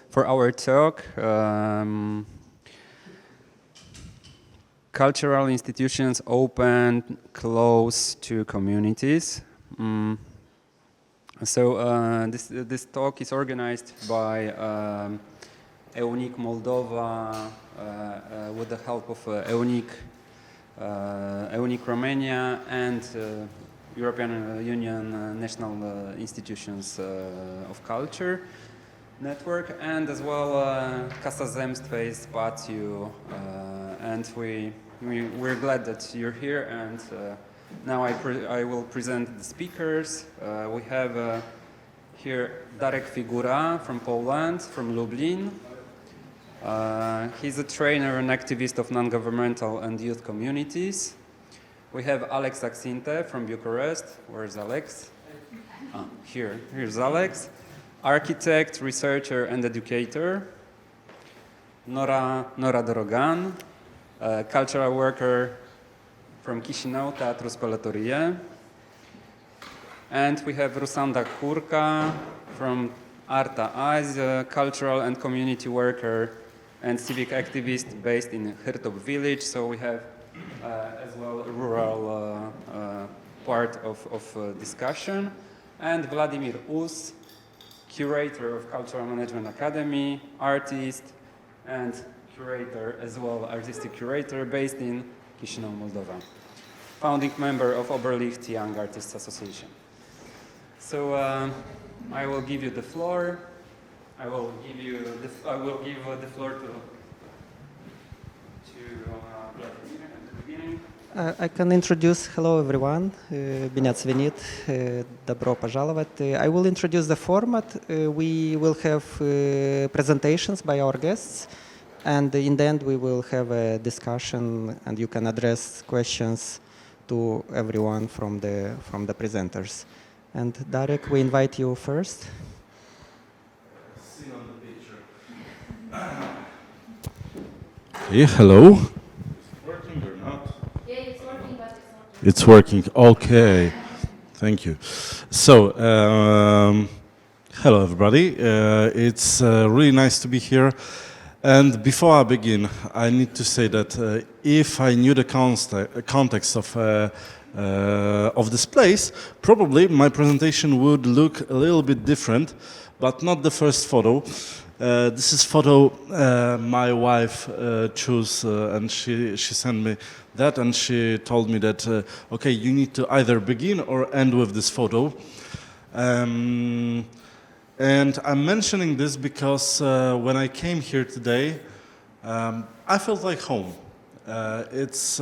for our talk. Cultural institutions open close to communities. This talk is organized by EUNIC Moldova with the help of EUNIC Romania and European Union National Institutions of Culture Network, and as well Casa Zemstwej, Spațiu, and we're glad that you're here. And now I will present the speakers. We have here Dariusz Figura from Poland, from Lublin. He's a trainer and activist of non-governmental and youth communities. We have Alex Axinte from Bucharest. Where's Alex? Here's Alex. Architect, researcher, and educator. Nora Dorogan, cultural worker from Chișinău, Teatru Spălătorie. And we have Rusanda Curcă from Arta Azi, cultural and community worker and civic activist based in Hîrtop village. So we have as well a rural part of discussion. And Vladimir Us, curator of Cultural Management Academy, artist, and curator as well, artistic curator based in Chișinău, Moldova. Founding member of Oberliht Young Artists Association. So I will give you the floor. I will give the floor to Vladimir at the beginning. I can introduce, hello everyone, bine ați venit, добро пожаловать. I will introduce the format. We will have presentations by our guests, and in the end we will have a discussion and you can address questions to everyone from the presenters. And Darek, we invite you first. See on the picture. Hey, hello. Is it working or not? Yeah, it's working, but it's not. It's working. Okay. Thank you. So, hello everybody. It's really nice to be here. And before I begin, I need to say that if I knew the context of this place, probably my presentation would look a little bit different, but not the first photo. This is photo my wife chose, and she sent me that, and she told me that okay, you need to either begin or end with this photo. And I'm mentioning this because when I came here today, I felt like home. It's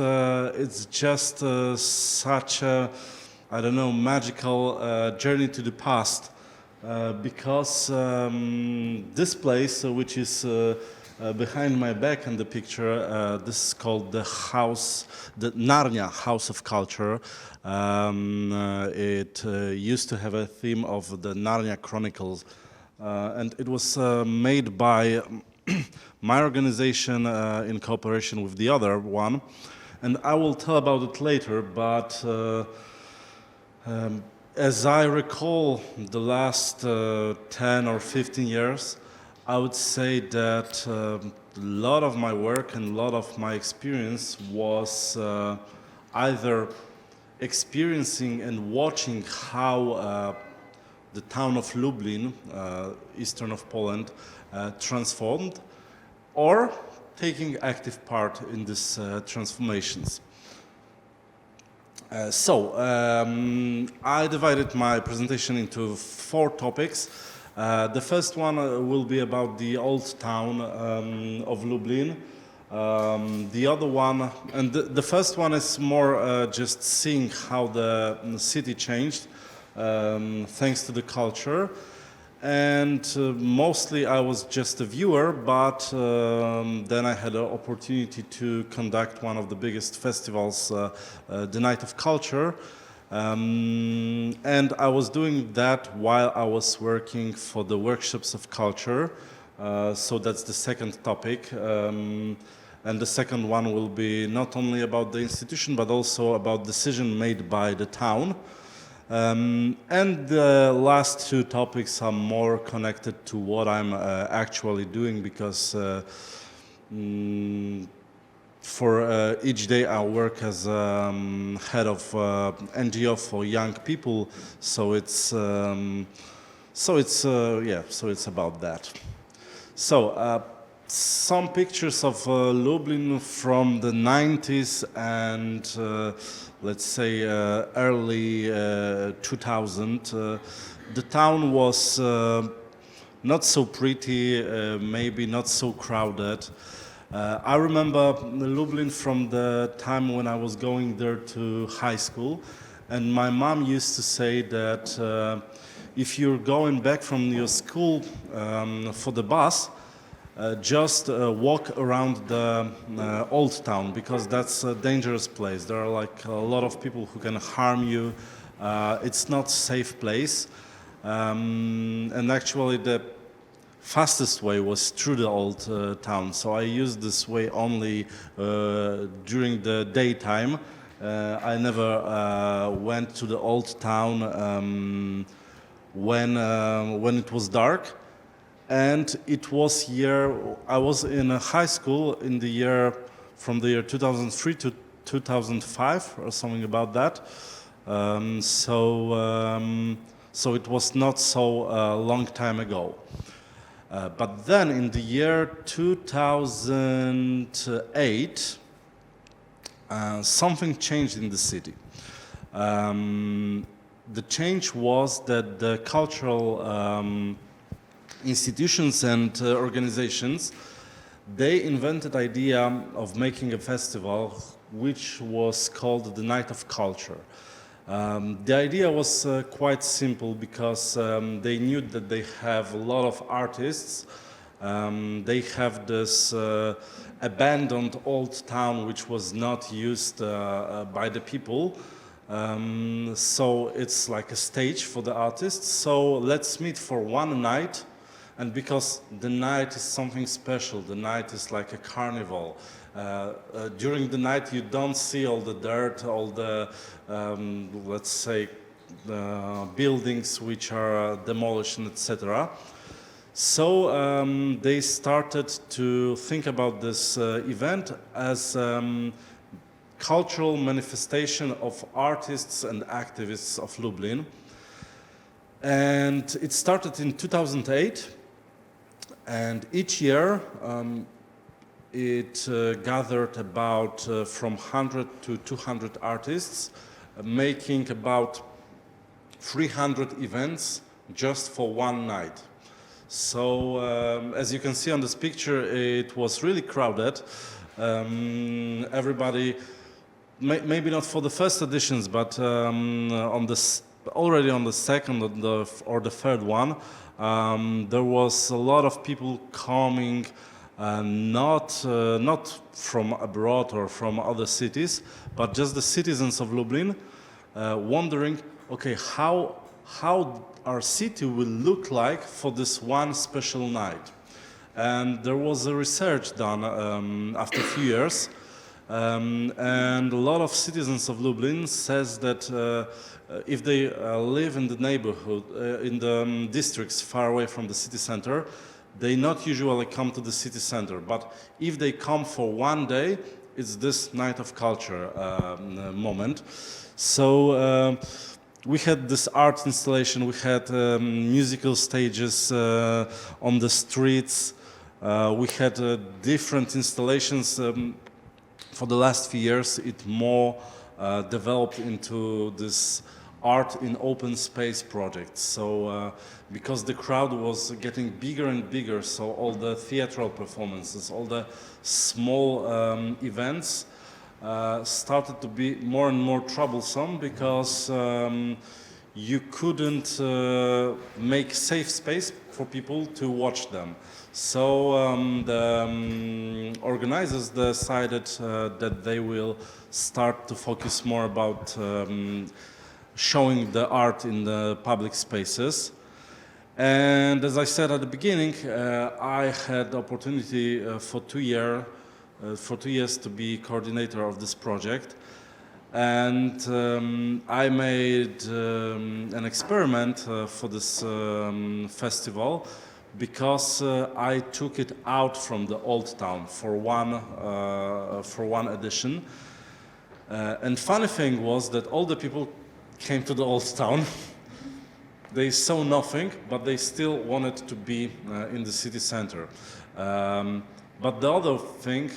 just such a, I don't know, magical journey to the past, because this place, which is behind my back in the picture, this is called the Narnia House of Culture. It used to have a theme of the Narnia Chronicles, and it was made by my organization in cooperation with the other one, and I will tell about it later, but as I recall the last 10 or 15 years, I would say that a lot of my work and a lot of my experience was either experiencing and watching how the town of Lublin, eastern of Poland, transformed, or taking active part in these transformations. I divided my presentation into 4 topics. The first one will be about the old town of Lublin. The other one, and the first one is more just seeing how the city changed thanks to the culture. And mostly I was just a viewer, but then I had an opportunity to conduct one of the biggest festivals, the Night of Culture. And I was doing that while I was working for the workshops of culture. So that's the second topic. And the second one will be not only about the institution, but also about decision made by the town. And the last two topics are more connected to what I'm actually doing, because for each day I work as head of NGO for young people, so it's about that. So some pictures of Lublin from the 90s and let's say early 2000. The town was not so pretty, maybe not so crowded. I remember Lublin from the time when I was going there to high school, and my mom used to say that if you're going back from your school for the bus, just walk around the old town, because that's a dangerous place. There are like a lot of people who can harm you. It's not a safe place. And actually the fastest way was through the old town. So I used this way only during the daytime. I never went to the old town when it was dark. And it was I was in a high school in the year, from the year 2003 to 2005 or something about that. So it was not so long time ago. But then in the year 2008, something changed in the city. The change was that the cultural institutions and organizations, they invented idea of making a festival which was called the Night of Culture. The idea was quite simple, because they knew that they have a lot of artists. They have this abandoned old town which was not used by the people. So it's like a stage for the artists. So let's meet for one night. And because the night is something special, the night is like a carnival. During the night you don't see all the dirt, all the, let's say, buildings which are demolished, etc. So they started to think about this event as cultural manifestation of artists and activists of Lublin. And it started in 2008. And each year it gathered about from 100 to 200 artists, making about 300 events just for one night. So as you can see on this picture, it was really crowded. Everybody, maybe not for the first editions, but already on the second or the third one, there was a lot of people coming, not from abroad or from other cities, but just the citizens of Lublin, wondering, okay, how our city will look like for this one special night. And there was a research done after a few years, and a lot of citizens of Lublin says that if they live in the neighborhood, in the districts far away from the city center, they not usually come to the city center. But if they come for one day, it's this night of culture moment. So we had this art installation, we had musical stages on the streets, we had different installations. For the last few years, it more developed into this art in open space project. So because the crowd was getting bigger and bigger, so all the theatrical performances, all the small events started to be more and more troublesome, because you couldn't make safe space for people to watch them. So the organizers decided that they will start to focus more about showing the art in the public spaces. And as I said at the beginning, I had the opportunity for 2 years to be coordinator of this project. And I made an experiment for this festival because I took it out from the old town for one edition. And funny thing was that all the people came to the old town. They saw nothing, but they still wanted to be in the city center. But the other thing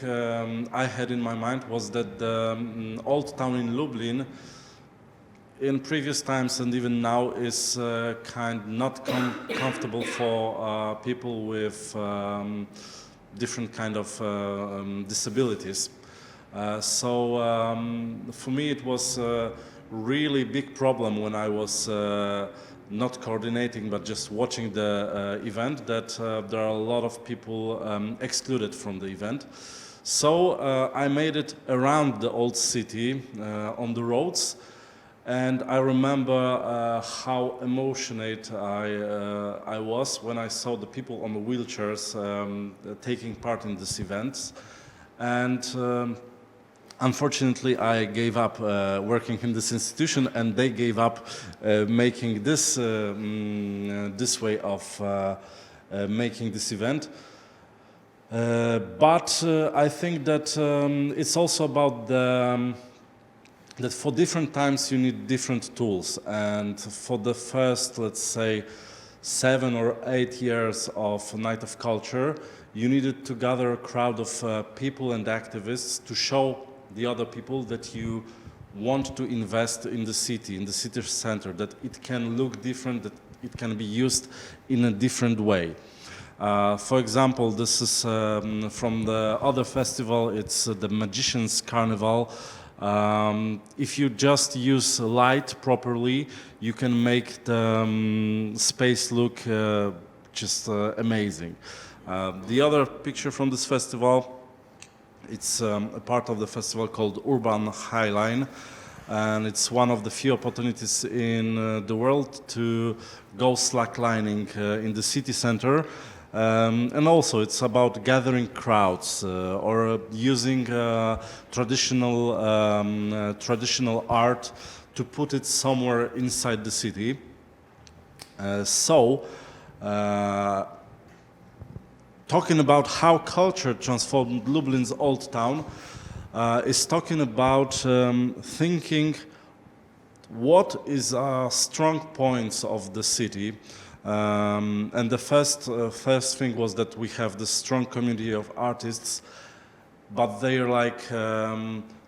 I had in my mind was that the old town in Lublin, in previous times and even now, is not comfortable for people with different kind of disabilities. So for me it was a really big problem when I was not coordinating but just watching the event, that there are a lot of people excluded from the event. So I made it around the old city on the roads, and I remember how emotionate I was when I saw the people on the wheelchairs taking part in this event. And unfortunately, I gave up working in this institution, and they gave up making this way of making this event. But I think that it's also about that for different times you need different tools. And for the first, let's say, 7 or 8 years of Night of Culture, you needed to gather a crowd of people and activists to show the other people that you want to invest in the city center, that it can look different, that it can be used in a different way. For example, this is from the other festival, it's the Magician's Carnival. If you just use light properly, you can make the space look just amazing. The other picture from this festival, it's a part of the festival called Urban Highline, and it's one of the few opportunities in the world to go slacklining in the city center. And also it's about gathering crowds or using traditional art to put it somewhere inside the city. Talking about how culture transformed Lublin's old town is talking about thinking what is strong points of the city. And the first thing was that we have this strong community of artists, but they're like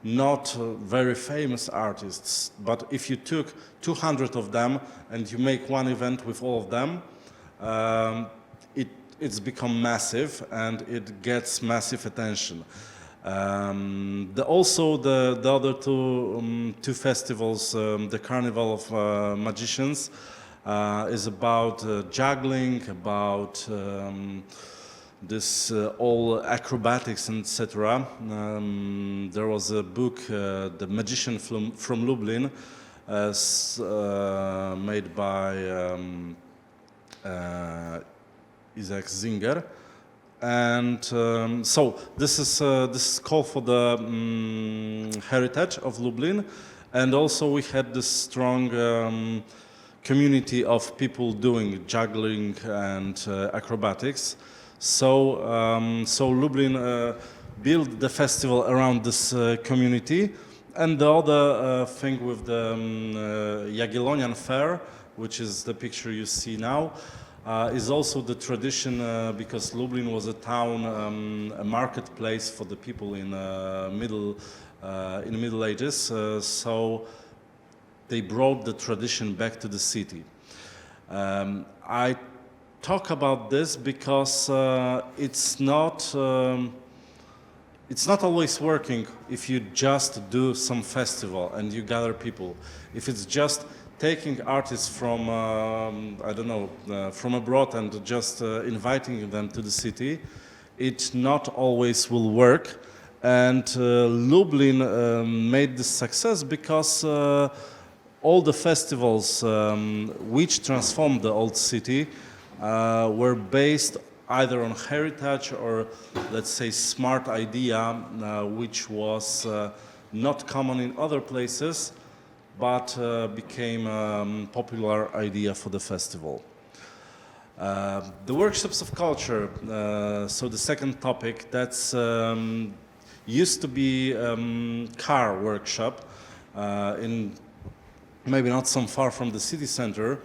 not very famous artists. But if you took 200 of them and you make one event with all of them, it's become massive and it gets massive attention. Also the other two festivals, the Carnival of Magicians, is about juggling, about this all acrobatics, etc. There was a book, The Magician from Lublin, made by Isaac Zinger, and so this is called for the heritage of Lublin, and also we had this strong community of people doing juggling and acrobatics. So Lublin built the festival around this community. And the other thing with the Jagiellonian Fair, which is the picture you see now, is also the tradition, because Lublin was a town, a marketplace for the people in the Middle Ages. So they brought the tradition back to the city. I talk about this because it's not always working if you just do some festival and you gather people. If it's just taking artists from, I don't know, from abroad and just inviting them to the city, it not always will work. And Lublin made this success because all the festivals which transformed the old city were based either on heritage or, let's say, smart idea, which was not common in other places, but became a popular idea for the festival. The workshops of culture, so the second topic, that's used to be car workshop in maybe not so far from the city center,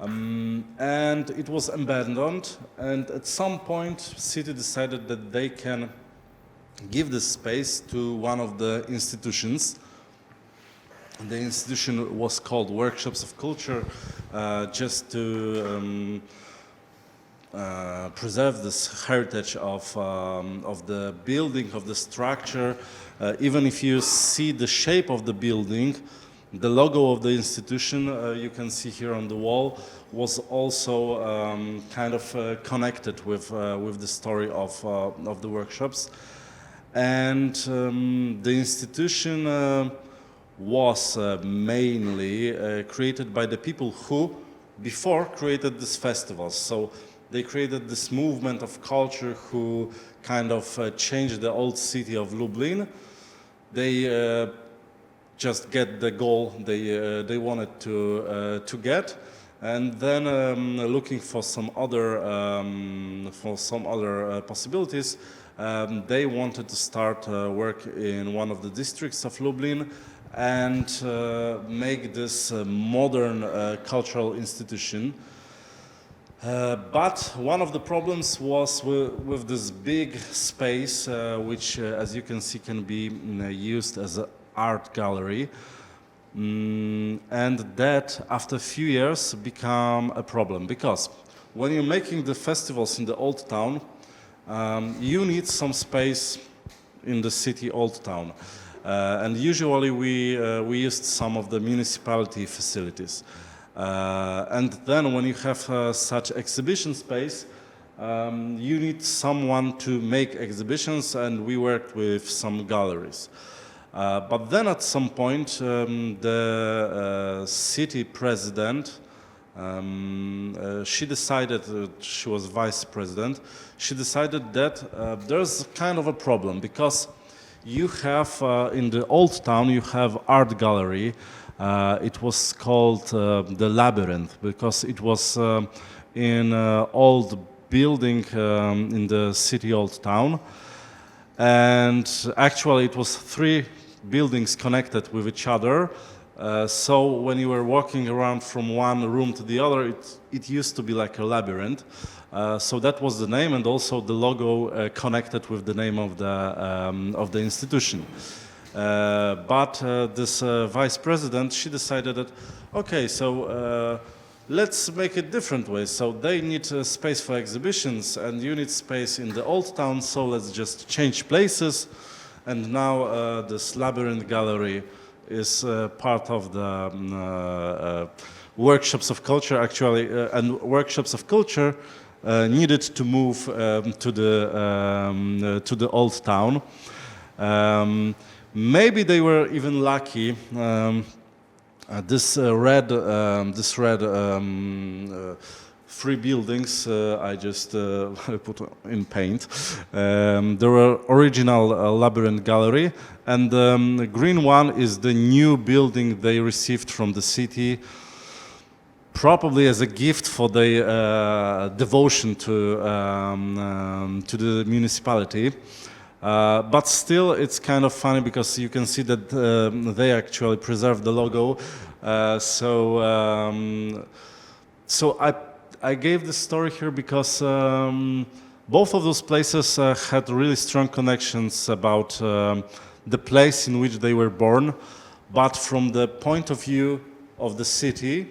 and it was abandoned, and at some point city decided that they can give this space to one of the institutions. The institution was called Workshops of Culture, just to preserve this heritage of the building, of the structure. Even if you see the shape of the building, the logo of the institution, you can see here on the wall, was also kind of connected with the story of the workshops. And the institution was mainly created by the people who before created these festivals. So they created this movement of culture who kind of changed the old city of Lublin. They just get the goal they wanted to get, and then looking for some other possibilities, they wanted to start work in one of the districts of Lublin and make this modern cultural institution. But one of the problems was with this big space, which, as you can see, can be used as an art gallery, and that after a few years became a problem, because when you're making the festivals in the old town, you need some space in the city old town, and usually we used some of the municipality facilities. And then when you have such exhibition space, you need someone to make exhibitions, and we worked with some galleries. But then at some point, the city president, she decided, she was vice president, she decided that there's kind of a problem, because you have, in the old town, you have art gallery. It was called the Labyrinth, because it was in old building in the city old town, and actually it was 3 buildings connected with each other. So when you were walking around from one room to the other, it used to be like a labyrinth. So that was the name, and also the logo connected with the name of the institution. But this vice president, she decided that, okay, so let's make it different way. So they need space for exhibitions, and you need space in the old town, so let's just change places. And now this labyrinth gallery is part of the workshops of culture, actually, and workshops of culture needed to move to the old town. Maybe they were even lucky. This red 3 buildings I just put in paint. There were original labyrinth gallery, and the green one is the new building they received from the city, probably as a gift for their devotion to the municipality. But still, it's kind of funny, because you can see that they actually preserved the logo. So I gave this story here because both of those places had really strong connections about the place in which they were born. But from the point of view of the city,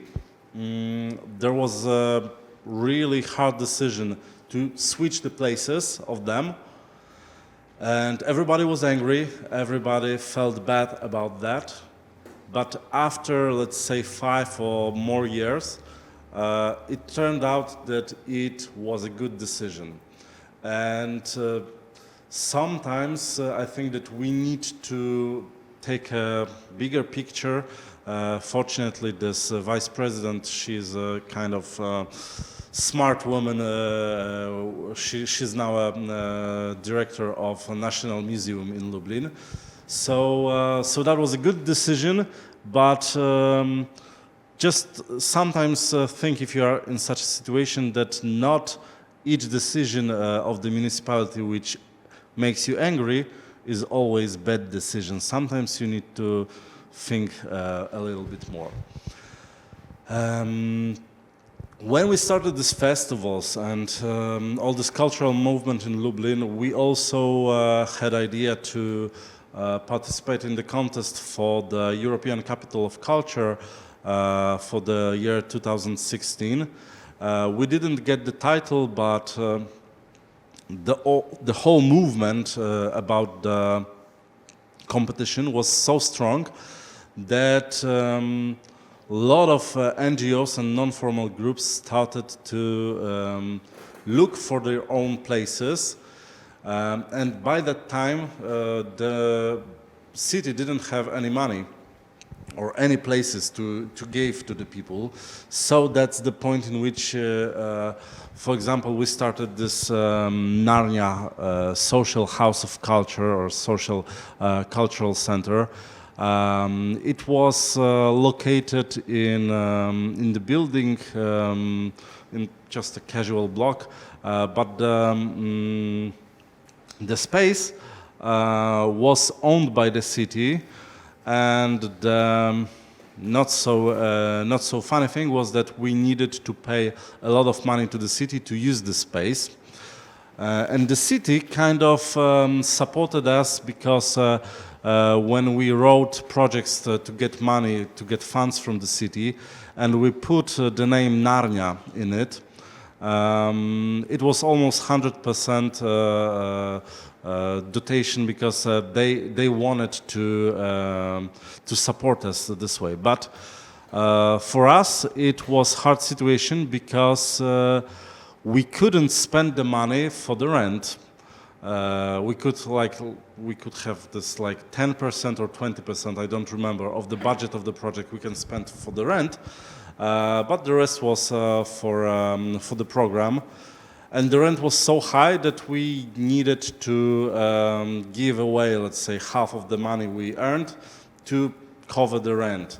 there was a really hard decision to switch the places of them. And everybody was angry, everybody felt bad about that. But after, let's say, 5 or more years, it turned out that it was a good decision. And sometimes I think that we need to take a bigger picture. Fortunately, this vice president, she's a kind of smart woman. She's now a director of a national museum in Lublin. So that was a good decision, but just sometimes think if you are in such a situation that not each decision of the municipality which makes you angry is always bad decision. Sometimes you need to think a little bit more. When we started these festivals and all this cultural movement in Lublin, we also had idea to participate in the contest for the European Capital of Culture for the year 2016. We didn't get the title, but the whole movement about the competition was so strong that a lot of NGOs and non-formal groups started to look for their own places. And by that time, the city didn't have any money or any places to give to the people. So that's the point in which, for example, we started this Narnia social house of culture or social cultural center. It was located in the building, in just a casual block, but the space was owned by the city, and the not so funny thing was that we needed to pay a lot of money to the city to use the space. And the city kind of supported us because when we wrote projects to get money, to get funds from the city, and we put the name Narnia in it, it was almost 100% dotation because they wanted to support us this way. But for us, it was hard situation because we couldn't spend the money for the rent. We could have this like 10% or 20%, I don't remember, of the budget of the project we can spend for the rent, but the rest was for the program. And the rent was so high that we needed to give away, let's say, half of the money we earned to cover the rent.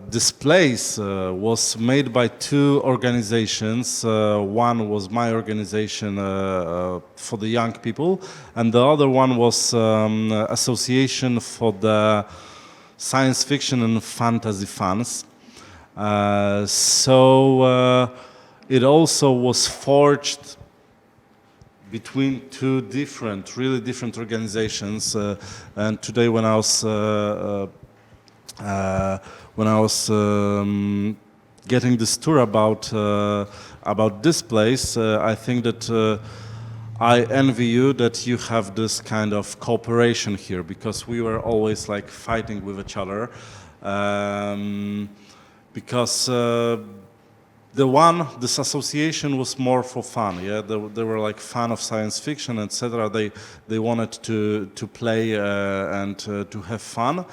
This place was made by two organizations. One was my organization for the young people, and the other one was Association for the Science Fiction and Fantasy Fans. So it also was forged between two really different organizations. And today, when I was getting this tour about this place, I think that I envy you that you have this kind of cooperation here, because we were always like fighting with each other. Because this association was more for fun. Yeah, they were like fan of science fiction, etc. They wanted to play and to have fun.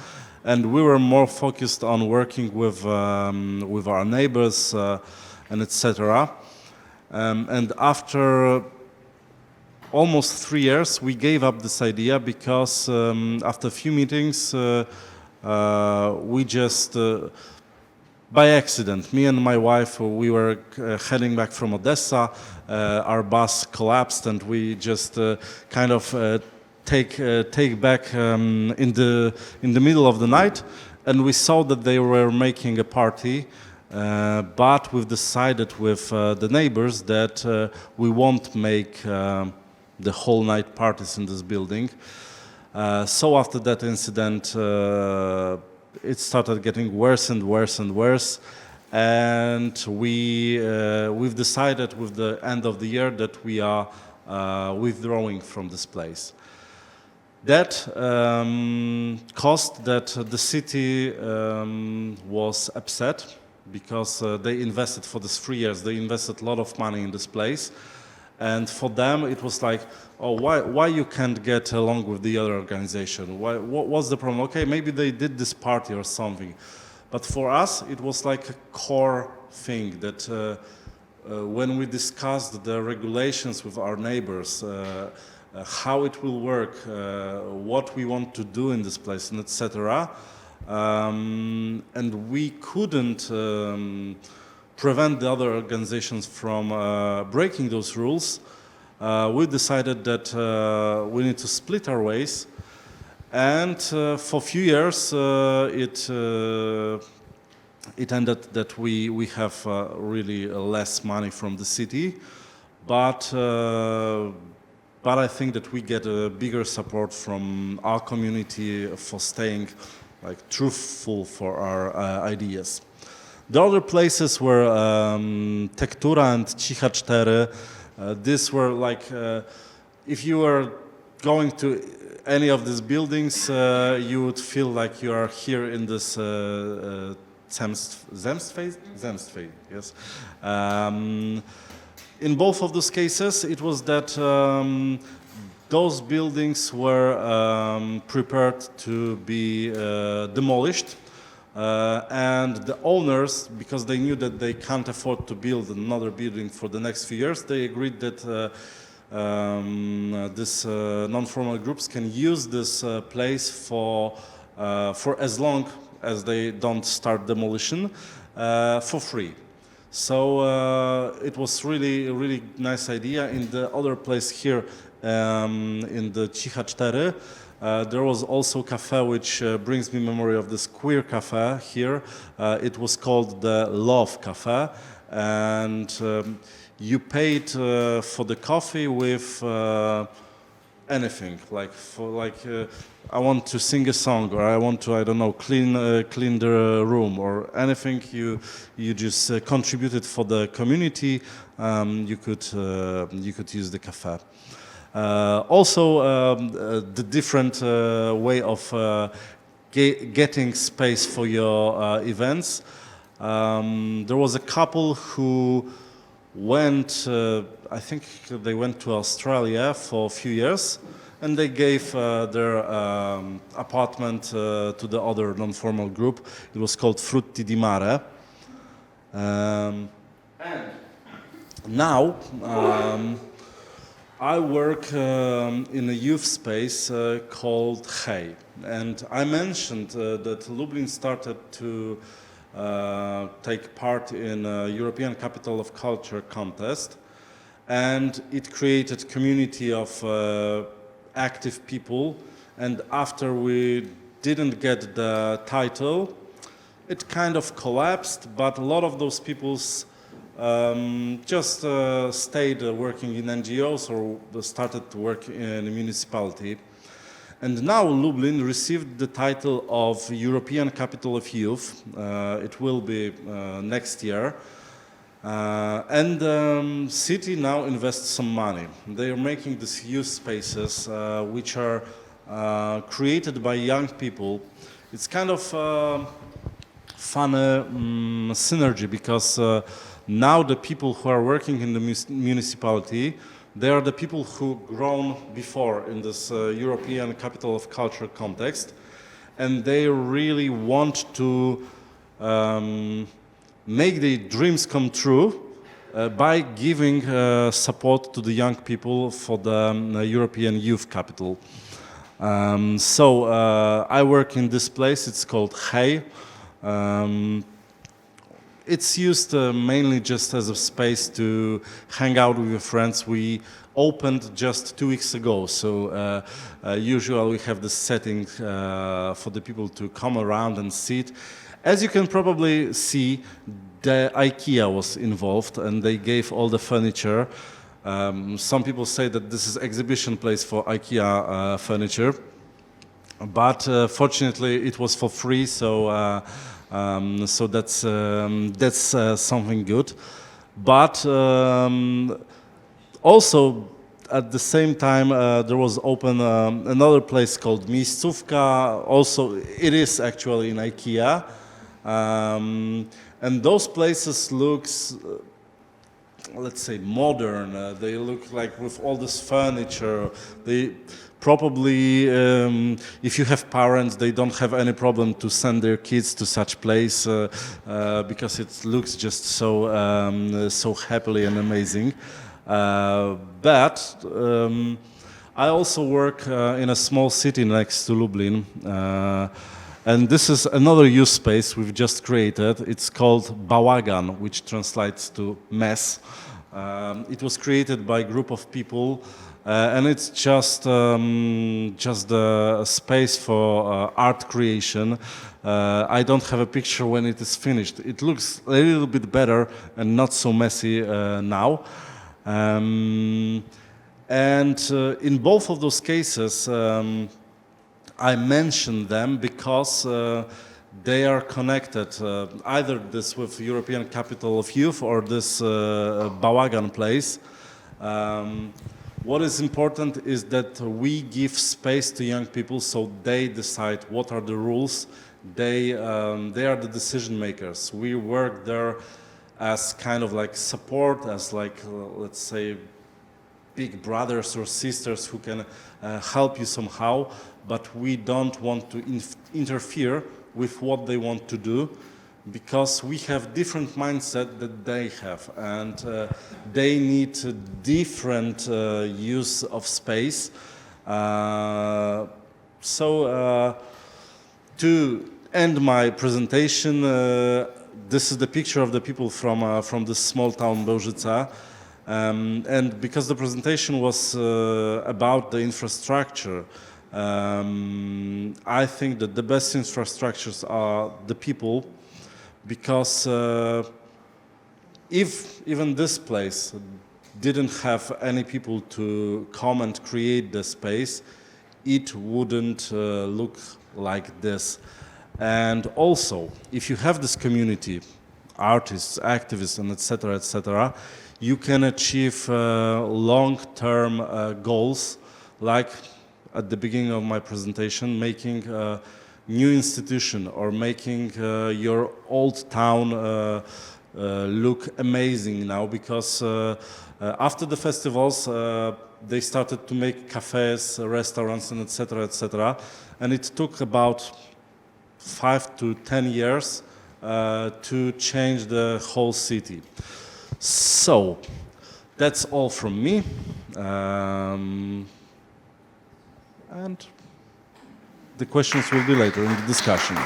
And we were more focused on working with our neighbors and etc. And after almost 3 years, we gave up this idea because after a few meetings, we just, by accident, me and my wife, we were heading back from Odessa. Our bus collapsed, and we just kind of take back in the middle of the night, and we saw that they were making a party, but we've decided with the neighbors that we won't make the whole night parties in this building. So after that incident, it started getting worse and worse and worse, and we've decided with the end of the year that we are withdrawing from this place. That caused that the city was upset, because they invested for this 3 years. They invested a lot of money in this place, and for them it was like, oh, why you can't get along with the other organization? What's the problem? Okay, maybe they did this party or something, but for us it was like a core thing that when we discussed the regulations with our neighbors, how it will work, what we want to do in this place, and etc. And we couldn't prevent the other organizations from breaking those rules. We decided that we need to split our ways, and for a few years it ended that we have really less money from the city, but I think that we get a bigger support from our community for staying like truthful for our ideas. The other places were Tektura and Cicha 4. These were like, if you were going to any of these buildings, you would feel like you are here in this Zemstwey, yes. In both of those cases, it was that those buildings were prepared to be demolished, and the owners, because they knew that they can't afford to build another building for the next few years, they agreed that these non-formal groups can use this place for as long as they don't start demolition for free. So it was really a really nice idea. In the other place here, in the Cicha 4, there was also a cafe which brings me memory of this queer cafe here. It was called the Love Cafe, and you paid for the coffee with anything, like I want to sing a song, or I want to, I don't know, clean the room, or anything you just contributed for the community. You could use the cafe. Also, the different way of getting space for your events. There was a couple who went, I think they went to Australia for a few years, and they gave their apartment to the other non-formal group. It was called Frutti di Mare. And now I work in a youth space called Hej. And I mentioned that Lublin started to take part in a European Capital of Culture contest, and it created community of active people, and after we didn't get the title, it kind of collapsed, but a lot of those people just stayed working in NGOs or started to work in a municipality. And now Lublin received the title of European Capital of Youth. It will be next year. And the city now invests some money. They are making these youth spaces which are created by young people. It's kind of funny synergy, because now the people who are working in the municipality, they are the people who grown before in this European Capital of Culture context, and they really want to make their dreams come true by giving support to the young people for the European Youth Capital. So I work in this place. It's called Hej. It's used mainly just as a space to hang out with your friends. We opened just 2 weeks ago, so usually we have the setting for the people to come around and sit. As you can probably see, the IKEA was involved, and they gave all the furniture. Some people say that this is exhibition place for IKEA furniture, but fortunately it was for free, so so that's something good. But also at the same time there was open another place called Miejscówka. Also, it is actually in IKEA, and those places looks, let's say, modern. They look like with all this furniture. Probably, if you have parents, they don't have any problem to send their kids to such place because it looks just so happily and amazing. But I also work in a small city next to Lublin, and this is another use space we've just created. It's called Bałagan, which translates to mess. It was created by a group of people. And it's just a space for art creation. I don't have a picture when it is finished. It looks a little bit better and not so messy now. And in both of those cases, I mention them because they are connected. Either this with European Capital of Youth or this Bałagan place. What is important is that we give space to young people so they decide what are the rules. They are the decision makers. We work there as kind of like support, as like, let's say, big brothers or sisters who can help you somehow, but we don't want to interfere with what they want to do, because we have different mindset that they have, and they need different use of space. So to end my presentation, this is the picture of the people from this small town Bełżyca, and because the presentation was about the infrastructure, I think that the best infrastructures are the people. Because if even this place didn't have any people to come and create the space, it wouldn't look like this. And also, if you have this community, artists, activists, and etc., you can achieve long-term goals, like at the beginning of my presentation, making new institution or making your old town look amazing now, because after the festivals they started to make cafes, restaurants, and etc., and it took about 5 to 10 years to change the whole city. So that's all from me, and the questions will be later in the discussion.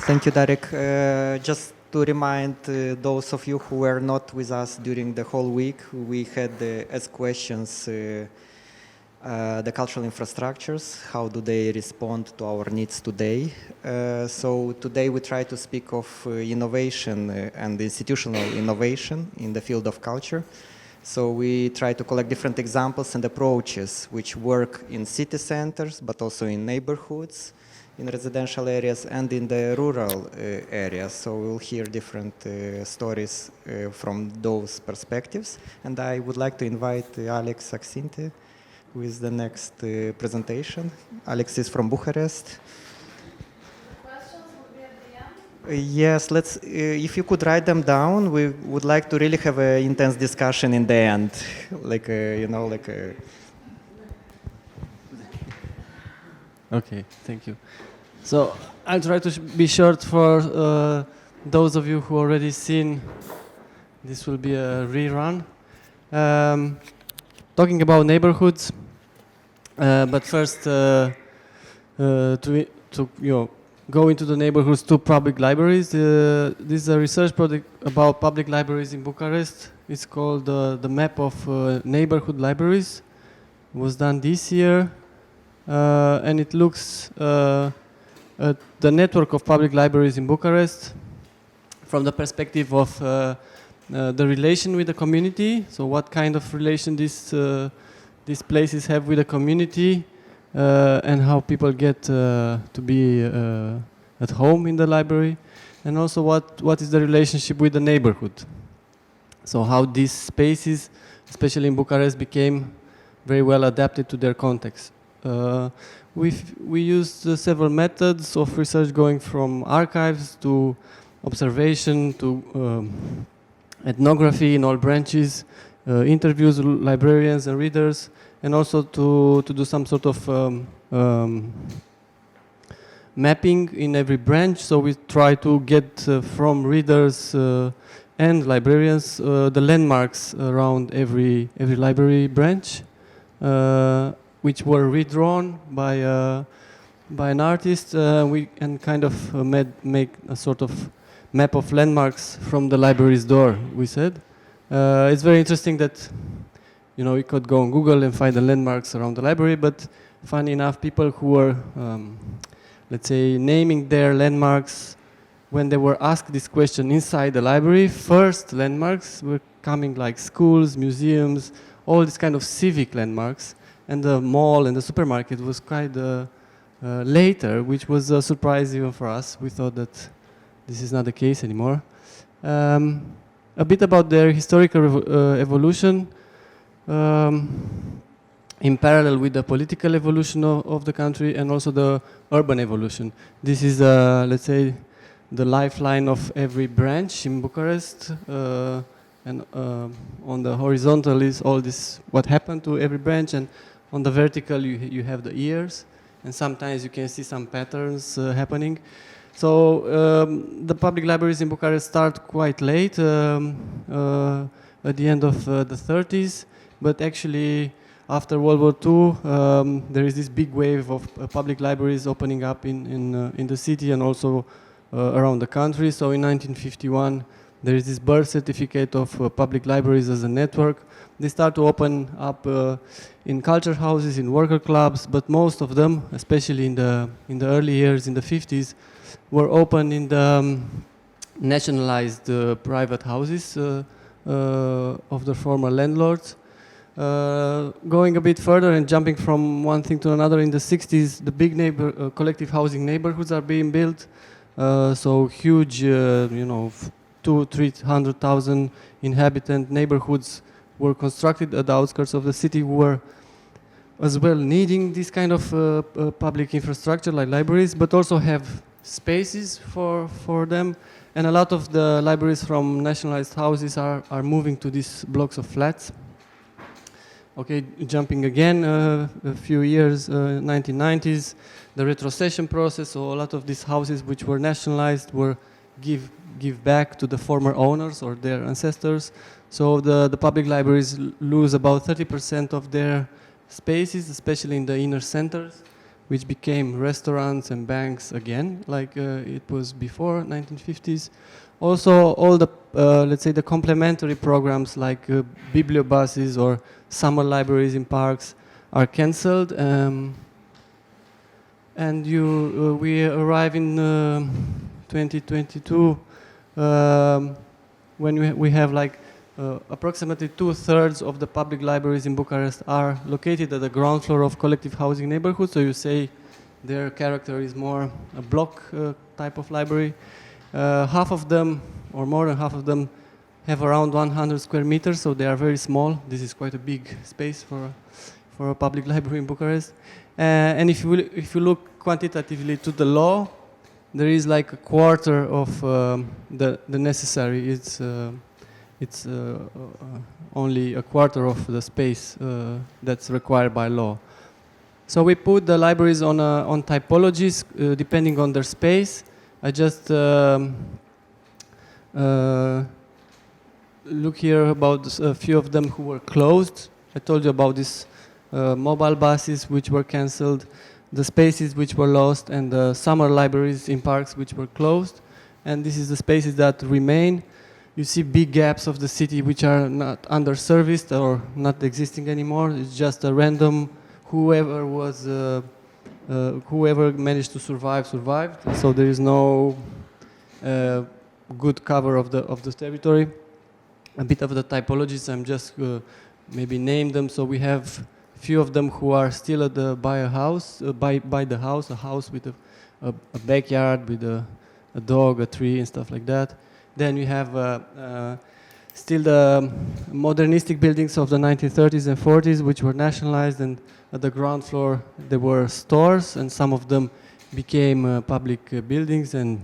Thank you, Darek. Just to remind those of you who were not with us during the whole week, we had as questions the cultural infrastructures, how do they respond to our needs today? So today we try to speak of innovation and institutional innovation in the field of culture. So we try to collect different examples and approaches which work in city centers, but also in neighborhoods, in residential areas, and in the rural areas. So we'll hear different stories from those perspectives. And I would like to invite Alex Axinte, who is the next presentation. Alex is from Bucharest. Yes, let's. If you could write them down, we would like to really have an intense discussion in the end, like Okay, thank you. So I'll try to be short for those of you who already seen. This will be a rerun. Talking about neighborhoods, but first to go into the neighborhoods to public libraries. This is a research project about public libraries in Bucharest. It's called the Map of Neighborhood Libraries. It was done this year, and it looks at the network of public libraries in Bucharest from the perspective of the relation with the community. So what kind of relation these places have with the community, and how people get to be at home in the library, and also what is the relationship with the neighborhood. So how these spaces, especially in Bucharest, became very well adapted to their context. We used several methods of research, going from archives to observation to ethnography in all branches, interviews librarians and readers, and also to do some sort of mapping in every branch. So we try to get from readers and librarians the landmarks around every library branch, which were redrawn by an artist. We and kind of make a sort of map of landmarks from the library's door, we said. It's very interesting that, you know, you could go on Google and find the landmarks around the library, but funny enough, people who were, let's say, naming their landmarks when they were asked this question inside the library, first landmarks were coming like schools, museums, all these kind of civic landmarks, and the mall and the supermarket was quite later, which was a surprise even for us. We thought that this is not the case anymore. A bit about their historical evolution. In parallel with the political evolution of the country and also the urban evolution. This is, let's say, the lifeline of every branch in Bucharest, and on the horizontal is all this, what happened to every branch, and on the vertical you have the years, and sometimes you can see some patterns happening. So the public libraries in Bucharest start quite late, at the end of the 30s, but actually after World War II, there is this big wave of public libraries opening up in the city and also around the country. So in 1951, there is this birth certificate of public libraries as a network. They start to open up in culture houses, in worker clubs, but most of them, especially in the early years, in the 50s, were open in the nationalized private houses of the former landlords. Going a bit further and jumping from one thing to another, in the 60s, the big collective housing neighborhoods are being built. So huge, 200,000-300,000 inhabitant neighborhoods were constructed at the outskirts of the city, who were as well needing this kind of public infrastructure like libraries, but also have spaces for them. And a lot of the libraries from nationalized houses are moving to these blocks of flats. Okay, jumping again a few years, 1990s, the retrocession process. So a lot of these houses which were nationalized were give back to the former owners or their ancestors. So the public libraries lose about 30% of their spaces, especially in the inner centers, which became restaurants and banks again, like it was before 1950s. Also, all the, let's say, the complementary programs like bibliobuses or summer libraries in parks are cancelled. And we arrive in 2022 when we have like approximately 2/3 of the public libraries in Bucharest are located at the ground floor of collective housing neighborhoods. So you say their character is more a block type of library. Half of them, or more than half of them, have around 100 square meters, so they are very small. This is quite a big space for a public library in Bucharest. And if you look quantitatively to the law, there is like a quarter of the necessary. It's only a quarter of the space that's required by law. So we put the libraries on typologies depending on their space. I just look here about a few of them who were closed. I told you about these mobile buses which were cancelled, the spaces which were lost, and the summer libraries in parks which were closed. And this is the spaces that remain. You see big gaps of the city which are not under-serviced or not existing anymore. It's just a random, whoever managed to survived. So there is no good cover of the territory. A bit of the typologies, I'm just maybe name them. So we have a few of them who are still by a house, a house with a backyard with a dog, a tree, and stuff like that. Then you have still the modernistic buildings of the 1930s and 40s, which were nationalized, and at the ground floor there were stores, and some of them became public buildings. And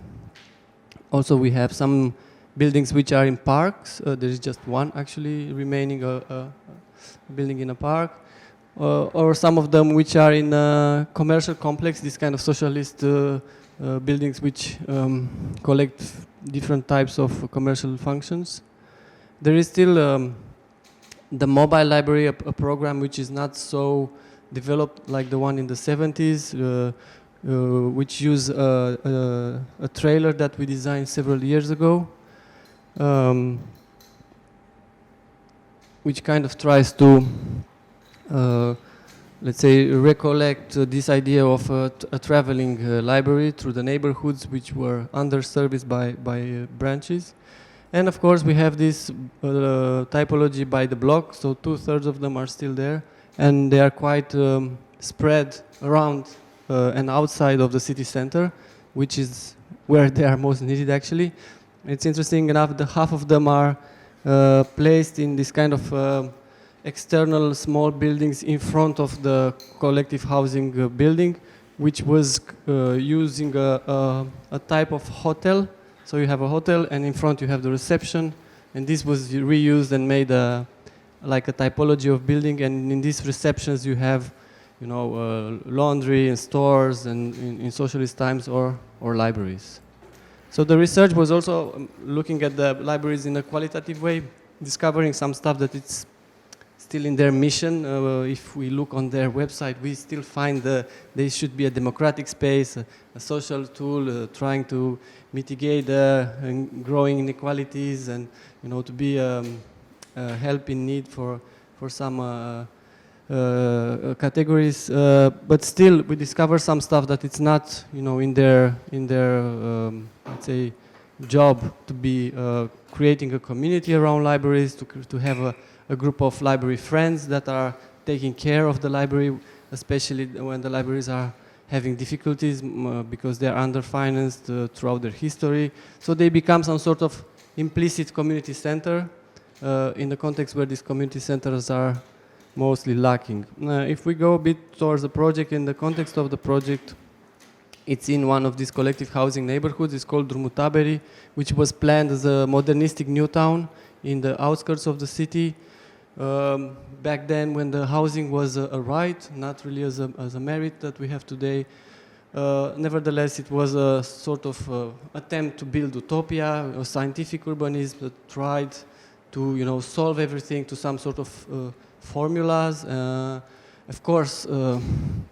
also we have some buildings which are in parks. There is just one actually remaining, a building in a park. Or some of them which are in a commercial complex, this kind of socialist buildings which collect different types of commercial functions. There is still the mobile library, a program which is not so developed like the one in the 70s, which use a trailer that we designed several years ago, which kind of tries to let's say, recollect this idea of a traveling library through the neighborhoods which were underserviced by branches. And of course, we have this typology by the block, so 2/3 of them are still there, and they are quite spread around and outside of the city center, which is where they are most needed actually. It's interesting enough that half of them are placed in this kind of external small buildings in front of the collective housing building, which was using a type of hotel. So you have a hotel, and in front you have the reception, and this was reused and made like a typology of building. And in these receptions you have, you know, laundry and stores, and in socialist times, or libraries. So the research was also looking at the libraries in a qualitative way, discovering some stuff that it's still in their mission. If we look on their website, we still find they should be a democratic space, a social tool, trying to mitigate growing inequalities, and, you know, to be help in need for some categories. But still, we discover some stuff that it's not, you know, in their let's say, job to be creating a community around libraries, to have a group of library friends that are taking care of the library, especially when the libraries are having difficulties because they are underfinanced throughout their history. So they become some sort of implicit community center in the context where these community centers are mostly lacking. If we go a bit towards the project, in the context of the project, it's in one of these collective housing neighborhoods. It's called Drumul Taberii, which was planned as a modernistic new town in the outskirts of the city. Back then, when the housing was a right, not really as a merit that we have today. Nevertheless, it was a sort of attempt to build utopia, a scientific urbanism that tried to, you know, solve everything to some sort of formulas. Of course,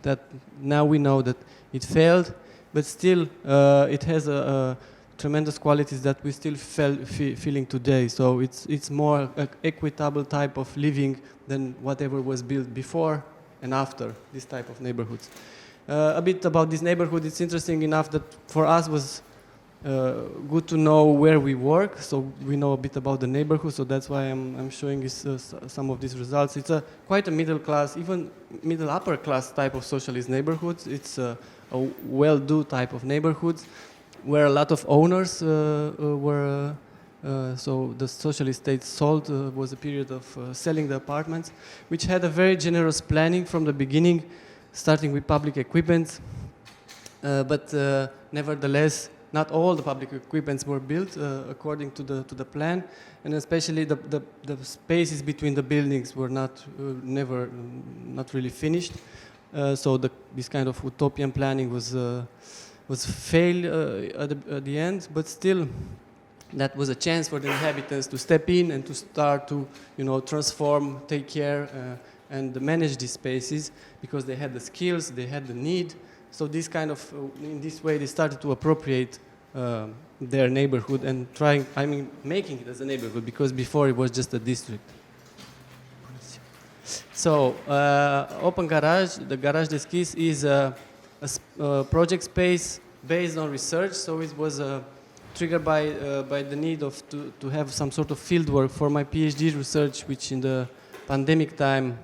that now we know that it failed, but still it has a tremendous qualities that we still feeling today. So it's more an equitable type of living than whatever was built before and after this type of neighborhoods. A bit about this neighborhood, it's interesting enough that for us was good to know where we work, so we know a bit about the neighborhood, so that's why I'm showing this, some of these results. It's quite a middle class, even middle upper class type of socialist neighborhoods. It's a well-do type of neighborhoods, where a lot of owners were, so the socialist state sold, was a period of selling the apartments, which had a very generous planning from the beginning, starting with public equipment, but nevertheless, not all the public equipments were built according to the plan, and especially the spaces between the buildings were not really finished. So this kind of utopian planning was failed at the end, but still that was a chance for the inhabitants to step in and to start to, you know, transform, take care, and manage these spaces, because they had the skills, they had the need. So this kind of, in this way, they started to appropriate their neighborhood and making it as a neighborhood, because before it was just a district. So, Open Garage, the Garaj Deschis, is a project space based on research. So it was triggered by the need to have some sort of field work for my PhD research, which in the pandemic time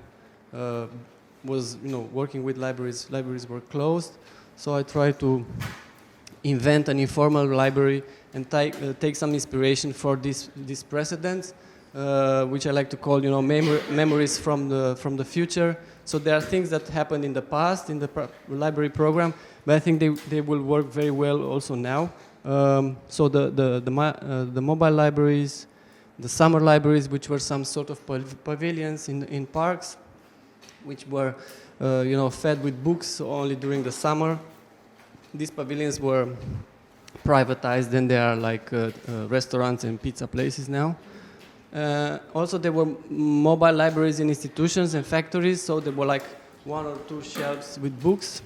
was, you know, working with libraries. Libraries were closed, so I tried to invent an informal library and take some inspiration for this precedents, which I like to call, you know, memories from the future. So there are things that happened in the past in the library program, but I think they will work very well also now. So the mobile libraries, the summer libraries, which were some sort of pavilions in parks, which were fed with books only during the summer. These pavilions were privatized, and they are like restaurants and pizza places now. Also, there were mobile libraries in institutions and factories, so there were like 1 or 2 shelves with books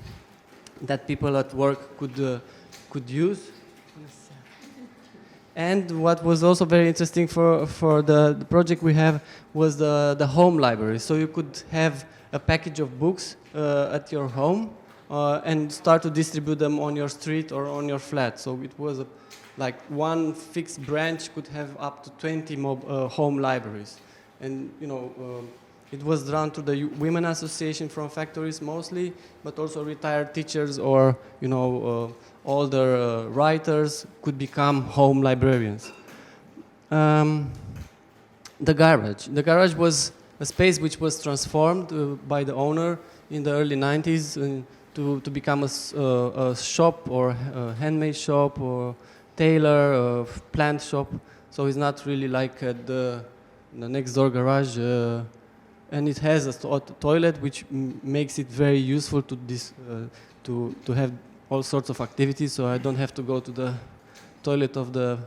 that people at work could use. And what was also very interesting for the project we have was the home library. So you could have a package of books at your home and start to distribute them on your street or on your flat. So it was like one fixed branch could have up to 20 home libraries. And it was run through the Women Association from factories mostly, but also retired teachers or older writers could become home librarians. The garage was a space which was transformed by the owner in the early 90s to become a shop or a handmade shop or tailor, plant shop. So it's not really like the next door garage. And it has a toilet, which makes it very useful to have all sorts of activities. So I don't have to go to the toilet of the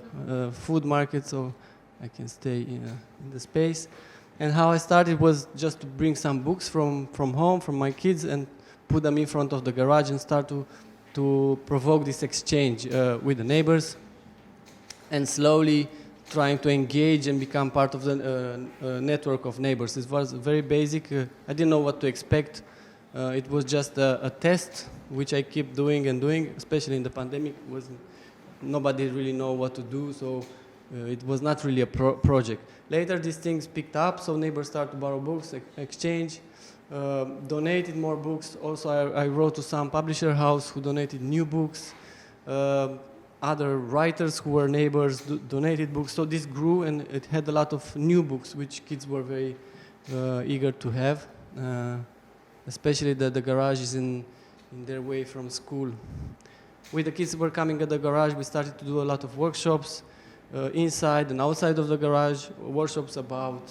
food market, so I can stay in the space. And how I started was just to bring some books from home, from my kids, and put them in front of the garage and start to provoke this exchange with the neighbors, and slowly trying to engage and become part of the network of neighbors. It was very basic. I didn't know what to expect. It was just a test, which I keep doing and doing, especially in the pandemic. Nobody really know what to do, so it was not really a project. Later, these things picked up, so neighbors started to borrow books, exchange, donated more books. Also, I wrote to some publisher house who donated new books. Other writers who were neighbors donated books. So this grew, and it had a lot of new books, which kids were very eager to have. Especially the garage is in their way from school. When the kids were coming at the garage, we started to do a lot of workshops inside and outside of the garage, workshops about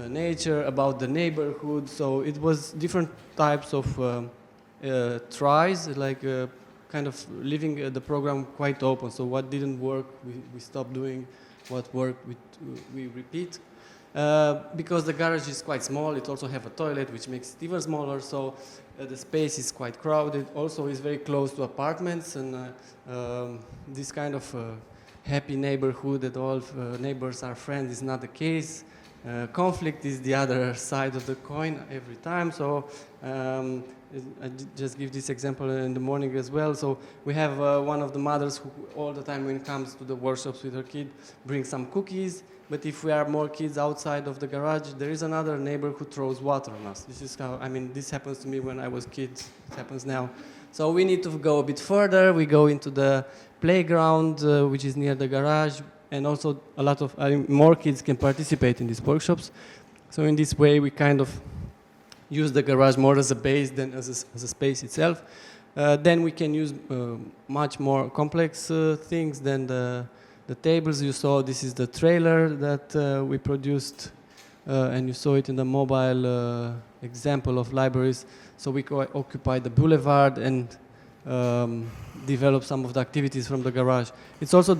nature, about the neighborhood. So it was different types of tries, like kind of leaving the program quite open. So what didn't work, we stopped doing. What worked, we repeat. Because the garage is quite small, it also has a toilet, which makes it even smaller, so the space is quite crowded. Also, it's very close to apartments, and this kind of happy neighborhood that all neighbors are friends is not the case. Conflict is the other side of the coin every time. So I just give this example in the morning as well. So we have one of the mothers who all the time when it comes to the workshops with her kid brings some cookies. But if we are more kids outside of the garage, there is another neighbor who throws water on us. This is how, this happens to me when I was kid. It happens now. So we need to go a bit further. We go into the playground, which is near the garage. And also a lot of more kids can participate in these workshops. So in this way, we kind of use the garage more as a base than as a space itself. Then we can use much more complex things than the tables you saw. This is the trailer that we produced, and you saw it in the mobile example of libraries. So we occupy the boulevard and develop some of the activities from the garage. It's also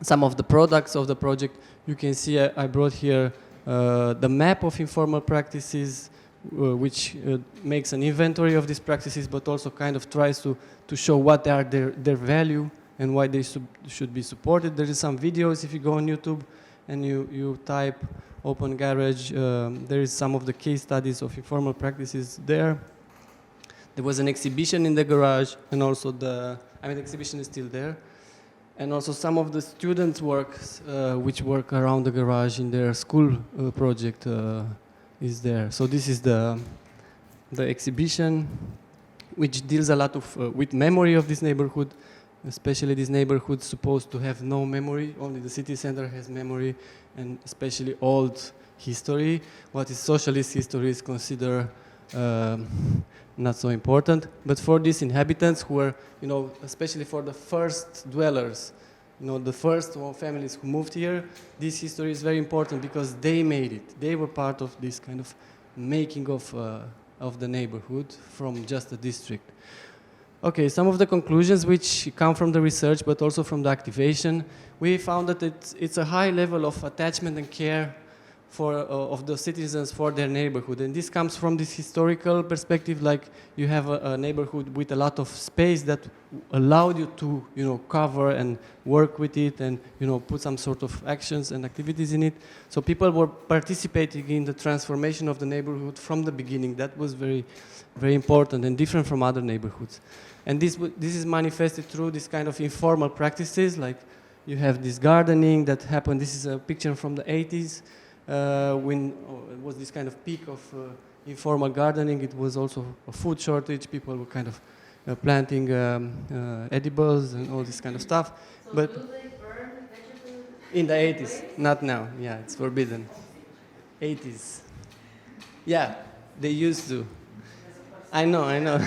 some of the products of the project. You can see I brought here the map of informal practices, which makes an inventory of these practices, but also kind of tries to show what are their value and why they should be supported. There is some videos. If you go on YouTube and you type Open Garage, there is some of the case studies of informal practices there. There was an exhibition in the garage, and also the exhibition is still there. And also some of the students' works, which work around the garage in their school project, is there. So this is the exhibition, which deals a lot with memory of this neighborhood, especially this neighborhood supposed to have no memory. Only the city center has memory, and especially old history. What is socialist history is considered not so important. But for these inhabitants who were, especially for the first dwellers, the first families who moved here, this history is very important because they made it. They were part of this kind of making of the neighborhood from just a district. Okay, some of the conclusions which come from the research but also from the activation, we found that it's a high level of attachment and care of the citizens for their neighborhood. And this comes from this historical perspective, like you have a neighborhood with a lot of space that allowed you to cover and work with it and put some sort of actions and activities in it. So people were participating in the transformation of the neighborhood from the beginning. That was very, very important and different from other neighborhoods. And this is manifested through this kind of informal practices, like you have this gardening that happened. This is a picture from the 80s. When it was this kind of peak of informal gardening, it was also a food shortage. People were kind of planting edibles and all this kind of stuff. So but do they burn vegetables? in the 80s, not now. Yeah, it's forbidden. 80s. Yeah, they used to. I know.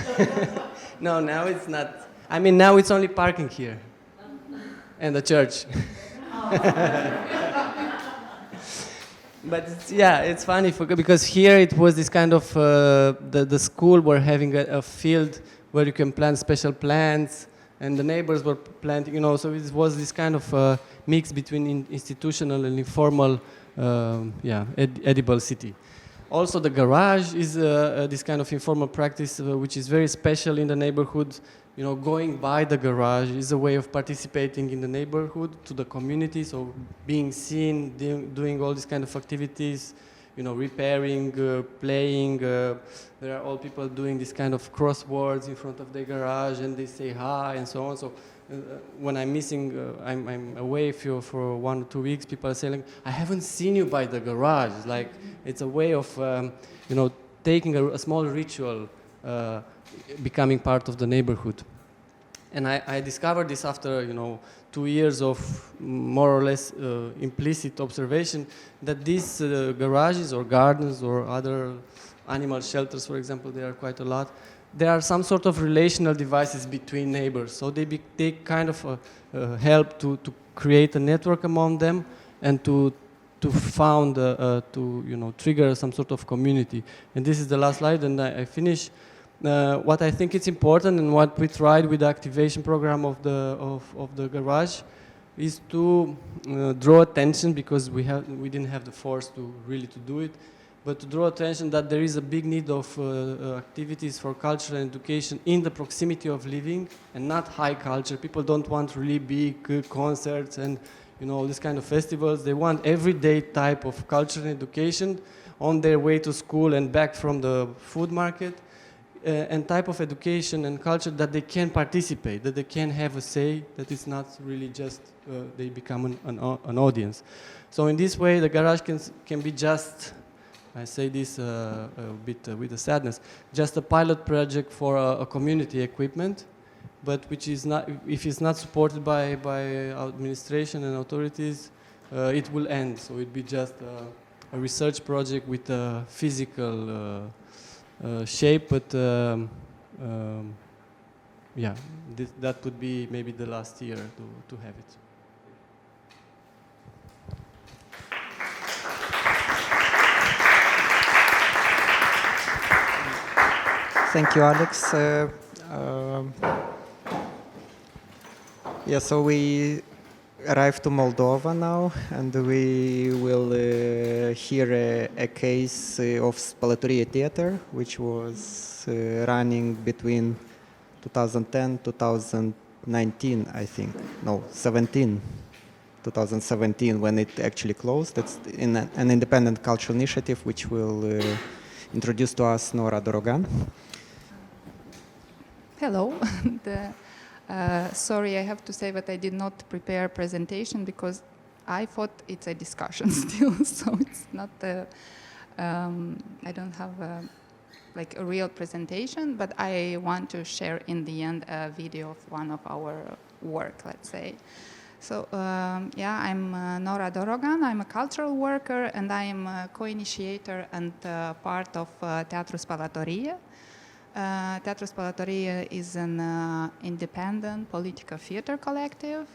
No, now it's not. I mean, now it's only parking here and the church. But it's funny because here it was this kind of the school were having a field where you can plant special plants, and the neighbors were planting. So it was this kind of mix between institutional and informal, edible city. Also, the garage is this kind of informal practice which is very special in the neighborhood. Going by the garage is a way of participating in the neighborhood, to the community, so being seen, doing all these kind of activities, repairing, playing. There are all people doing this kind of crosswords in front of the garage, and they say hi and so on. So when I'm missing, I'm away for 1 or 2 weeks, people are saying, I haven't seen you by the garage. Like, it's a way of, taking a small ritual, becoming part of the neighborhood. And I discovered this after 2 years of more or less implicit observation, that these garages or gardens or other animal shelters, for example, there are quite a lot. There are some sort of relational devices between neighbors, so they kind of help to create a network among them and to found trigger some sort of community. And this is the last slide, and I finish. What I think is important, and what we tried with the activation program of the garage, is to draw attention, because we didn't have the force to really do it, but to draw attention that there is a big need of activities for culture and education in the proximity of living, and not high culture. People don't want really big concerts and all these kind of festivals. They want everyday type of culture and education on their way to school and back from the food market. And type of education and culture that they can participate, that they can have a say, that it's not really just they become an audience. So in this way, the garage can be just, I say this a bit with a sadness, just a pilot project for a community equipment, but which is not, if it's not supported by administration and authorities, it will end. So it'll be just a research project with a physical shape, but that would be maybe the last year to have it. Thank you, Alex. So we arrived to Moldova now, and we will hear a case of Spălătorie Theater, which was running between 2010 2019, I think. No, 2017, when it actually closed. It's an independent cultural initiative which will introduce to us Nora Dorogan. Hello. Sorry, I have to say that I did not prepare a presentation because I thought it's a discussion still, so it's not I don't have a real presentation, but I want to share in the end a video of one of our work, let's say. So, yeah, I'm Nora Dorogan. I'm a cultural worker and I am a co-initiator and part of Teatru Spălătorie. Teatru Spălătorie is an independent political theater collective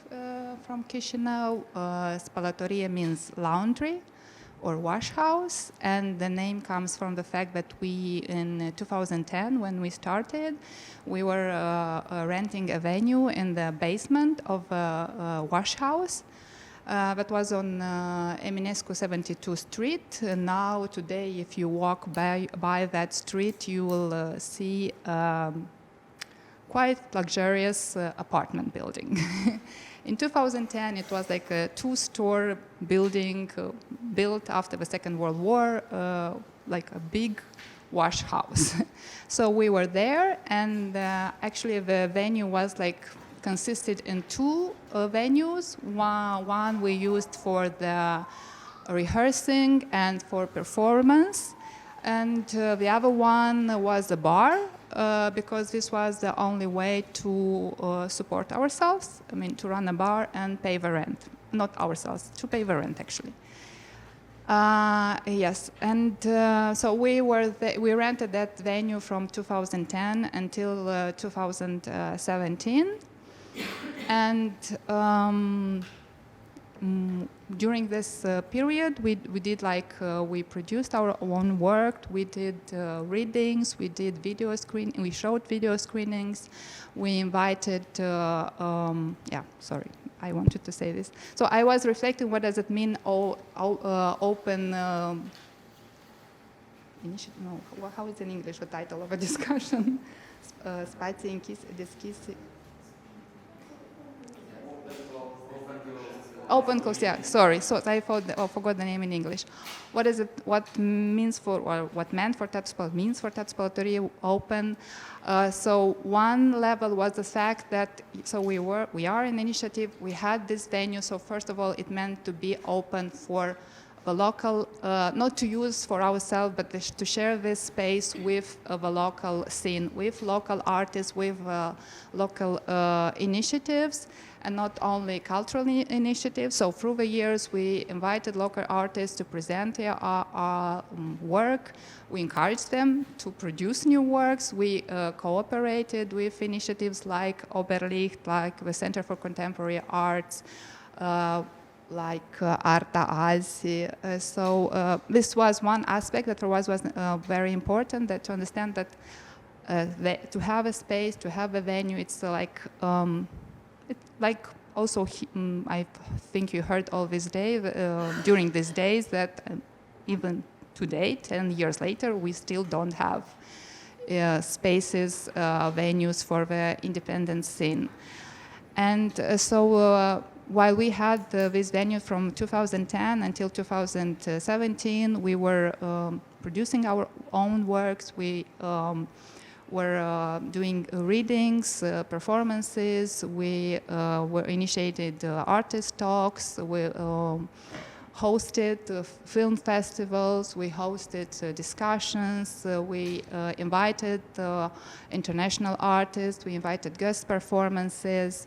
from Chișinău. Spălătorie means laundry or wash house, and the name comes from the fact that we, in 2010, when we started, we were renting a venue in the basement of a wash house that was on Eminescu 72 Street. Now, today, if you walk by that street, you will see quite luxurious apartment building. In 2010, it was like a two-store building built after the Second World War, like a big wash house. So we were there, and actually the venue was like consisted in two venues. One we used for the rehearsing and for performance, and the other one was a bar, because this was the only way to support ourselves. I mean, to run a bar and pay the rent. Not ourselves, to pay the rent, actually. Yes, and so we rented that venue from 2010 until 2017. And during this period, we did we produced our own work. We did readings. We did we showed video screenings. We invited. Yeah, sorry, I wanted to say this. So I was reflecting. What does it mean? Open. Initiative. No, how is in English the title of a discussion? Spații deschise. Open close, yeah. Sorry, so I forgot the name in English. What is it? What means for, or what meant for Teatru Spălătorie means for Teatru Spălătorie open? So one level was the fact that we are an initiative. We had this venue. So first of all, it meant to be open for the local, not to use for ourselves, but to share this space with the local scene, with local artists, with local initiatives. And not only cultural initiatives. So through the years, we invited local artists to present their work. We encouraged them to produce new works. We cooperated with initiatives like Oberlicht, like the Center for Contemporary Arts, like Arta Azi. So this was one aspect that for us was very important, that to understand that to have a space, to have a venue, it's like also, I think you heard all this day, during these days, that even today, 10 years later, we still don't have spaces, venues for the independent scene. And so while we had this venue from 2010 until 2017, we were producing our own works. We were doing readings, performances. We were initiated artist talks. We hosted film festivals. We hosted discussions. We invited international artists. We invited guest performances,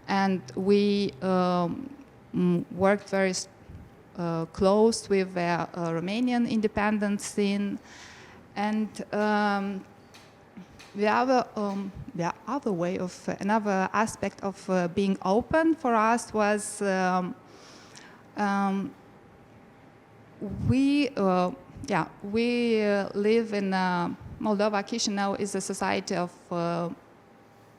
and we worked very close with the Romanian independent scene. And another aspect of being open for us was we live in Moldova. Chișinău is a society of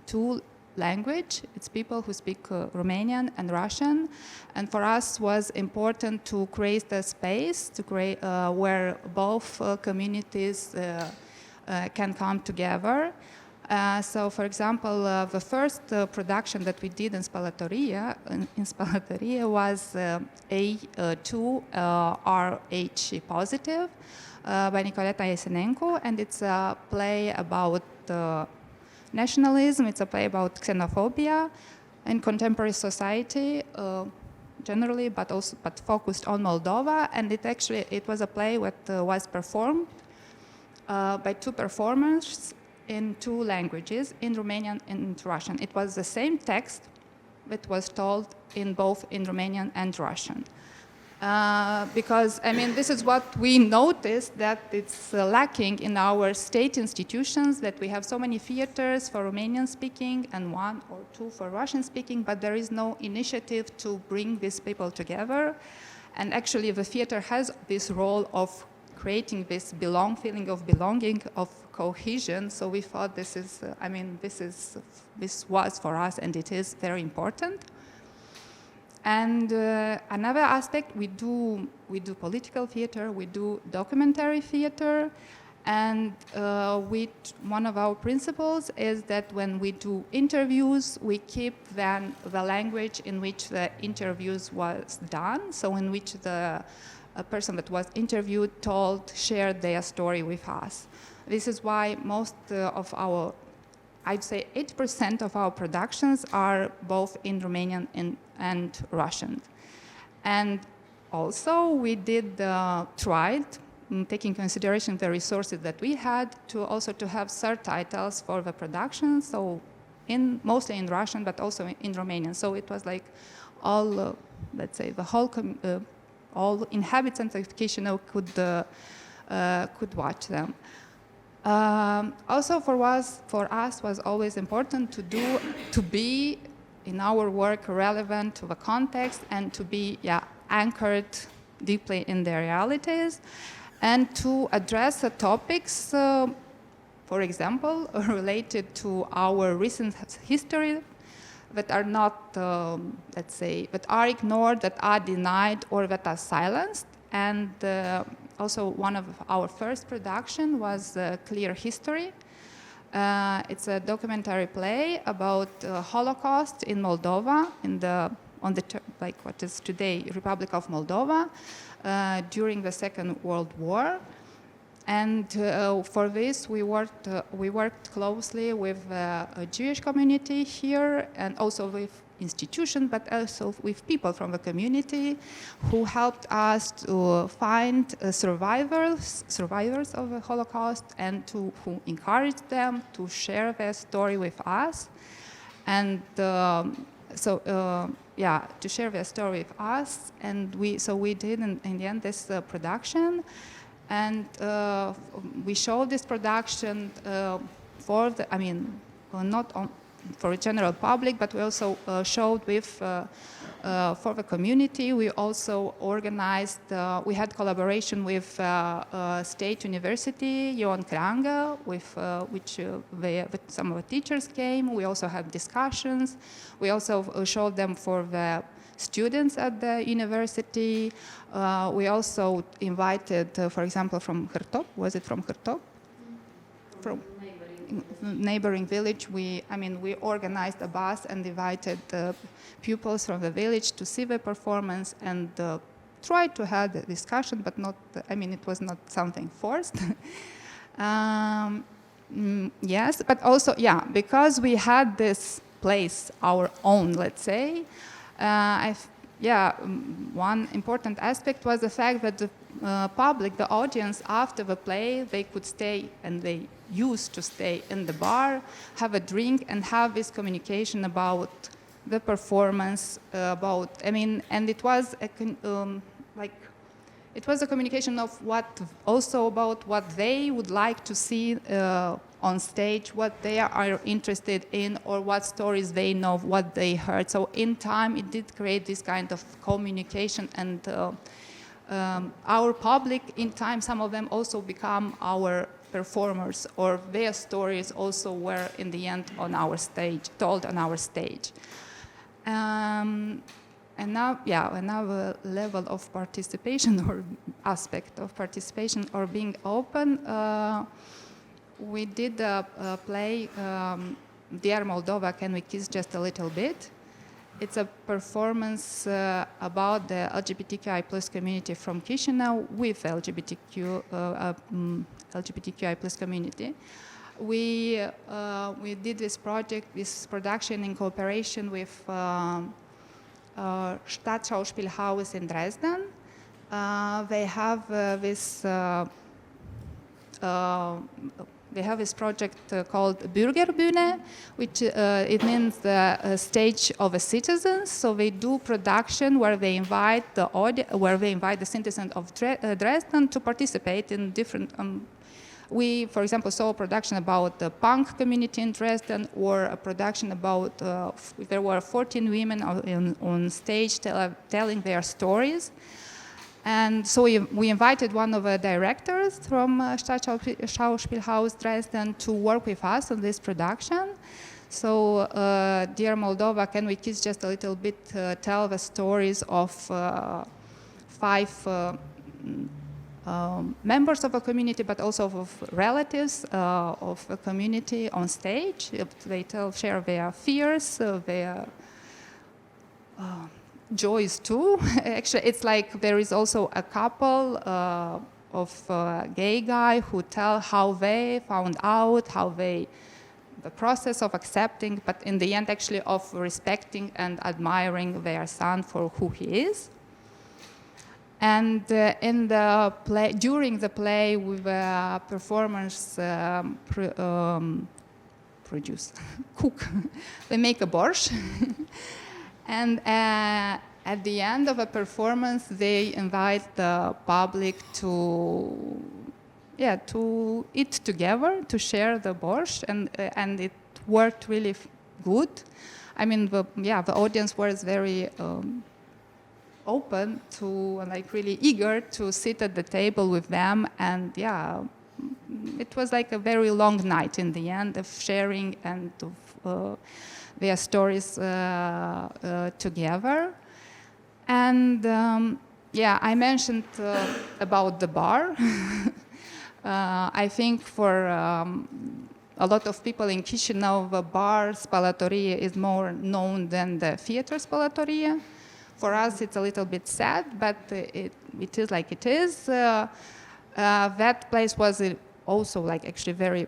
two language. It's people who speak Romanian and Russian, and for us was important to create a space to create where both communities can come together. So, for example, the first production that we did in Spălătorie, was A2 RH Positive by Nicoleta Iesenencu, and it's a play about nationalism. It's a play about xenophobia in contemporary society generally, but focused on Moldova. And it was a play that was performed by two performers in two languages, in Romanian and in Russian. It was the same text, that was told in both in Romanian and Russian. Because, I mean, this is what we noticed, that it's lacking in our state institutions, that we have so many theaters for Romanian speaking and 1 or 2 for Russian speaking, but there is no initiative to bring these people together. And actually the theater has this role of creating this feeling of belonging, of cohesion. So we thought this is, this was for us, and it is very important. And another aspect, we do political theater, we do documentary theater, and one of our principles is that when we do interviews, we keep then the language in which the interviews was done, so in which the person that was interviewed shared their story with us. This is why most of our, I'd say 80% of our productions are both in Romanian and Russian. And also we did tried, taking consideration the resources that we had, to have subtitles for the production, so mostly in Russian, but also in Romanian. So it was like all, let's say, the whole, all inhabitants of Chișinău could watch them. Also for us was always important to be in our work relevant to the context and to be anchored deeply in their realities and to address the topics, for example, related to our recent history that are not, let's say, that are ignored, that are denied, or that are silenced. And also one of our first production was Clear History. It's a documentary play about Holocaust in Moldova, like what is today Republic of Moldova, during the Second World War. And for this, we worked closely with a Jewish community here, and also with institutions, but also with people from the community who helped us to find survivors of the Holocaust, and who encouraged them to share their story with us, and to share their story with us. And we did in the end this production. And we showed this production for not for the general public, but we also showed for the community. We also organized, we had collaboration with State University, Ioan Creangă, with some of the teachers came. We also had discussions. We also showed them for the students at the university. We also invited, for example, from Hîrtop. Was it from Hîrtop? From neighboring village. We organized a bus and invited pupils from the village to see the performance and tried to have the discussion, but not. It was not something forced. Yes, but also because we had this place our own, let's say. One important aspect was the fact that the public, the audience, after the play, they could stay, and they used to stay in the bar, have a drink, and have this communication about the performance, and it was a communication of about what they would like to see on stage, what they are interested in, or what stories they know, what they heard. So in time, it did create this kind of communication, and our public, in time, some of them also become our performers, or their stories also were in the end on our stage, told on our stage. And now, another level of participation or aspect of participation or being open, we did a play, Dear Moldova, Can We Kiss Just a Little Bit? It's a performance about the LGBTQI plus community from Chișinău with LGBTQI plus community. We did this production in cooperation with Staatsschauspielhaus in Dresden. They have this they have this project called Bürgerbühne, which it means the stage of a citizen. So they do production where they invite the citizens of Dresden to participate in different. We, for example, saw a production about the punk community in Dresden, or a production about there were 14 women on stage telling their stories. And so we invited one of the directors from Staatsschauspielhaus Dresden to work with us on this production. So, dear Moldova, can we please just a little bit tell the stories of 5 members of a community, but also of relatives of a community on stage. They share their fears, their joys too. Actually, it's like there is also a couple of gay guy who tell how they found out, the process of accepting, but in the end actually of respecting and admiring their son for who he is. And in the play, during the play, with performers cook. They make a borscht. And at the end of a performance, they invite the public to eat together, to share the borscht, and it worked really good. I mean, the audience was very open to, like, really eager to sit at the table with them, and it was like a very long night in the end of sharing and of their stories together. And I mentioned about the bar. I think for a lot of people in Chișinău, the bar Spălătorie is more known than the theater Spălătorie. For us, it's a little bit sad, but it is like it is. That place was also like actually very.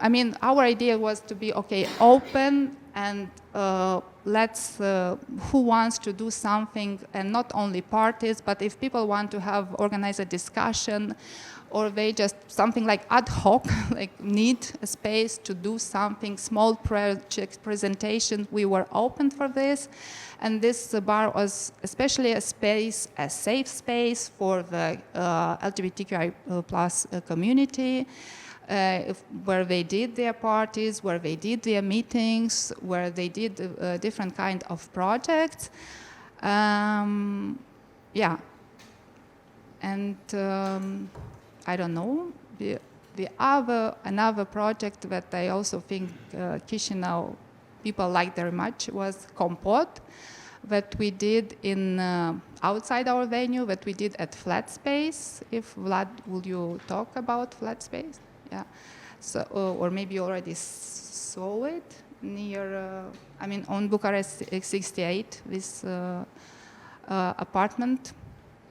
I mean, our idea was to be open and let's who wants to do something, and not only parties, but if people want to organize a discussion, or they just something like ad hoc, like need a space to do something, small project presentation, we were open for this. And this bar was especially a safe space for the LGBTQI plus community, where they did their parties, where they did their meetings, where they did different kind of projects. And I don't know, another project that I also think Chișinău people liked very much was Compot, that we did in outside our venue, that we did at Flat Space. If Vlad, will you talk about Flat Space? Yeah. So, or maybe you already saw it near, on Bucharest 68, this apartment,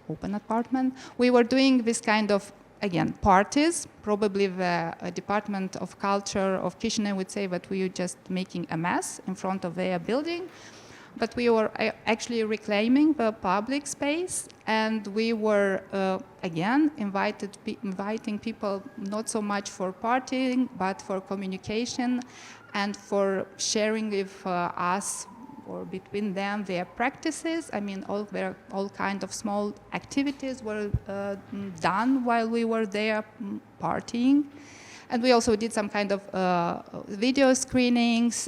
open apartment. We were doing this kind of, again, parties. Probably the Department of Culture of Chișinău would say that we were just making a mess in front of their building. But we were actually reclaiming the public space, and we were, again, inviting people not so much for partying, but for communication and for sharing with us or between them their practices. I mean, all kind of small activities were done while we were there partying. And we also did some kind of video screenings.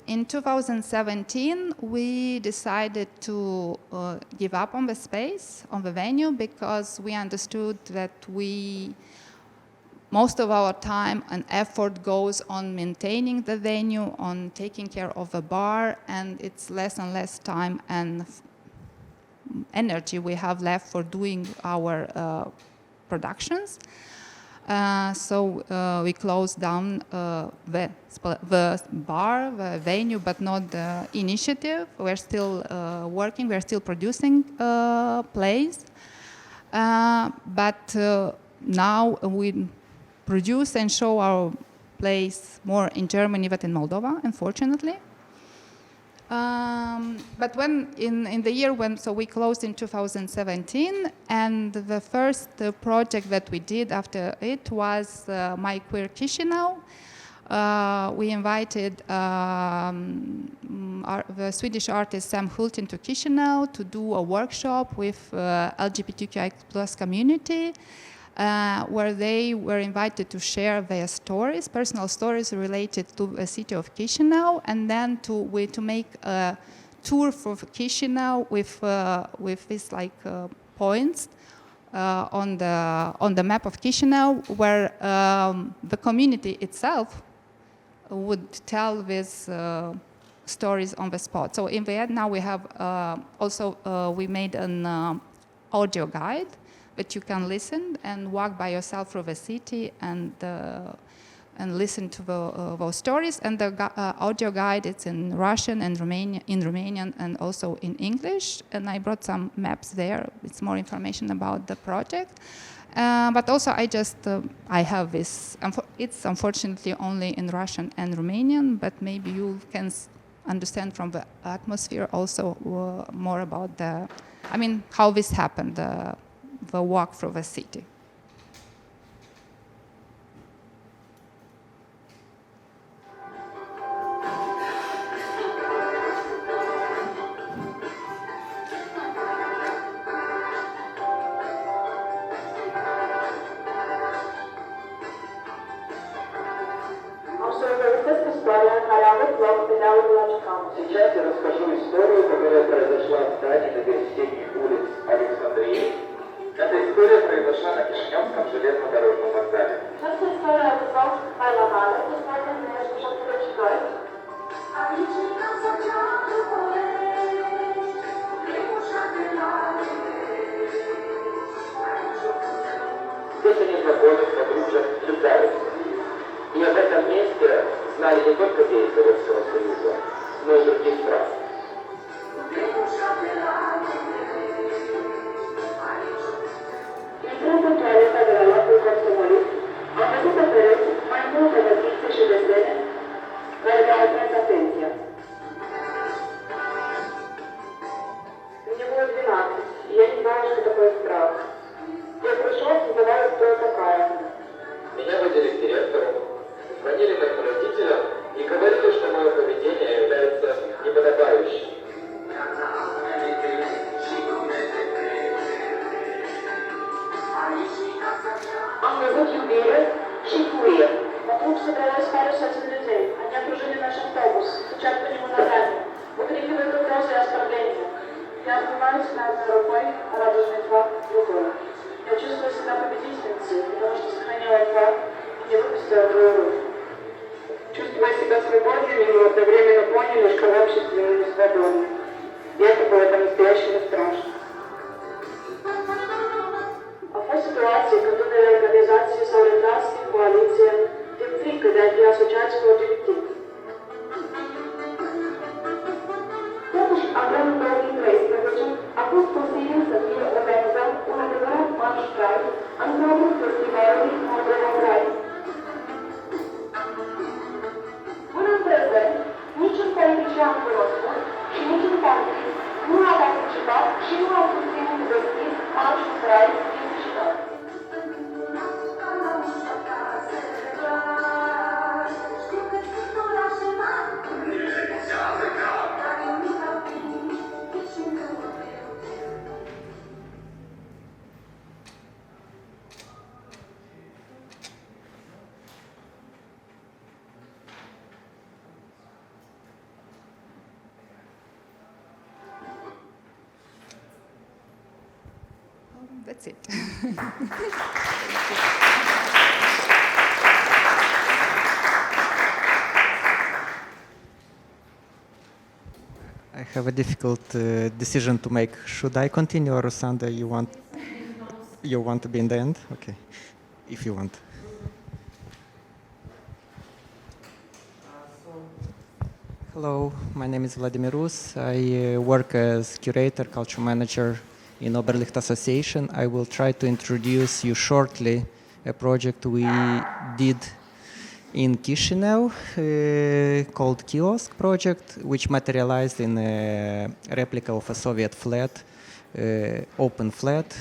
In 2017, we decided to give up on the space, on the venue, because we understood that most of our time and effort goes on maintaining the venue, on taking care of the bar, and it's less and less time and energy we have left for doing our productions. So we closed down the bar, the venue, but not the initiative. We're still working, we're still producing plays. But now we produce and show our plays more in Germany than in Moldova, unfortunately. But when in the year when, so we closed in 2017, and the first project that we did after it was My Queer Chișinău. We invited the Swedish artist Sam Hultin to Chișinău to do a workshop with LGBTQI plus community, where they were invited to share their stories, personal stories related to the city of Chișinău, and then to make a tour for Chișinău with these points on the map of Chișinău, where the community itself would tell these stories on the spot. So in the end, now we have we made an audio guide that you can listen and walk by yourself through the city and listen to those stories. And the audio guide, it's in Russian and Romanian and also in English. And I brought some maps there. It's more information about the project. But also I have this. It's unfortunately only in Russian and Romanian, but maybe you can understand from the atmosphere also more about how this happened, the walk through the city. Сейчас я расскажу историю, которая произошла в здании на пересечении улиц Александрии. Эта история произошла на Кишиневском железнодорожном вокзале. Această istorie a fost mai la mare, despre 1972. Здесь они знакомы, подружат, влюбляются. И об этом месте знали не только дети Советского Союза, но и других стран. Intrând în toaleta de la locul consumului, am văzut pe pereți mai multe notițe și desene care mi-au atras atenția. Мне было 12, и я не знала, что такое страх. Я пришел, узнавая, кто я такая. Меня водили к директору, звонили моим родителям и говорили, что мое поведение является неподобающим. Am văzut iubire și furie. Вокруг собралась пара сотен людей. Они окружили наш автобус, стучат по нему ногами, выкрикивают угрозы и оскорбления. Я обнимаюсь на одной рукой, а радужный флаг другой. Я чувствую себя победительницей, потому что сохранила флаг и не выпустила другую руку. Чувствуя себя свободными, мы одновременно поняли, что в обществе мы не свободны. И это было по-настоящему страшно. A fost situație când unele organizații s-au retras din coaliție din frică de a fi asociați cu LGBT. Totuși, abia în 2013 a fost posibil să fie organizat un adevărat marș Pride în cadrul festivalului Moldova. Până în prezent, niciun politician cunoscut și niciun partid nu a participat și nu a susținut deschis marșul Pride din Chișinău. That's it. I have a difficult decision to make. Should I continue, or Rusanda, you want to be in the end? Okay, if you want. Hello, my name is Vladimir Us. I work as curator, culture manager in Oberliht Association. I will try to introduce you shortly a project we did in Chișinău called Kiosk Project, which materialized in a replica of a Soviet flat, open flat,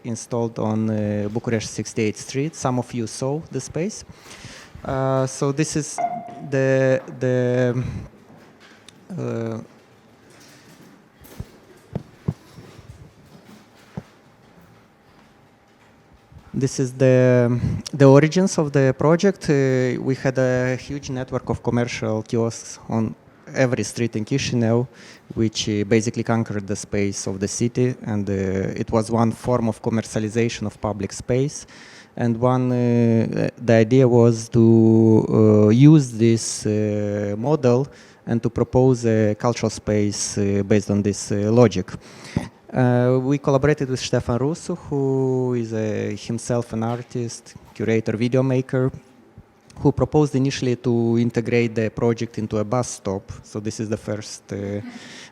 installed on Bucharest 68th Street. Some of you saw the space. So this is this is the origins of the project. We had a huge network of commercial kiosks on every street in Chișinău, which basically conquered the space of the city, and it was one form of commercialization of public space. And the idea was to use this model and to propose a cultural space based on this logic. We collaborated with Stefan Rusu, who is himself an artist, curator, video maker, who proposed initially to integrate the project into a bus stop. So this is the first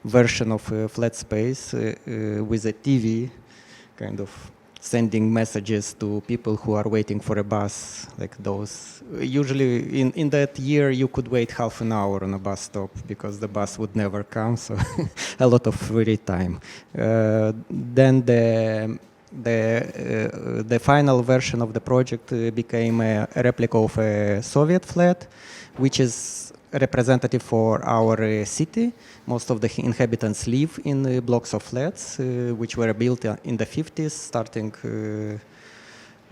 version of a flat space with a TV, kind of sending messages to people who are waiting for a bus, like those. Usually in that year you could wait half an hour on a bus stop because the bus would never come, so a lot of free time. Then the final version of the project became a replica of a Soviet flat, which is representative for our city. Most of the inhabitants live in blocks of flats, which were built in the 50s, starting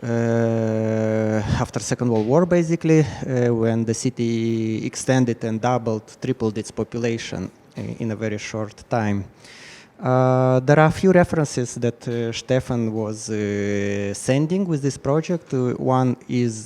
after Second World War, basically, when the city extended and tripled its population in a very short time. There are a few references that Stefan was sending with this project. One is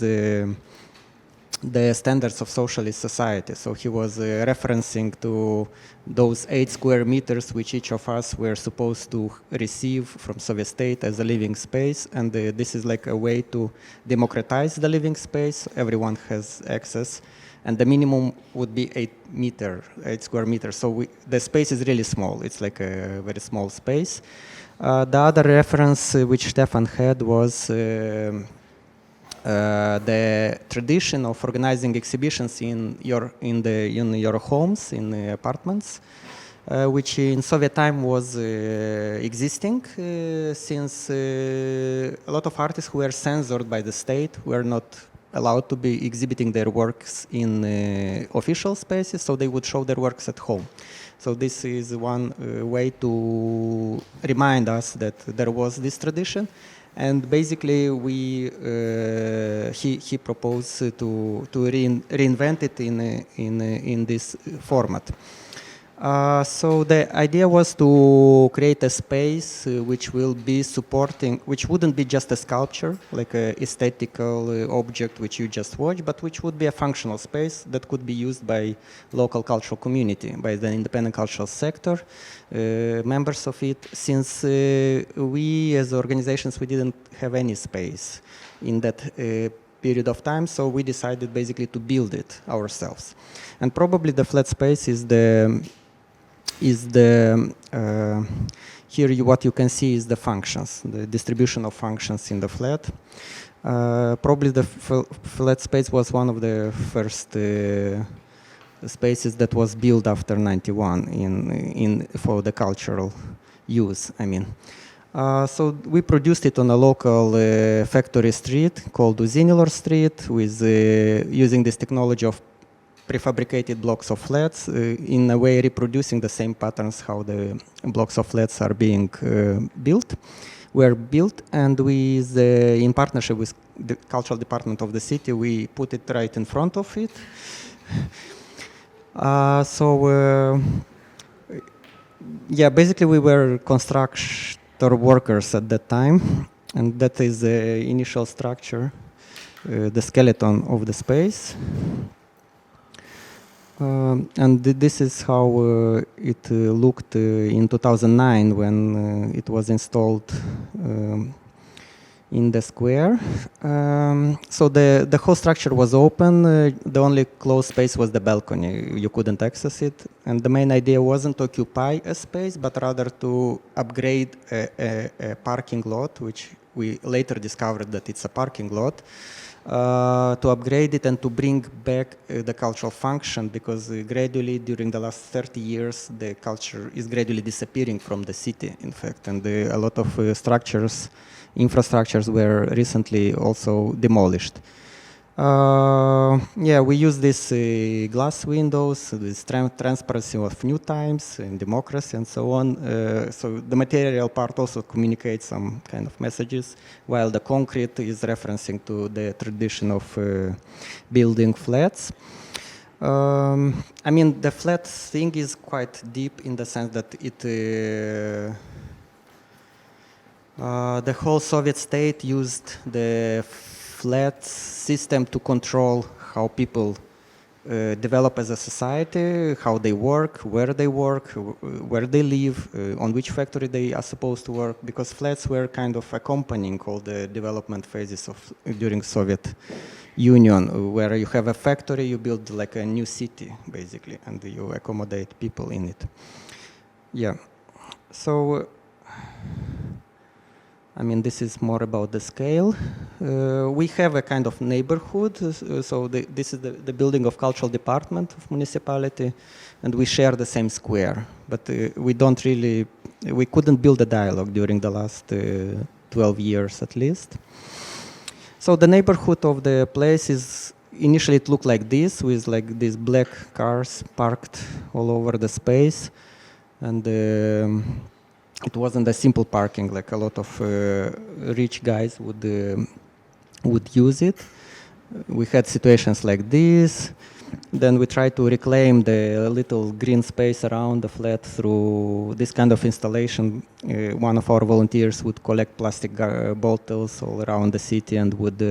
the standards of socialist society. So he was referencing to those 8 square meters which each of us were supposed to receive from Soviet state as a living space, and this is like a way to democratize the living space. Everyone has access, and the minimum would be 8 square meters. So the space is really small. It's like a very small space. The other reference which Stefan had was the tradition of organizing exhibitions in your homes, in apartments, which in Soviet time was existing since a lot of artists who were censored by the state were not allowed to be exhibiting their works in official spaces, so they would show their works at home. So this is one way to remind us that there was this tradition. And basically, he proposed to reinvent it in this format. So the idea was to create a space which will be supporting, which wouldn't be just a sculpture, like an aesthetical object which you just watch, but which would be a functional space that could be used by local cultural community, by the independent cultural sector, members of it, since we as organizations, we didn't have any space in that period of time, so we decided basically to build it ourselves. And probably the flat space is here what you can see is the functions, the distribution of functions in the flat. Probably the flat space was one of the first spaces that was built after '91 for the cultural use, I mean. So we produced it on a local factory street called Uzinilor Street with using this technology of prefabricated blocks of flats, in a way reproducing the same patterns how the blocks of flats are being were built, and in partnership with the cultural department of the city, we put it right in front of it. Yeah, basically we were constructor workers at that time, and that is the initial structure, the skeleton of the space. And this is how it looked in 2009 when it was installed in the square. So the whole structure was open. The only closed space was the balcony. You couldn't access it. And the main idea wasn't to occupy a space, but rather to upgrade a parking lot, which we later discovered that it's a parking lot, to upgrade it and to bring back the cultural function, because gradually during the last 30 years the culture is gradually disappearing from the city, in fact, and a lot of infrastructures were recently also demolished. Yeah, we use these glass windows, this transparency of new times and democracy and so on. So the material part also communicates some kind of messages, while the concrete is referencing to the tradition of building flats. I mean, the flat thing is quite deep in the sense that it the whole Soviet state used the flat system to control how people develop as a society, how they work, where they live, on which factory they are supposed to work, because flats were kind of accompanying all the development phases of during Soviet Union, where you have a factory, you build like a new city, basically, and you accommodate people in it. Yeah, so I mean, this is more about the scale. We have a kind of neighborhood, so this is the building of cultural department of municipality, and we share the same square. But we couldn't build a dialogue during the last 12 years at least. So the neighborhood of the place initially it looked like this, with like these black cars parked all over the space, and it wasn't a simple parking like a lot of rich guys would use it. We had situations like this. Then we tried to reclaim the little green space around the flat through this kind of installation. One of our volunteers would collect plastic bottles all around the city and would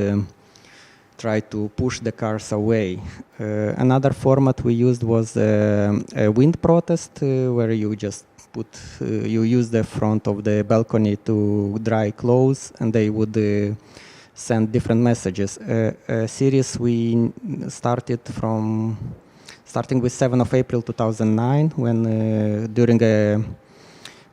try to push the cars away. Another format we used was a wind protest, where you just you use the front of the balcony to dry clothes, and they would send different messages. A series we starting with 7th of April 2009, when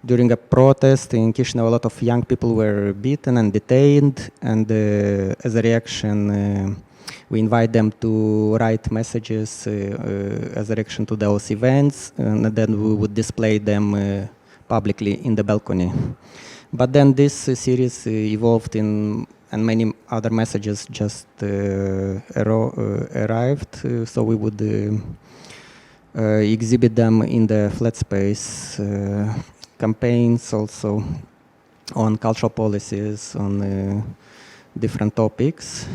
during a protest in Chișinău, a lot of young people were beaten and detained, and as a reaction, we invite them to write messages as a reaction to those events, and then we would display them publicly in the balcony. But then this series evolved and many other messages just arrived, so we would exhibit them in the flat space, campaigns also on cultural policies, on different topics.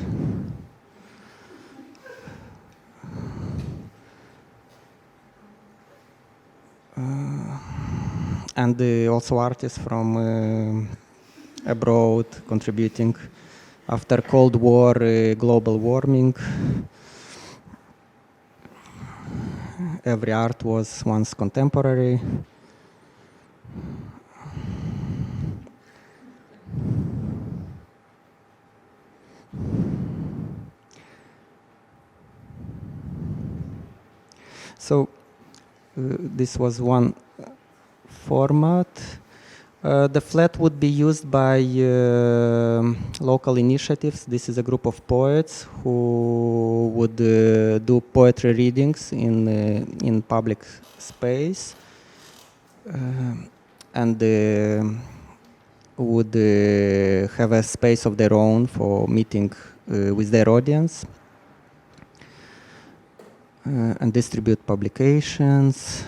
And also artists from abroad contributing. After Cold War, global warming, every art was once contemporary. So this was one format. The flat would be used by local initiatives. This is a group of poets who would do poetry readings in public space, and would have a space of their own for meeting with their audience, and distribute publications.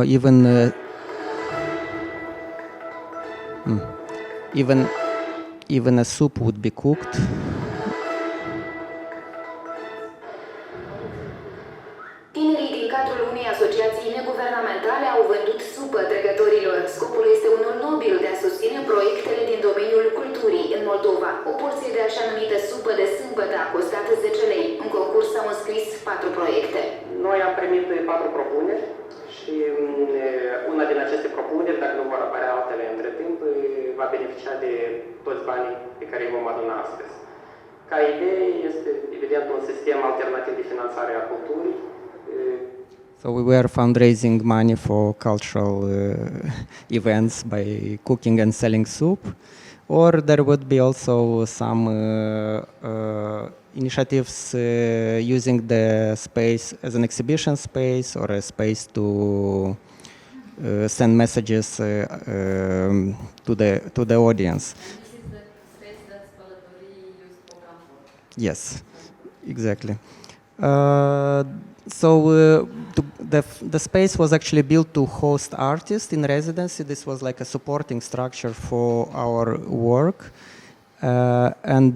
Even a soup would be cooked. Tinerii din cadrul unei asociații neguvernamentale au vândut supă trecătorilor. Scopul este unul nobil de a susține proiectele din domeniul culturii în Moldova. O porție de așa numită supă de sâmbătă a costat 10 lei. În concurs s-au înscris 4 proiecte. Noi am primit 4 propuneri și una din aceste propuneri, dacă nu vor apărea altele între timp, va beneficia de toți banii pe care îi vom aduna astăzi. Ca idee este, evident, un sistem alternativ de finanțare a culturii, So we were fundraising money for cultural events by cooking and selling soup, or there would be also some initiatives using the space as an exhibition space or a space to send messages to the audience. And this is the space that Spălătorie used program for? Yes, exactly. The space was actually built to host artists in residency. This was like a supporting structure for our work, and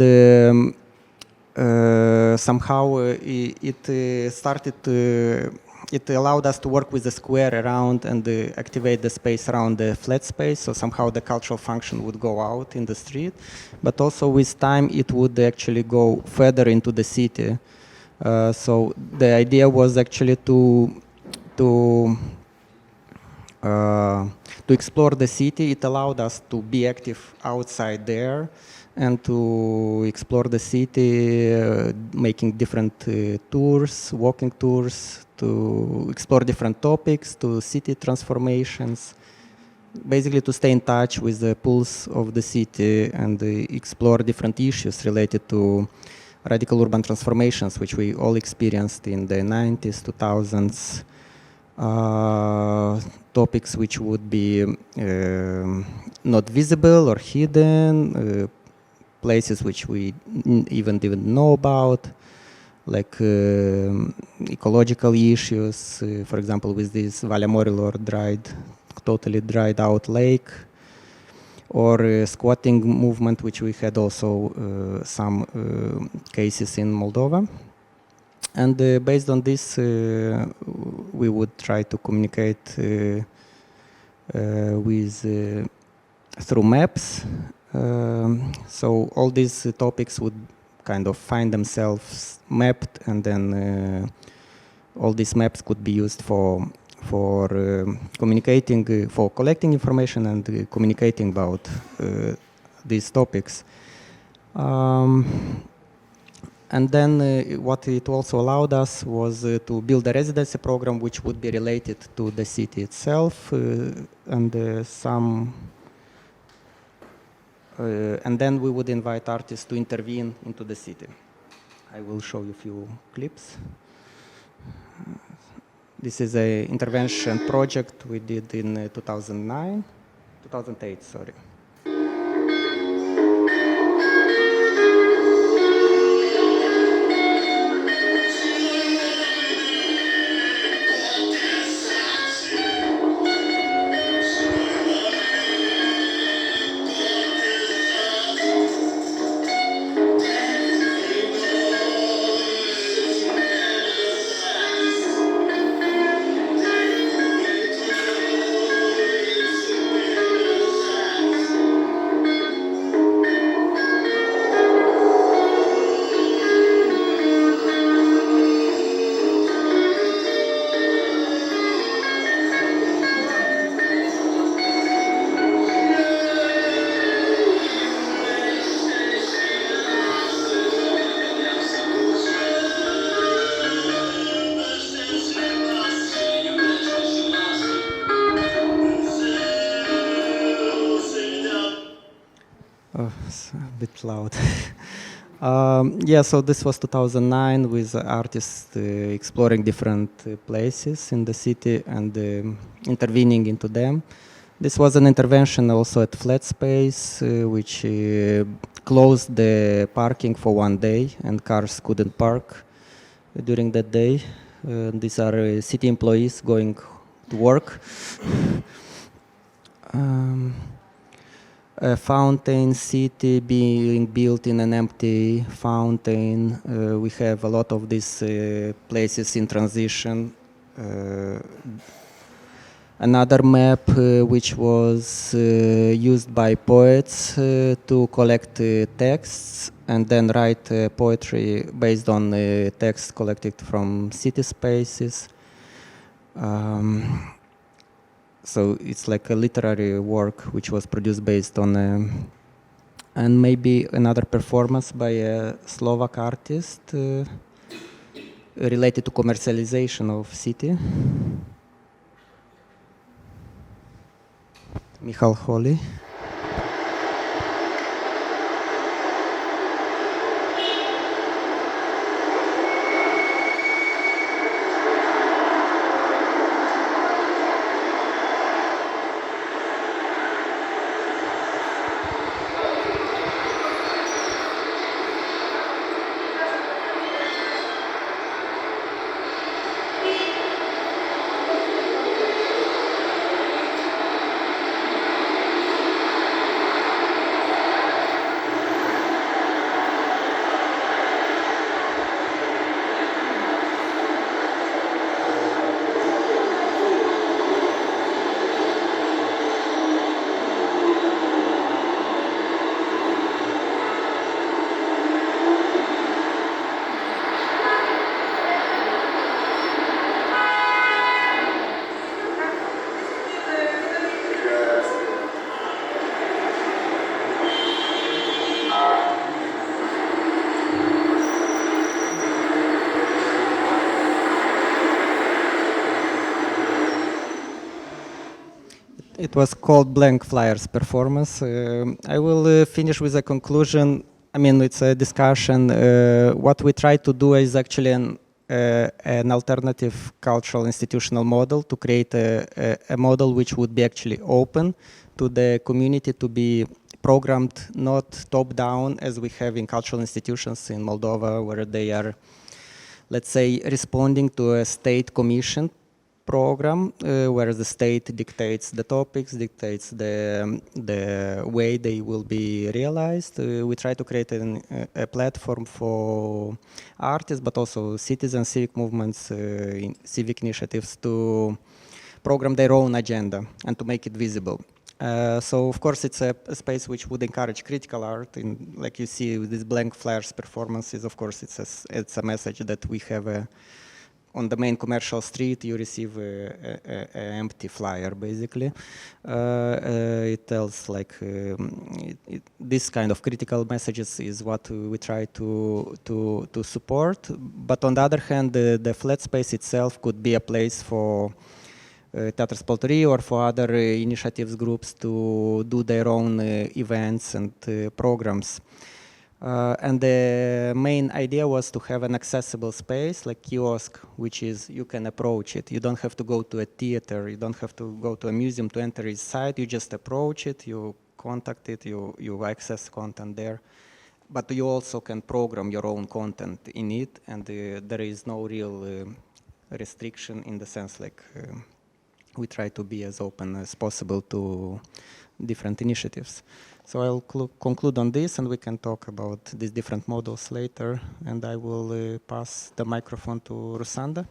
somehow it started. It allowed us to work with the square around and activate the space around the flat space. So somehow the cultural function would go out in the street, but also with time it would actually go further into the city. So the idea was actually to explore the city. It allowed us to be active outside there and to explore the city, making different tours, walking tours, to explore different topics, to city transformations, basically to stay in touch with the pulse of the city and explore different issues related to radical urban transformations, which we all experienced in the 90s, 2000s, topics which would be not visible or hidden, places which we even didn't know about, like ecological issues, for example, with this Valea Morilor totally dried out lake, or squatting movement, which we had also some cases in Moldova. And based on this, we would try to communicate through maps. So all these topics would kind of find themselves mapped, and then all these maps could be used for communicating, for collecting information and communicating about these topics. And then what it also allowed us was to build a residency program which would be related to the city itself, and then we would invite artists to intervene into the city. I will show you a few clips. This is an intervention project we did in 2008, sorry. Loud. Yeah, so this was 2009 with artists exploring different places in the city and intervening into them. This was an intervention also at Flat Space, which closed the parking for one day, and cars couldn't park during that day. These are city employees going to work. A fountain city being built in an empty fountain. We have a lot of these places in transition. Another map which was used by poets to collect texts and then write poetry based on texts collected from city spaces. So it's like a literary work which was produced based on, and maybe another performance by a Slovak artist related to commercialization of city. Michal Holi. It was called Blank Flyers performance. I will finish with a conclusion. I mean, it's a discussion. What we try to do is actually an alternative cultural institutional model to create a model which would be actually open to the community, to be programmed not top-down as we have in cultural institutions in Moldova, where they are, let's say, responding to a state commission program, where the state dictates the topics, dictates the way they will be realized. We try to create a platform for artists, but also citizens, civic movements, civic initiatives to program their own agenda and to make it visible. So of course it's a space which would encourage critical art. Like you see with these Blank Flyers performances, of course it's a message that we have on the main commercial street, you receive an empty flyer, basically. It tells like this kind of critical messages is what we try to support. But on the other hand, the flat space itself could be a place for Teatru Spălătorie or for other initiatives groups to do their own events and programs. And the main idea was to have an accessible space, like kiosk, which is you can approach it. You don't have to go to a theater, you don't have to go to a museum to enter inside. You just approach it, you contact it, you access content there. But you also can program your own content in it, and there is no real restriction in the sense like we try to be as open as possible to different initiatives. So I'll conclude on this, and we can talk about these different models later. And I will pass the microphone to Rusanda.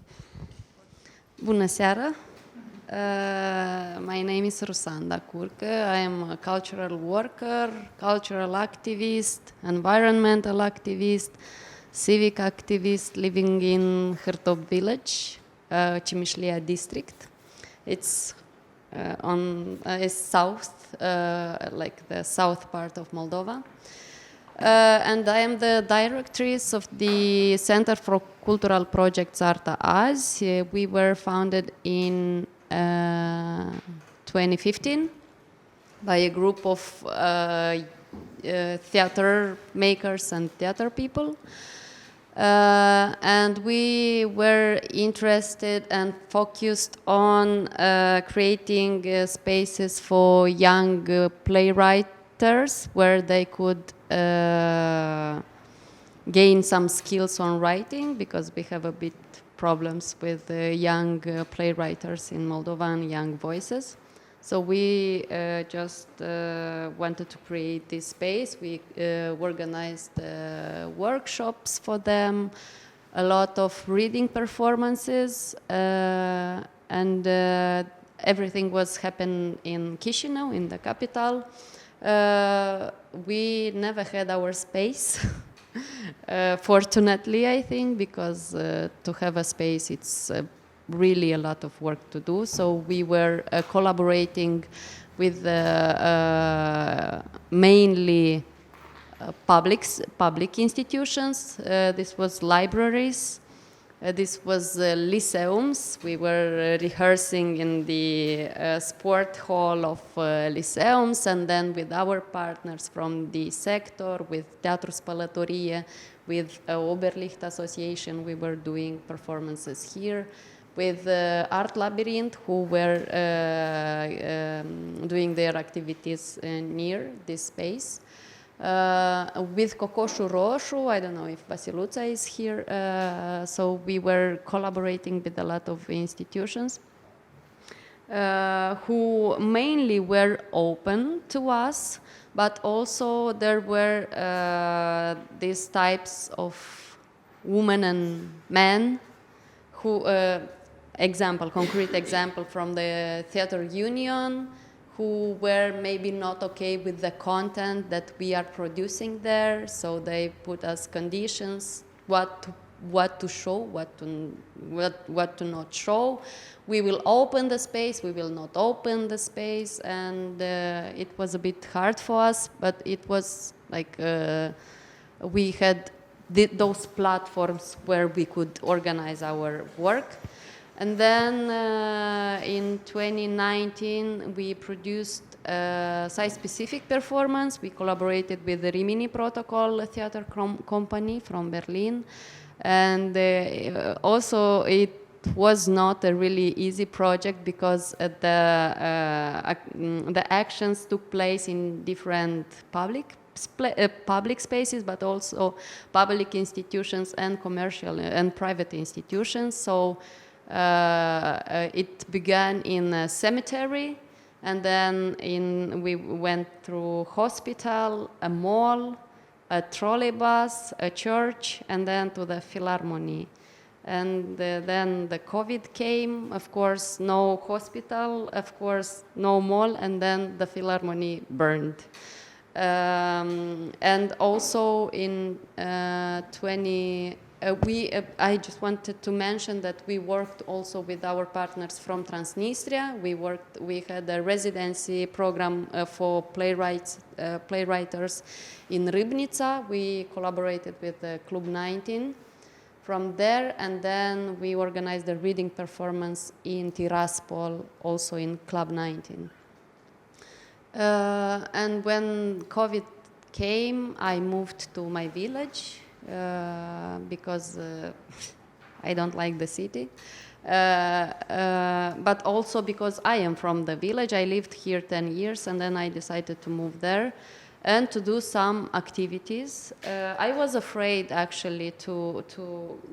Bună seara! My name is Rusanda Curcă. I am a cultural worker, cultural activist, environmental activist, civic activist living in Hîrtop village, Cimișlia district. It's is south, like the south part of Moldova. And I am the directress of the Center for Cultural Projects Arta Azi. We were founded in 2015 by a group of theater makers and theater people. And we were interested and focused on creating spaces for young playwriters where they could gain some skills on writing, because we have a bit problems with young playwriters in Moldova and young voices. So we just wanted to create this space. We organized workshops for them, a lot of reading performances, and everything was happening in Chișinău, in the capital. We never had our space, fortunately, I think, because to have a space, it's really a lot of work to do. So we were collaborating with mainly public institutions. This was libraries, This was lyceums. We were rehearsing in the sport hall of lyceums, and then with our partners from the sector, with Teatru Spălătorie, with Oberliht Association, we were doing performances here. With Art Labyrinth, who were doing their activities near this space. With Cocoșul Roșu, I don't know if Basiluța is here, so we were collaborating with a lot of institutions who mainly were open to us, but also there were these types of women and men who, concrete example from the theater union, who were maybe not okay with the content that we are producing there, so they put us conditions, what to show, what to not show. We will open the space, we will not open the space, and it was a bit hard for us, but it was like we had those platforms where we could organize our work. And then in 2019, we produced a site-specific performance. We collaborated with the Rimini Protocol Theater Company from Berlin. And also it was not a really easy project because the actions took place in different public spaces, but also public institutions and commercial and private institutions. So it began in a cemetery, and then we went through hospital, a mall, a trolley bus, a church, and then to the Philharmonie. And then the COVID came, of course, no hospital, of course, no mall, and then the Philharmonie burned. And also in I just wanted to mention that we worked also with our partners from Transnistria. We had a residency program for playwriters in Ribnica. We collaborated with Club 19 from there, and then we organized a reading performance in Tiraspol, also in Club 19. And when COVID came, I moved to my village. Because I don't like the city, but also because I am from the village. I lived here 10 years, and then I decided to move there and to do some activities. I was afraid actually to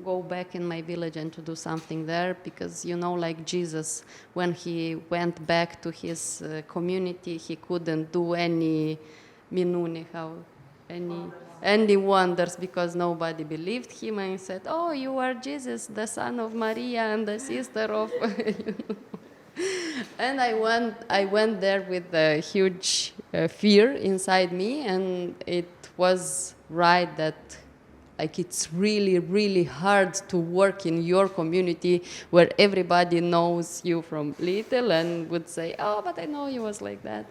go back in my village and to do something there, because like Jesus, when he went back to his community, he couldn't do any minune, any wonders, because nobody believed him, and he said, "Oh, you are Jesus, the son of Maria and the sister of." And I went there with a huge fear inside me, and it was right that it's really, really hard to work in your community where everybody knows you from little and would say, "Oh, but I know you was like that."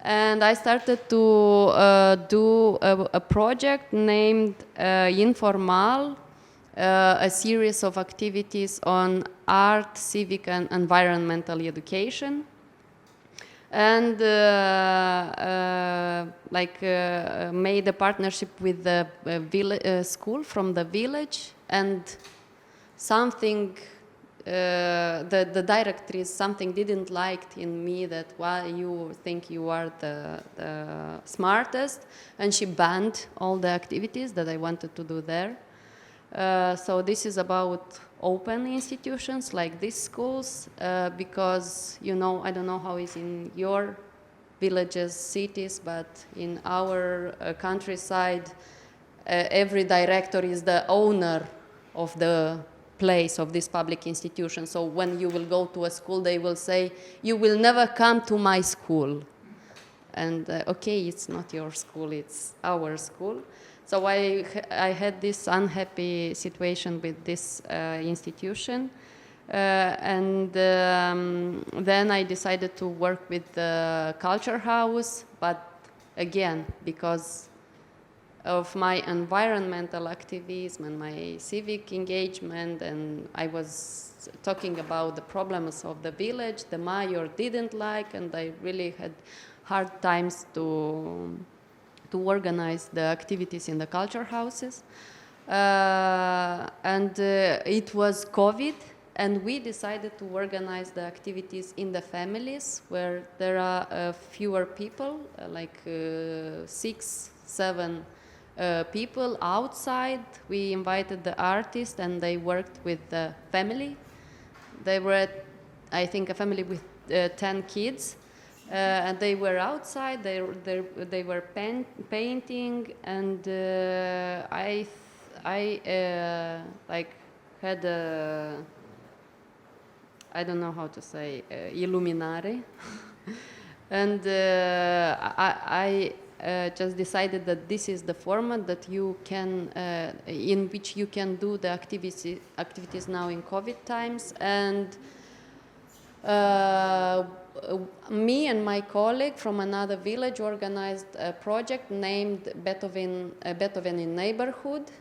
And I started to do a project named Informal, a series of activities on art, civic, and environmental education. And made a partnership with the school from the village, and something the directress something didn't like in me, that why you think you are the smartest, and she banned all the activities that I wanted to do there. So this is about open institutions like these schools, because I don't know how it's in your villages, cities, but in our countryside, every director is the owner of the place of this public institution. So when you will go to a school, they will say, "You will never come to my school." And okay, it's not your school, it's our school. So I had this unhappy situation with this institution. And then I decided to work with the Culture House, but again, because of my environmental activism and my civic engagement, and I was talking about the problems of the village the mayor didn't like, and I really had hard times to organize the activities in the culture houses. It was COVID, and we decided to organize the activities in the families where there are fewer people, like 6, 7 people outside. We invited the artists, and they worked with the family. They were, I think, a family with 10 kids, and they were outside. They were painting, and I like had a, I don't know how to say, illuminare, and I just decided that this is the format that you can, in which you can do the activities now in COVID times. And me and my colleague from another village organized a project named Beethoven in Neighborhood,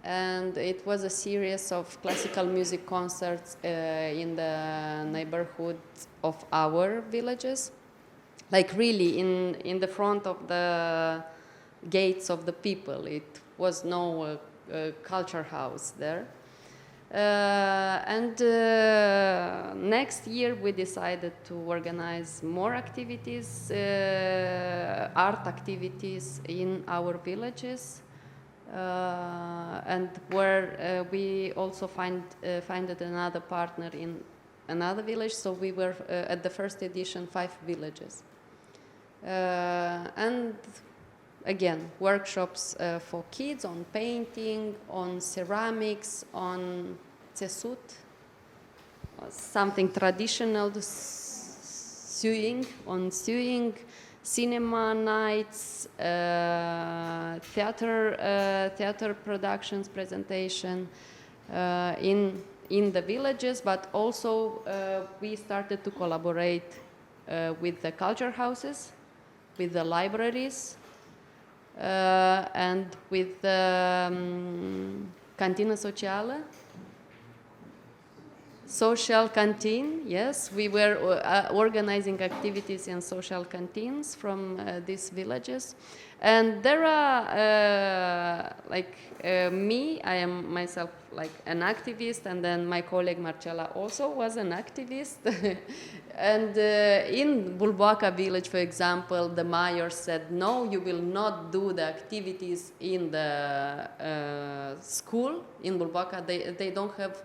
and it was a series of classical music concerts in the neighborhood of our villages, like really in the front of the gates of the people. It was no culture house there. Next year we decided to organize more activities, art activities in our villages, and where we also found another partner in another village. So we were at the first edition 5 villages, and again, workshops for kids on painting, on ceramics, on țesut, something traditional, sewing, cinema nights, theater productions, presentation in the villages, but also we started to collaborate with the culture houses, with the libraries, and with the cantină socială, social canteen. Yes, we were organizing activities in social canteens from these villages. And there are, me, I am myself like an activist, and then my colleague Marcela also was an activist. And in Bulboaca village, for example, the mayor said, no, you will not do the activities in the school. In Bulboaca, they don't have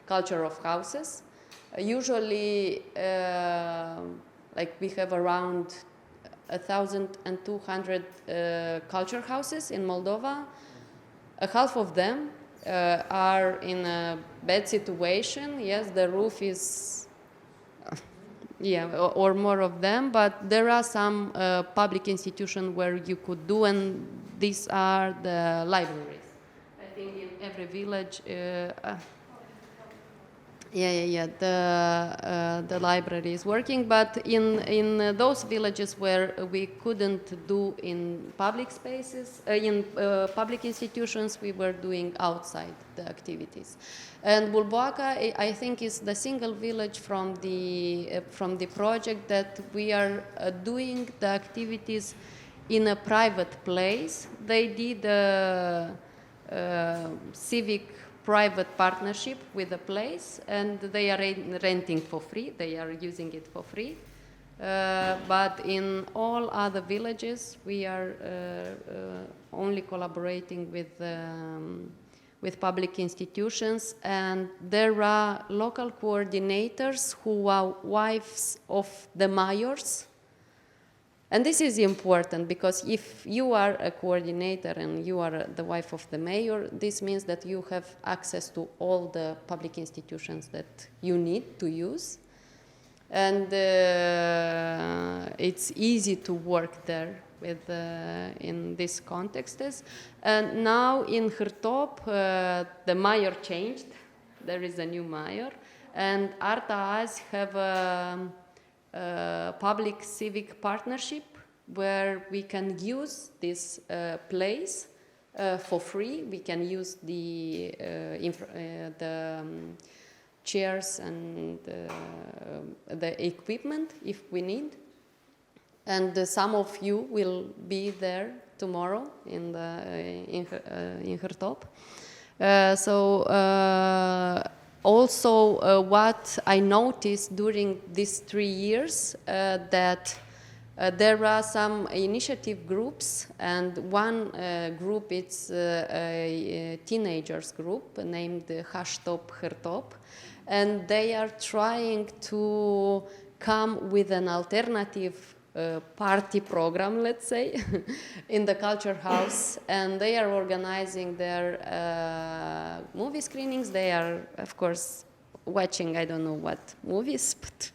culture of houses. Usually, we have around 1,200 culture houses in Moldova. Half of them are in a bad situation. Yes, the roof is, or more of them, but there are some public institutions where you could do, and these are the libraries. I think in every village, the library is working, but in those villages where we couldn't do in public spaces, in public institutions, we were doing outside the activities. And Bulboaca, I think, is the single village from the project that we are doing the activities in a private place. They did a civic private partnership with a place, and they are renting for free. They are using it for free. But in all other villages, we are only collaborating with public institutions, and there are local coordinators who are wives of the mayors. And this is important, because if you are a coordinator and you are the wife of the mayor, this means that you have access to all the public institutions that you need to use. And it's easy to work there with, in these contexts. And now in Hîrtop, the mayor changed. There is a new mayor. And Arta Azi have a public civic partnership where we can use this place for free. We can use the chairs and the equipment if we need. And some of you will be there tomorrow in Hîrtop. Also, what I noticed during these 3 years that there are some initiative groups, and one group, it's a teenagers group named Hîrtop, and they are trying to come with an alternative party program, let's say, in the culture house, and they are organizing their movie screenings. They are, of course, watching, I don't know what movies, but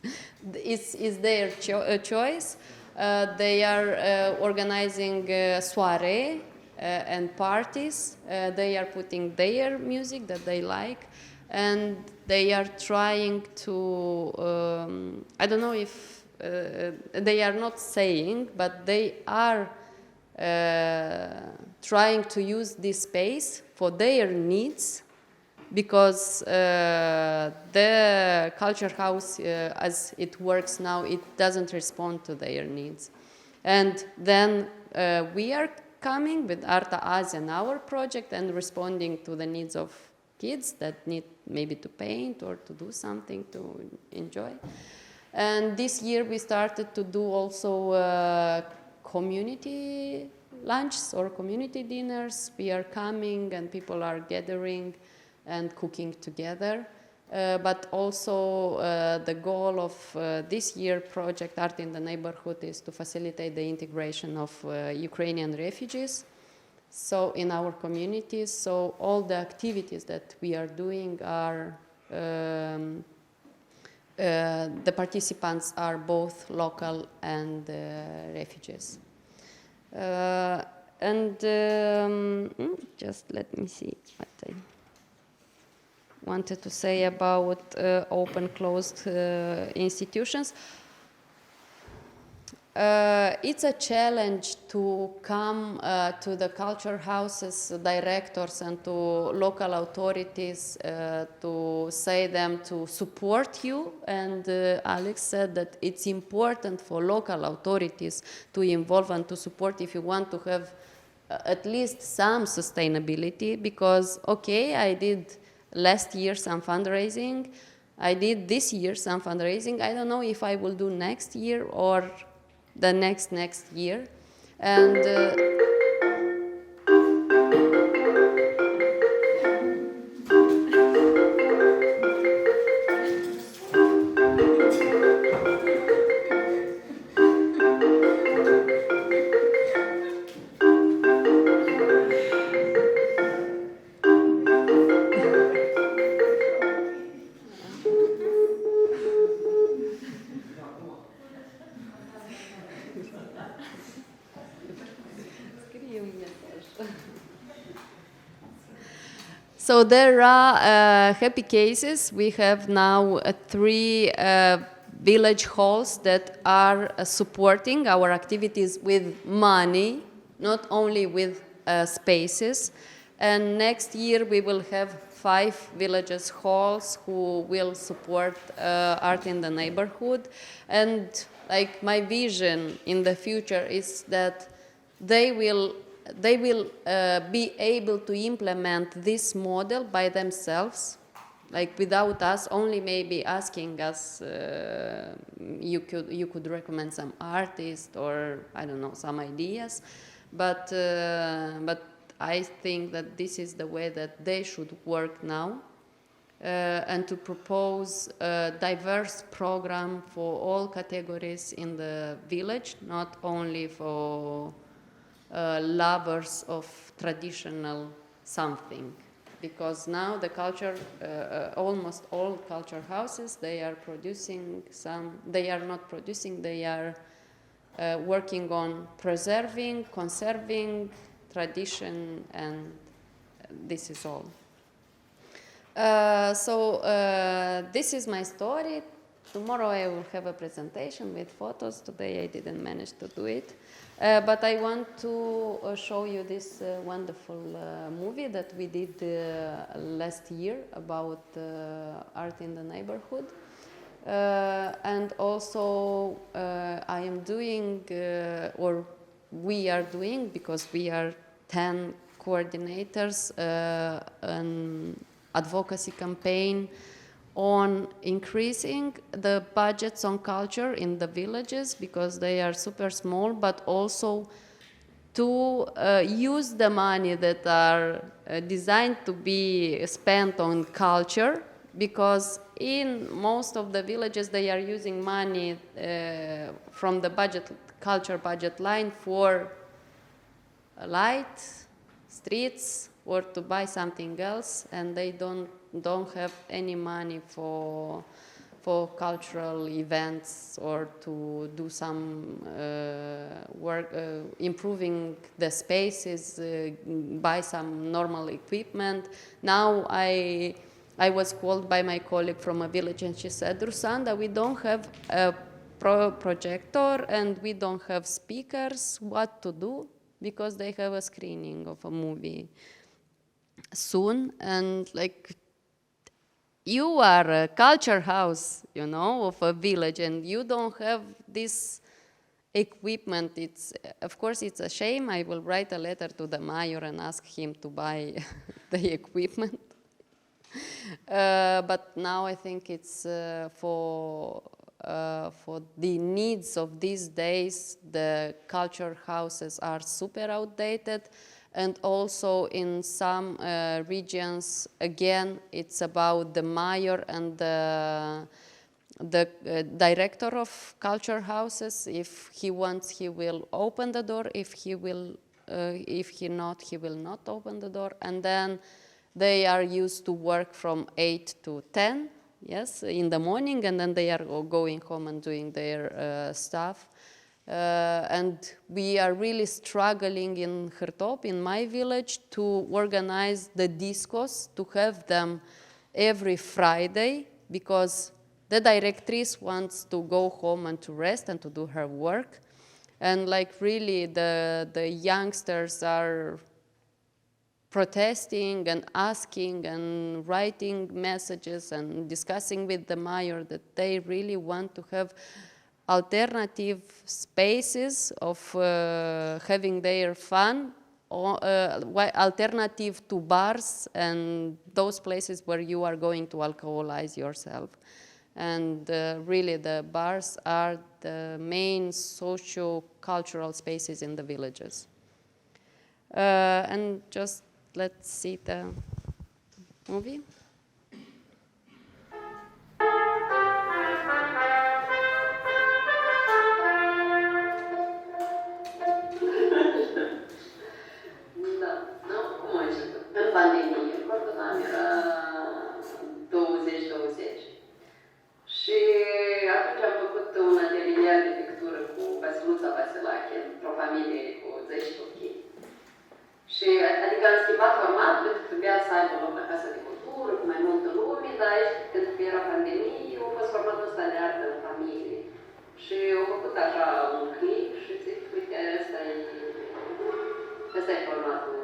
it's their choice. They are organizing soiree and parties. They are putting their music that they like, and they are trying to, I don't know if they are not saying, but they are trying to use this space for their needs, because the culture house, as it works now, it doesn't respond to their needs. And then we are coming with Arta Azi and our project and responding to the needs of kids that need maybe to paint or to do something to enjoy. And this year we started to do also community lunches or community dinners. We are coming and people are gathering and cooking together. But also the goal of this year project Art in the Neighborhood is to facilitate the integration of Ukrainian refugees so in our communities. So all the activities that we are doing are the participants are both local and refugees. Just let me see what I wanted to say about open-closed institutions. It's a challenge to come to the culture houses directors and to local authorities to say them to support you. And Alex said that it's important for local authorities to involve and to support if you want to have at least some sustainability, because, okay, I did last year some fundraising, I did this year some fundraising, I don't know if I will do next year or the next year. And so there are happy cases. We have now 3 village halls that are supporting our activities with money, not only with spaces. And next year we will have 5 villages halls who will support art in the neighborhood. And like my vision in the future is that they will be able to implement this model by themselves, like without us, only maybe asking us, you could recommend some artist or, I don't know, some ideas. But I think that this is the way that they should work now, and to propose a diverse program for all categories in the village, not only for lovers of traditional something, because now the culture, almost all culture houses, they are producing some, they are not producing, they are working on preserving, conserving tradition, and this is all. So this is my story. tomorrow I will have a presentation with photos. Today I didn't manage to do it. But I want to show you this wonderful movie that we did last year about art in the neighborhood. And also I am doing, or we are doing, because we are 10 coordinators, an advocacy campaign on increasing the budgets on culture in the villages, because they are super small, but also to use the money that are designed to be spent on culture, because in most of the villages they are using money from the culture budget line for light, streets, or to buy something else, and they don't have any money for cultural events or to do some work improving the spaces, buy some normal equipment. Now I was called by my colleague from a village, and she said, Rusanda, we don't have a projector and we don't have speakers. What to do? Because they have a screening of a movie soon, and like, you are a culture house, you know, of a village, and you don't have this equipment. Of course, it's a shame. I will write a letter to the mayor and ask him to buy the equipment. But now I think it's for the needs of these days, the culture houses are super outdated. And also in some regions, again, it's about the mayor and the director of culture houses. If he wants, he will open the door. If he not, he will not open the door. And then they are used to work from 8 to 10, yes, in the morning, and then they are going home and doing their stuff. And we are really struggling in Hîrtop, in my village, to organize the discos, to have them every Friday, because the directrice wants to go home and to rest and to do her work. And like really the youngsters are protesting and asking and writing messages and discussing with the mayor that they really want to have alternative spaces of having their fun, alternative to bars and those places where you are going to alcoholize yourself. And really the bars are the main socio-cultural spaces in the villages. And just let's see the movie. Pandemie, coordonam, era 2020 și atunci am făcut un atelier de pictură cu Basiluța Vasilache într-o familie cu 10 copii. Și adică am schimbat formatul pentru că trebuia să aibă loc la Casa de Cultură cu mai multă lume, dar aici, pentru că era pandemie, a fost formatul ăsta de artă în familie. Și au făcut așa un clip și zic, uite, ăsta e formatul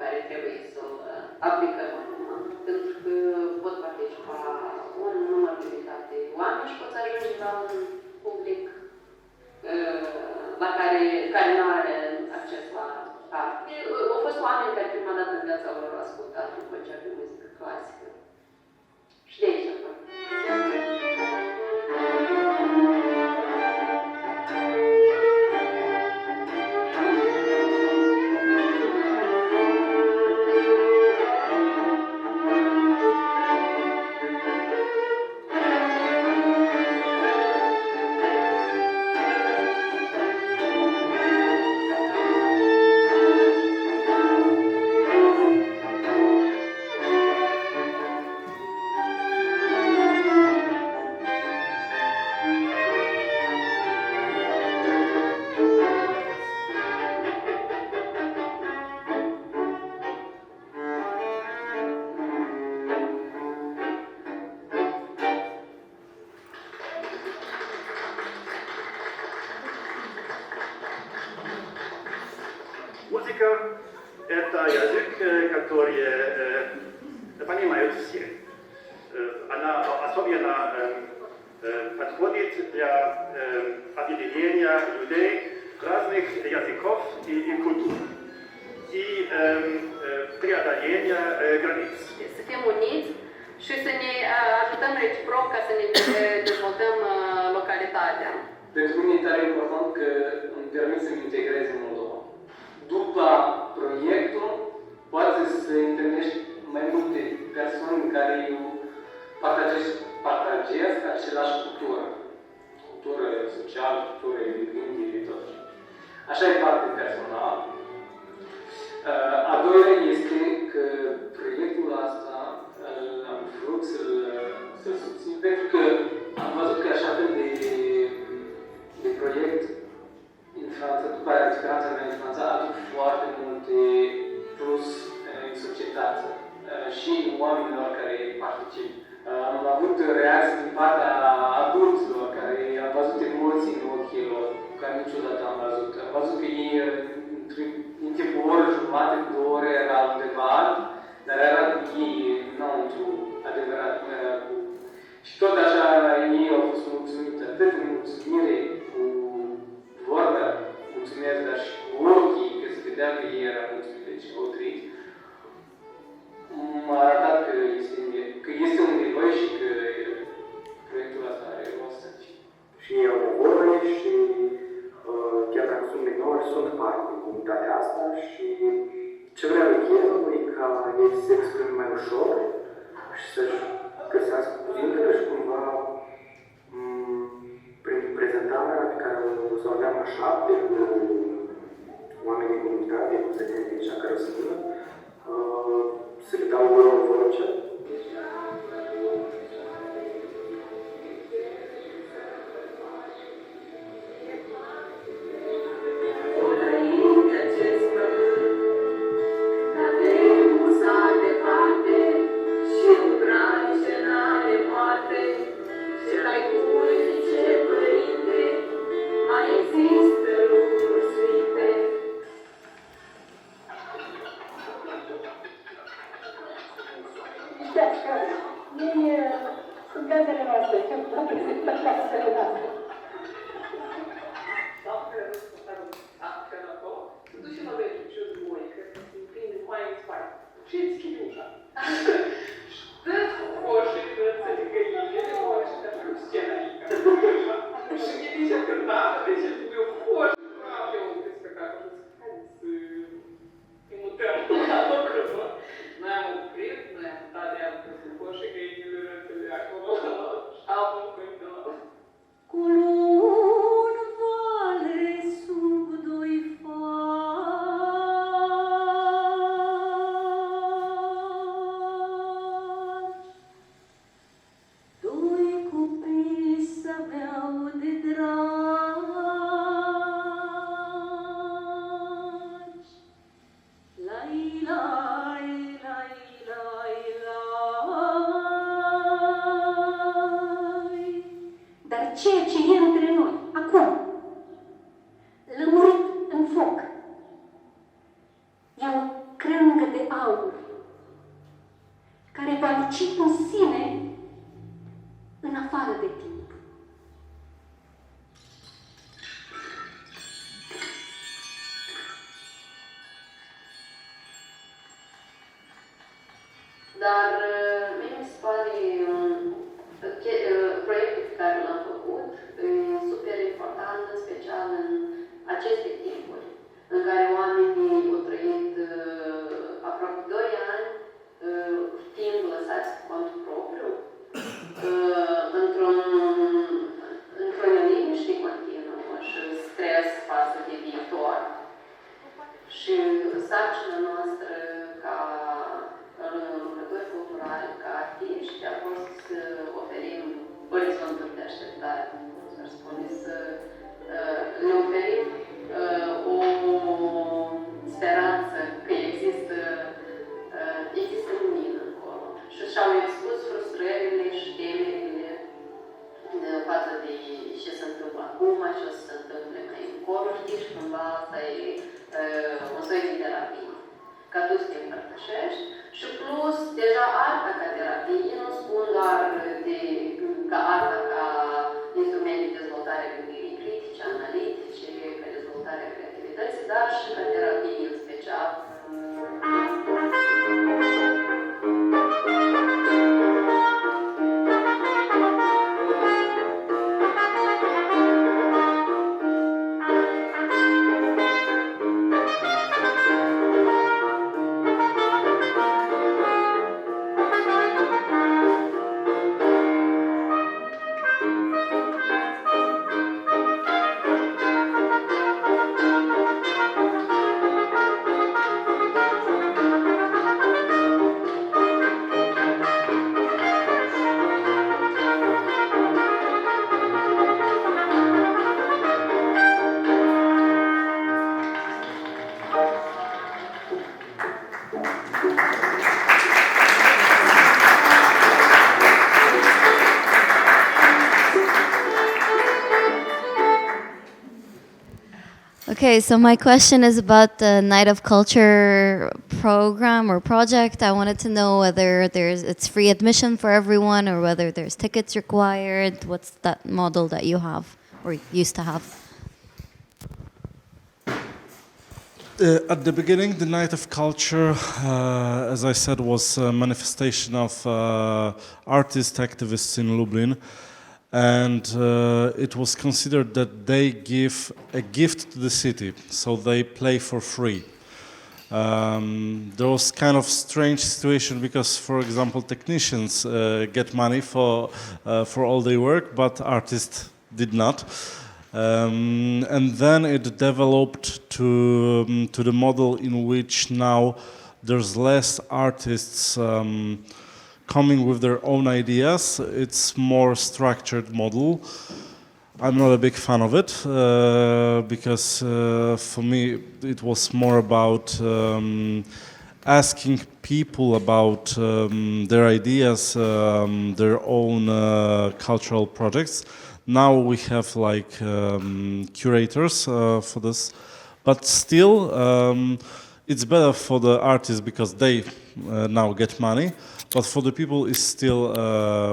care trebuie să-l aplicăm acum, pentru că pot participa un număr limitat de oameni și pot să ajungi la un public la care nu are acces la arte. Au fost oameni care prima dată în viața lor au ascultat un concert de muzică clasică. Și de aici apar. лингвистика – это язык, который понимают все. Она особенно подходит для объединения людей разных языков и культур и преодоления границ. Să fim uniți și să ne ajutăm reciproc ca să ne dezvoltăm localitatea. Pentru mine e tare important că îmi permit să-mi integrez în Moldova. După proiectul, poate să întâlnești mai multe persoane care partajez același cultură. Cultură socială, cultură lingvistică, tot. Așa e parte personală. A doilea este că proiectul ăsta am vrut să-l susțin pentru că am văzut că așa fel de proiect în Franța, după experiența mea în Franța, aduc foarte multe plus în societate și oamenilor care participă. Am avut reacții din partea adulților care am văzut emoții în ochii lor, care niciodată am văzut. Am văzut că ei în timpul o oră jumătate, 2 ore era undeva, dar era cu ei înăuntru, adevărat, nu era cu... Și tot așa ei au fost mulțumiți, atât în mulțumire cu vorba, mulțumesc, dar și cu ochii, că se vedea că ei erau mulțumiți de ce au trăit. M-a arătat că este un nevoie și că proiectul ăsta are rost să fie. Și au nevoie și chiar dacă sunt minori, sunt parte din comunitatea asta și ce vreau eu e ca ei să se exprime mai ușor și să-și găsească cuvintele și cumva prin prezentarea pe care o să o aveam așa cu oamenii din comunitate, cu zătenii așa care o să vină, să le dau o voce. Dar mie mi se pare proiectul pe care l-am făcut e super important, în special în aceste timpuri, în care oamenii au trăit aproape 2 ani, fiind lăsați cu cont propriu, într-o neliniște continuă și stres față de viitor. Și sarcina noastră ca lucrători culturali, ca artiști, a fost să oferim orizonturi de așteptare, cum s-ar spune, să le oferim o speranță că există lumină acolo. Și și-au expus frustrările și temerile față de ce se întâmplă acum, ce o să se întâmple mai încolo, știi, și cumva asta e un soi de terapie, ca tu să te împărtășești și plus, deja arta ca terapie, nu spun doar ca arta ca instrument de dezvoltare a gândirii critice, analitice, ca dezvoltare a creativității, dar și ca terapie în special. Okay, so my question is about the Night of Culture program or project. I wanted to know whether it's free admission for everyone or whether there's tickets required. What's that model that you have or used to have? At the beginning, the Night of Culture, as I said, was a manifestation of artist activists in Lublin. And it was considered that they give a gift to the city, so they play for free. There was kind of strange situation because, for example, technicians get money for all their work, but artists did not. And then it developed to the model in which now there's less artists coming with their own ideas. It's more structured model. I'm not a big fan of it because for me it was more about asking people about their ideas, their own cultural projects. Now we have like curators for this, but still it's better for the artists because they now get money. But for the people, it's still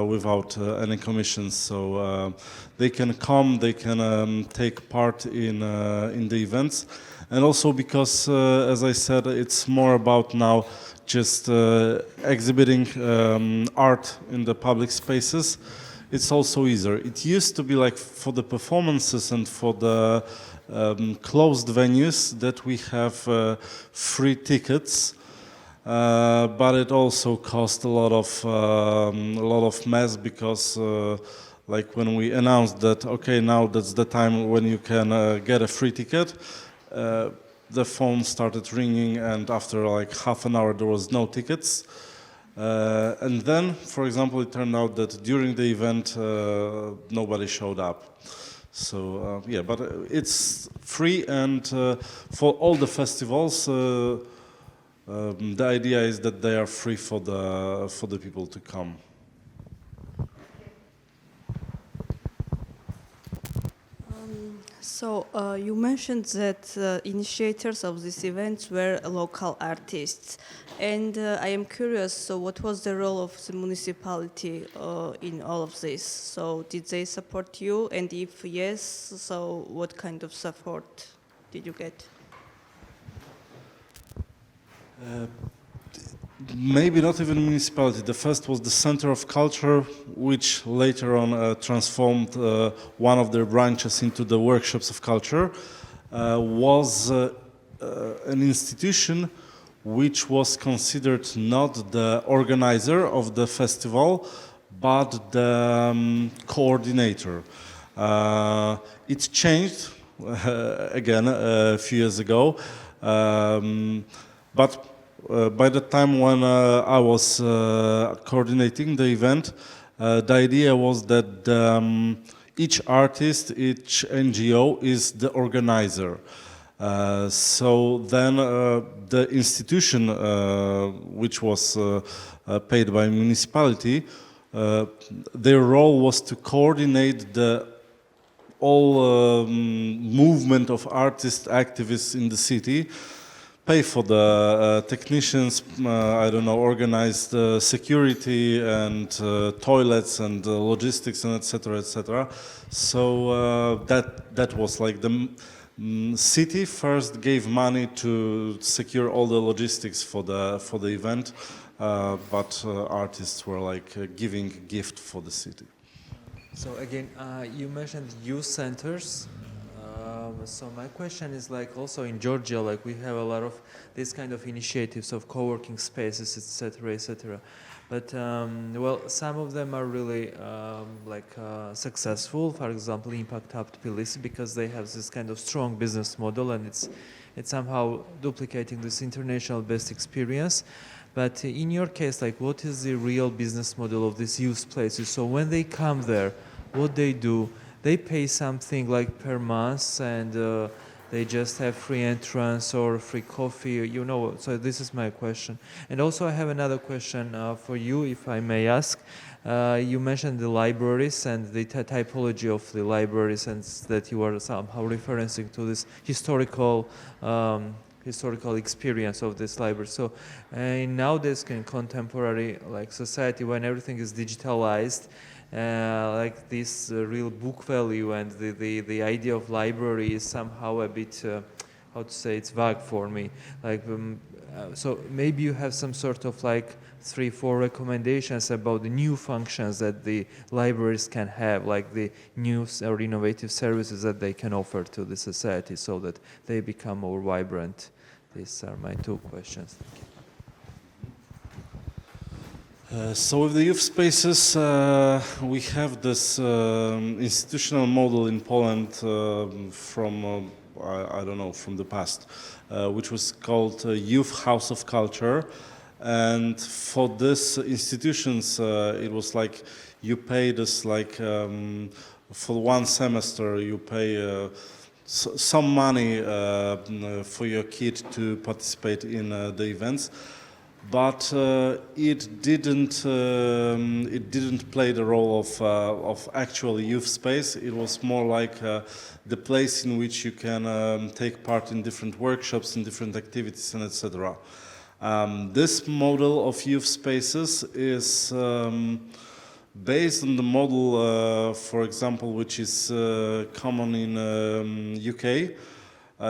without any commissions, so they can come, they can take part in the events, and also because, as I said, it's more about now just exhibiting art in the public spaces. It's also easier. It used to be like for the performances and for the closed venues that we have free tickets. But it also cost a lot of mess because, like when we announced that, okay, now that's the time when you can get a free ticket, the phone started ringing, and after like half an hour there was no tickets. And then, for example, it turned out that during the event nobody showed up. So yeah, but it's free, and for all the festivals. The idea is that they are free for the people to come. So you mentioned that initiators of these events were local artists, and I am curious. So what was the role of the municipality in all of this? So did they support you, and if yes, so what kind of support did you get? Maybe not even municipality. The first was the Center of Culture, which later on transformed one of their branches into the Workshops of Culture, was an institution which was considered not the organizer of the festival, but the coordinator. It changed again a few years ago. But by the time when I was coordinating the event, the idea was that each artist, each NGO is the organizer. So then the institution, which was paid by municipality, their role was to coordinate all movement of artists, activists in the city, pay for the technicians, I don't know, organize the security and toilets and logistics and etc. etc. So that was like the city first gave money to secure all the logistics for the event, but artists were like giving a gift for the city. So again, you mentioned youth centers. So my question is, like, also in Georgia, like, we have a lot of these kind of initiatives of co-working spaces, etc., etc. But well, some of them are really successful. For example, Impact Hub Tbilisi, because they have this kind of strong business model, and it's somehow duplicating this international best experience. But in your case, like, what is the real business model of these youth places? So when they come there, what they do? They pay something like per month, and they just have free entrance or free coffee, you know. So this is my question. And also I have another question for you, if I may ask. You mentioned the libraries and the typology of the libraries, and that you are somehow referencing to this historical experience of this library. So in nowadays in contemporary like society, when everything is digitalized, like this real book value and the idea of library is somehow a bit, how to say, it's vague for me. Like, so maybe you have some sort of like 3-4 recommendations about the new functions that the libraries can have, like the new or innovative services that they can offer to the society so that they become more vibrant. These are my 2 questions. Thank you. So with the youth spaces, we have this institutional model in Poland from, I don't know, from the past, which was called Youth House of Culture. And for this institutions, it was like you pay this like, for 1 semester, you pay some money for your kid to participate in the events. But it didn't play the role of actual youth space. It was more like the place in which you can take part in different workshops and different activities and etc. This model of youth spaces is based on the model, for example, which is common in UK.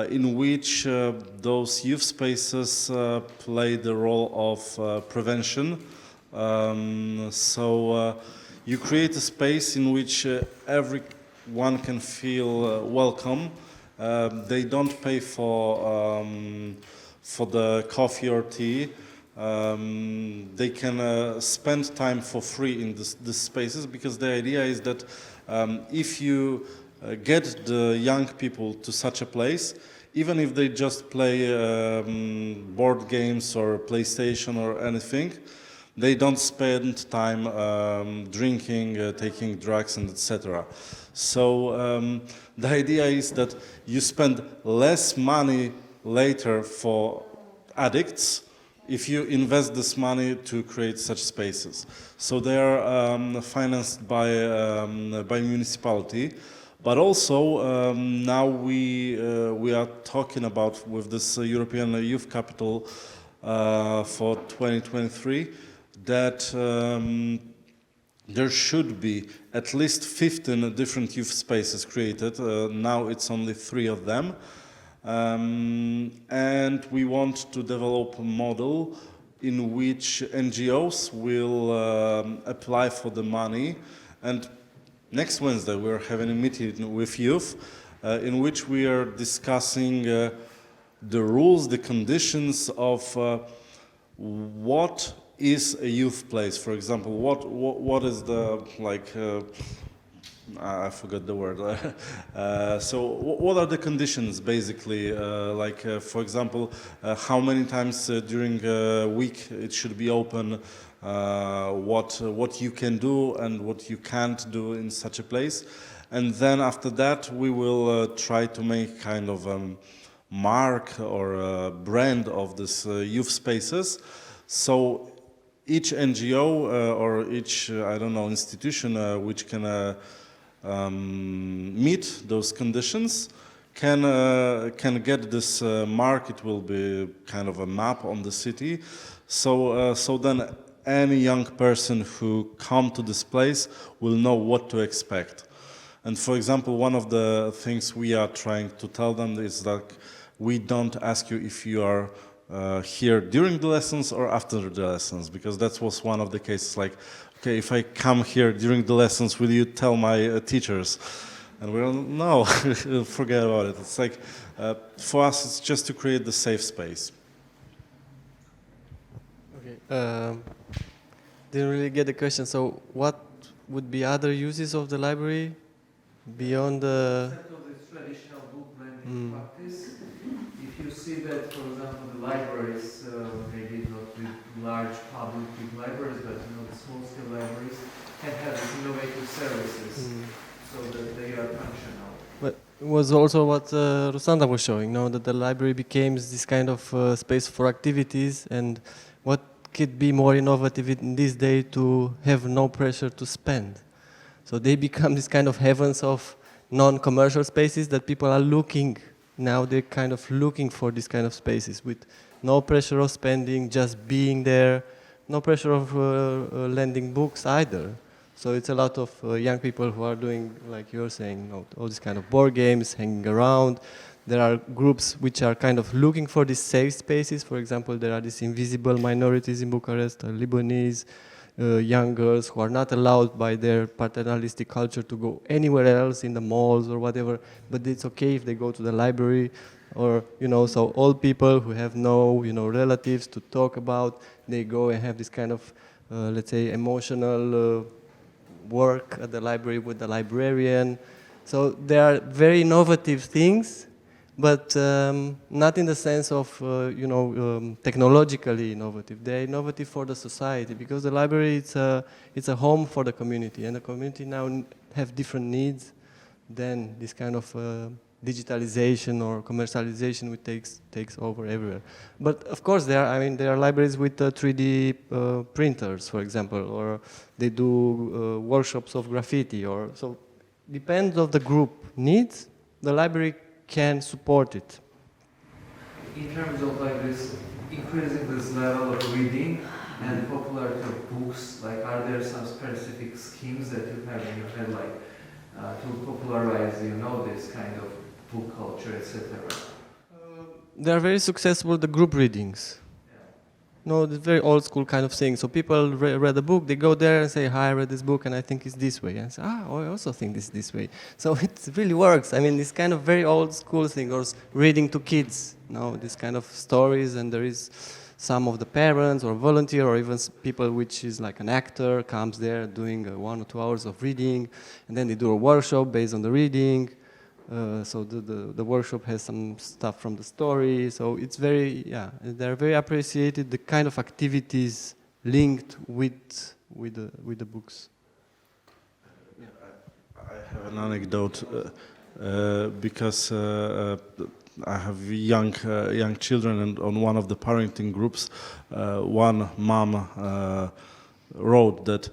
In which those youth spaces play the role of prevention. So you create a space in which everyone can feel welcome. They don't pay for the coffee or tea. They can spend time for free in these spaces, because the idea is that if you get the young people to such a place, even if they just play board games or PlayStation or anything, they don't spend time drinking, taking drugs and etc. So the idea is that you spend less money later for addicts if you invest this money to create such spaces. So they are financed by municipality. But also now we are talking about, with this European Youth Capital for 2023, that there should be at least 15 different youth spaces created. Now it's only 3 of them. And we want to develop a model in which NGOs will apply for the money. And next Wednesday, we're having a meeting with youth in which we are discussing the rules, the conditions of what is a youth place. For example, what is the, like, I forgot the word. So what are the conditions, basically? For example, how many times during a week it should be open, what you can do and what you can't do in such a place. And then after that, we will try to make kind of a mark or a brand of this youth spaces. So each NGO or each, I don't know, institution which can meet those conditions can get this mark. It will be kind of a map on the city. So then any young person who come to this place will know what to expect. And for example, one of the things we are trying to tell them is that we don't ask you if you are here during the lessons or after the lessons, because that was one of the cases, like, okay, if I come here during the lessons, will you tell my teachers? And we're no, forget about it. It's like, for us, it's just to create the safe space. Okay. Didn't really get the question. So what would be other uses of the library beyond the... Except of this traditional book lending practice, if you see that, for example, the libraries, maybe not with large public libraries, but small-scale libraries, can have these innovative services so that they are functional. But it was also what Rusanda was showing, that the library became this kind of space for activities, and what could be more innovative in this day to have no pressure to spend. So they become this kind of heavens of non-commercial spaces that people are looking. Now they're kind of looking for these kind of spaces with no pressure of spending, just being there, no pressure of lending books either. So it's a lot of young people who are doing, like you're saying, all these kind of board games, hanging around. There are groups which are kind of looking for these safe spaces. For example, there are these invisible minorities in Bucharest, Lebanese, young girls who are not allowed by their paternalistic culture to go anywhere else in the malls or whatever, but it's okay if they go to the library, or, so old people who have no, relatives to talk about, they go and have this kind of, let's say, emotional work at the library with the librarian. So there are very innovative things, but not in the sense of, technologically innovative. They're innovative for the society, because the library, it's a home for the community, and the community now have different needs than this kind of digitalization or commercialization which takes over everywhere. But of course, there are libraries with 3D printers, for example, or they do workshops of graffiti, or so. Depends of the group needs, the library can support it. In terms of like this, increasing this level of reading and popularity of books, like are there some specific schemes that you have in your head, like to popularize, this kind of book culture, etc.? They are very successful, the group readings. No, it's very old school kind of thing. So people read a book, they go there and say, hi, I read this book and I think it's this way. And I say, I also think this way. So it really works. I mean, this kind of very old school thing, or reading to kids, this kind of stories, and there is some of the parents or volunteer or even people which is like an actor comes there doing 1 or 2 hours of reading, and then they do a workshop based on the reading. So the workshop has some stuff from the story. So it's very, they're very appreciated, the kind of activities linked with the books. Yeah. I have an anecdote because I have young children, and on one of the parenting groups, one mom wrote that,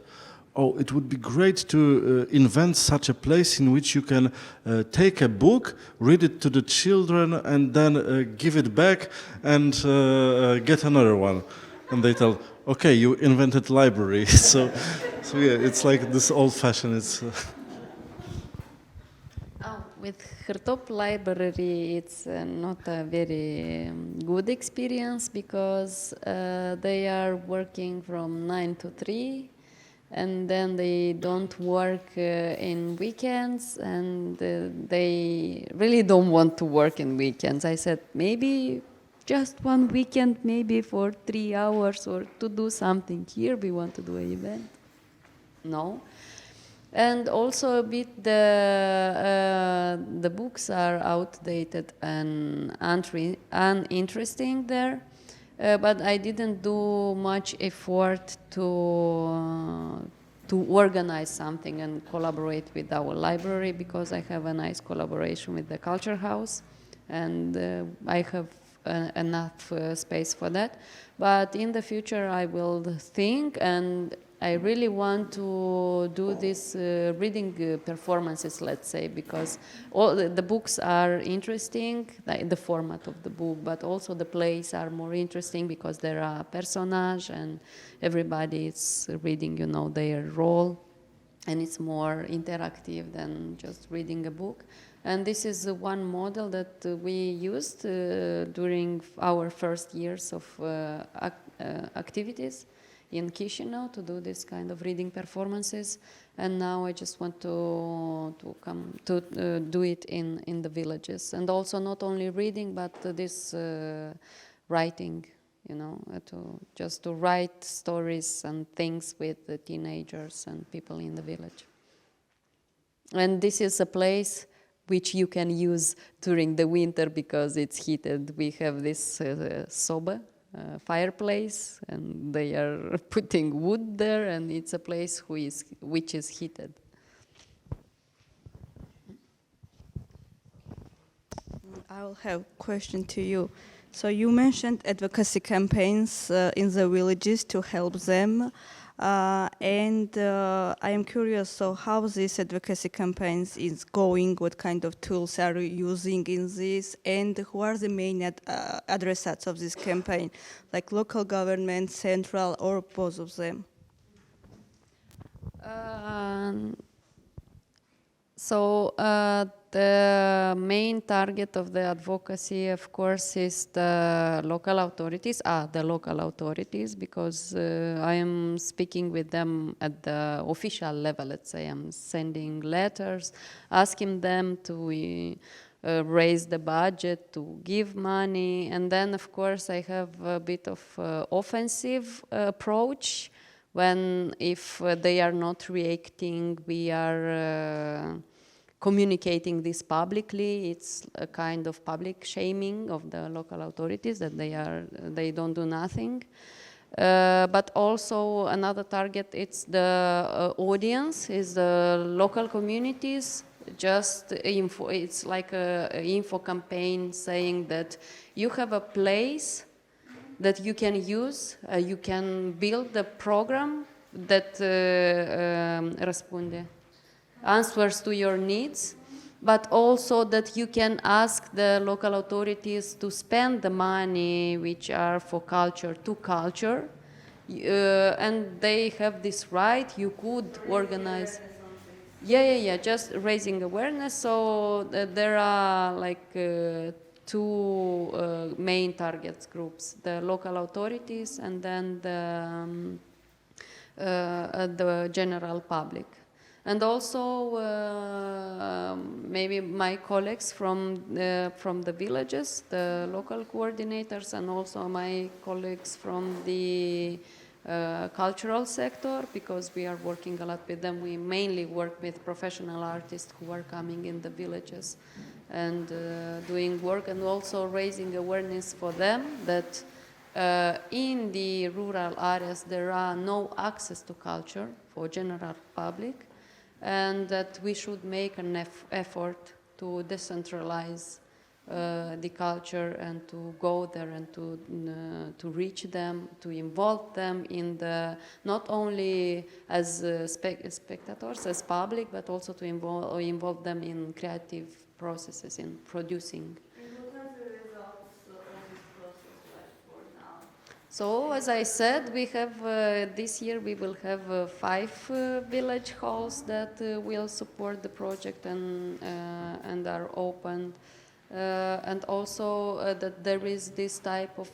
oh, it would be great to invent such a place in which you can take a book, read it to the children, and then give it back and get another one. And they tell, okay, you invented library. so yeah, it's like this old-fashioned. With Hîrtop library, it's not a very good experience, because they are working from 9 to 3. And then they don't work in weekends, and they really don't want to work in weekends. I said, maybe just one weekend, maybe for 3 hours, or to do something here. We want to do an event. No. And also a bit the books are outdated and uninteresting there. But I didn't do much effort to organize something and collaborate with our library, because I have a nice collaboration with the Culture House, and I have enough space for that. But in the future, I will think, and I really want to do these reading performances, let's say, because all the books are interesting, like the format of the book, but also the plays are more interesting because there are personages and everybody is reading, you know, their role, and it's more interactive than just reading a book. And this is one model that we used during our first years of activities in Chișinău to do this kind of reading performances, and now I just want to come to do it in the villages, and also not only reading but this writing, you know, to write stories and things with the teenagers and people in the village. And this is a place which you can use during the winter because it's heated. We have this soba, fireplace, and they are putting wood there, and it's a place which is heated. I'll have a question to you. So you mentioned advocacy campaigns in the villages to help them, and I am curious, so how this advocacy campaigns is going, what kind of tools are you using in this, and who are the main adressates of this campaign, like local government, central, or both of them? The main target of the advocacy, of course, is the local authorities, because I am speaking with them at the official level, let's say. I'm sending letters, asking them to raise the budget, to give money, and then, of course, I have a bit of offensive approach when, if they are not reacting, we are communicating this publicly. It's a kind of public shaming of the local authorities that they don't do nothing. But also another target, it's the audience, is the local communities. Just info, it's like a info campaign saying that you have a place that you can use, you can build the program that answers to your needs, but also that you can ask the local authorities to spend the money which are for culture to culture, and they have this right. You could organize. Just raising awareness. So there are like two main target groups: the local authorities and then the general public. And also maybe my colleagues from the villages, the local coordinators, and also my colleagues from the cultural sector, because we are working a lot with them. We mainly work with professional artists who are coming in the villages and doing work, and also raising awareness for them that in the rural areas there are no access to culture for general public, and that we should make an effort to decentralize the culture and to go there and to reach them, to involve them in the, not only as spectators, as public, but also to involve them in creative processes, in producing. So, as I said, we have this year we will have 5 village halls that will support the project and are open, and also that there is this type of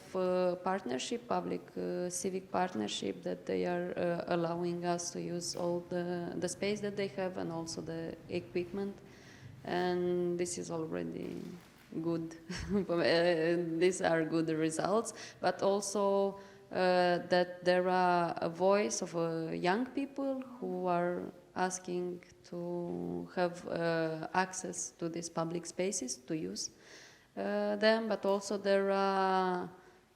partnership, public civic partnership, that they are allowing us to use all the space that they have and also the equipment, and this is already good. These are good results, but also that there are a voice of young people who are asking to have access to these public spaces, to use them, but also there are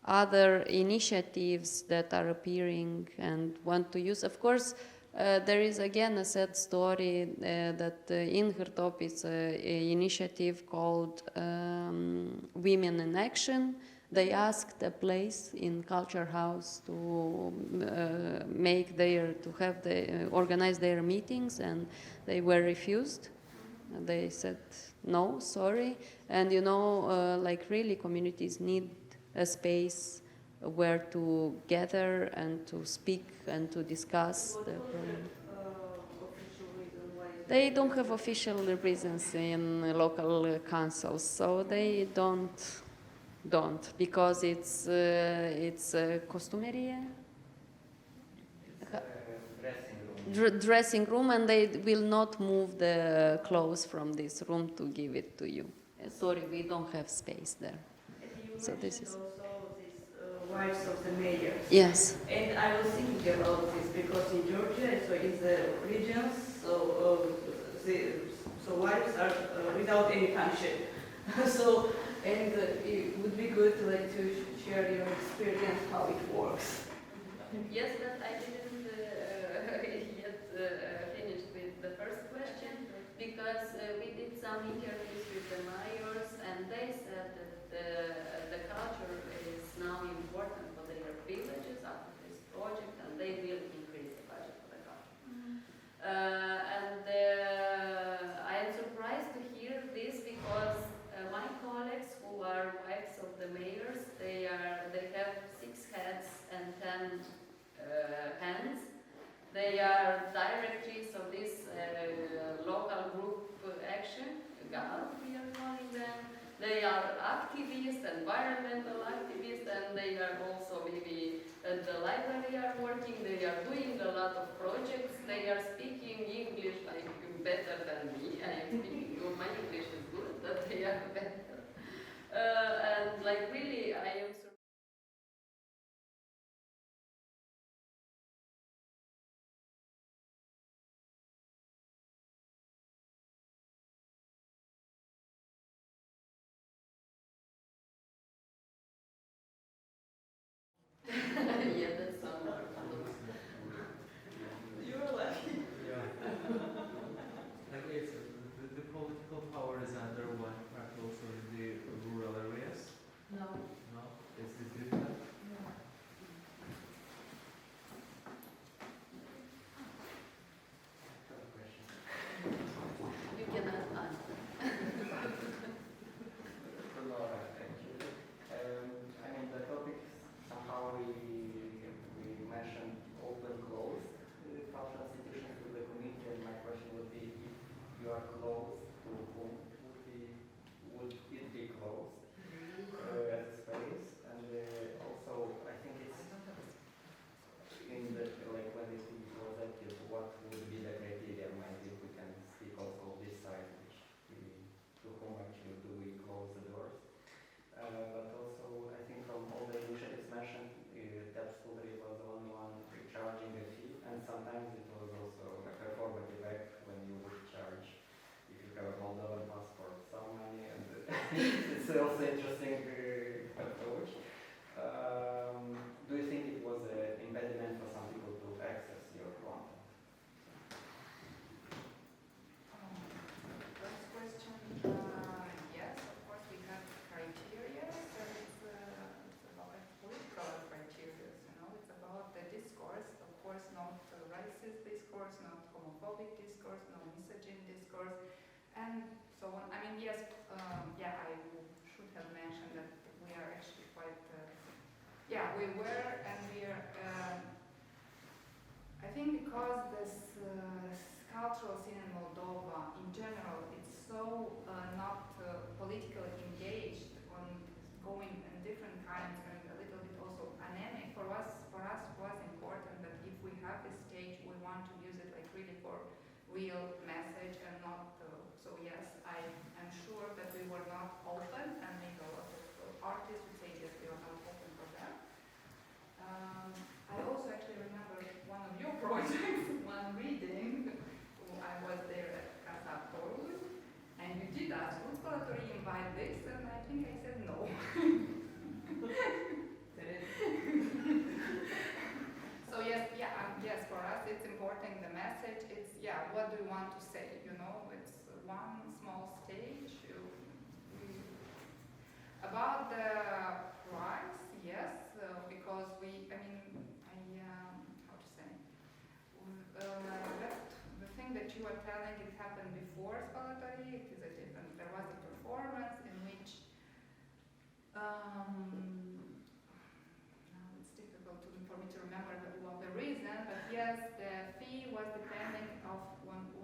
other initiatives that are appearing and want to use. Of course, there is again a sad story that in Hîrtop is an initiative called Women in Action, They asked a place in Culture House to organize their meetings, and they were refused. They said no, sorry. And you know, like really, communities need a space where to gather and to speak and to discuss the problem. They don't have official reasons in local councils, so they don't because it's customary dressing room, and they will not move the clothes from this room to give it to you. Sorry, we don't have space there. So this is also these wives of the mayors. Yes. And I was thinking about this because in Georgia, so in the regions, so wives are without any pension. So, and it would be good to share your experience how it works. Yes, but I didn't yet finish with the first question because we did some interviews with the mayors, and they said that the culture is now important for their villages after this project, and they will increase the budget for the culture. I am surprised to hear this because my colleagues who are wives of the mayors, they have 6 heads and 10 hands. They are directories of this local group action, GAL, we are calling them. They are activists, environmental activists, and they are also maybe at the library are working. They are doing a lot of projects. They are speaking English like better than me. I am speaking, my English is good, but they are better. And like really, I am surprised. Yeah, that's somewhere. You were lucky. Yeah. Like it's, the political power is under one part also in the rural areas. No. No, it's different. No. You cannot answer. Nora, thank you. I mean, the topic somehow we mentioned open, closed cultural institutions to the community, and my question would be if you are closed, to whom would it be closed as a space? And also, I think it's in the like when it is closed, what would be the criteria? Maybe we can speak also of this side, which to whom actually do we close the doors? But also, I think from all the initiatives mentioned, Teatru Spălătorie was the only one charging a fee, and sometimes it was also a performative act when you would charge, if you have a Moldovan passport, some money, and it's also interesting approach. Do you think it was an impediment for some people to access your content? First question, yes, of course we have criteria, but it's about political criteria, you know, it's about the discourse, of course not racist discourse, not homophobic discourse, no misogynist discourse, and so on. I mean, yes, yeah, I should have mentioned that we are actually quite, yeah, we were, and we are, I think because this cultural scene in Moldova, in general, it's so not politically engaged on going in different kinds and a little bit also anemic. For us was important that if we have a stage, we want to use it like really for real message and not, so yes, I am sure that we were not open, and maybe a lot of artists would say yes, we are not open for that. I also actually remember one of your projects, one reading, I was there at Satul, and you did ask, would Spălătorie invite this? And I think I said no. So yes, yeah, yes, for us it's important, the message, it's, yeah, what do you want to say, you know, it's one small stage. About the telling it happened before Spălătorie. It is a different. There was a performance in which now it's difficult for me to remember the reason, but yes, the fee was depending of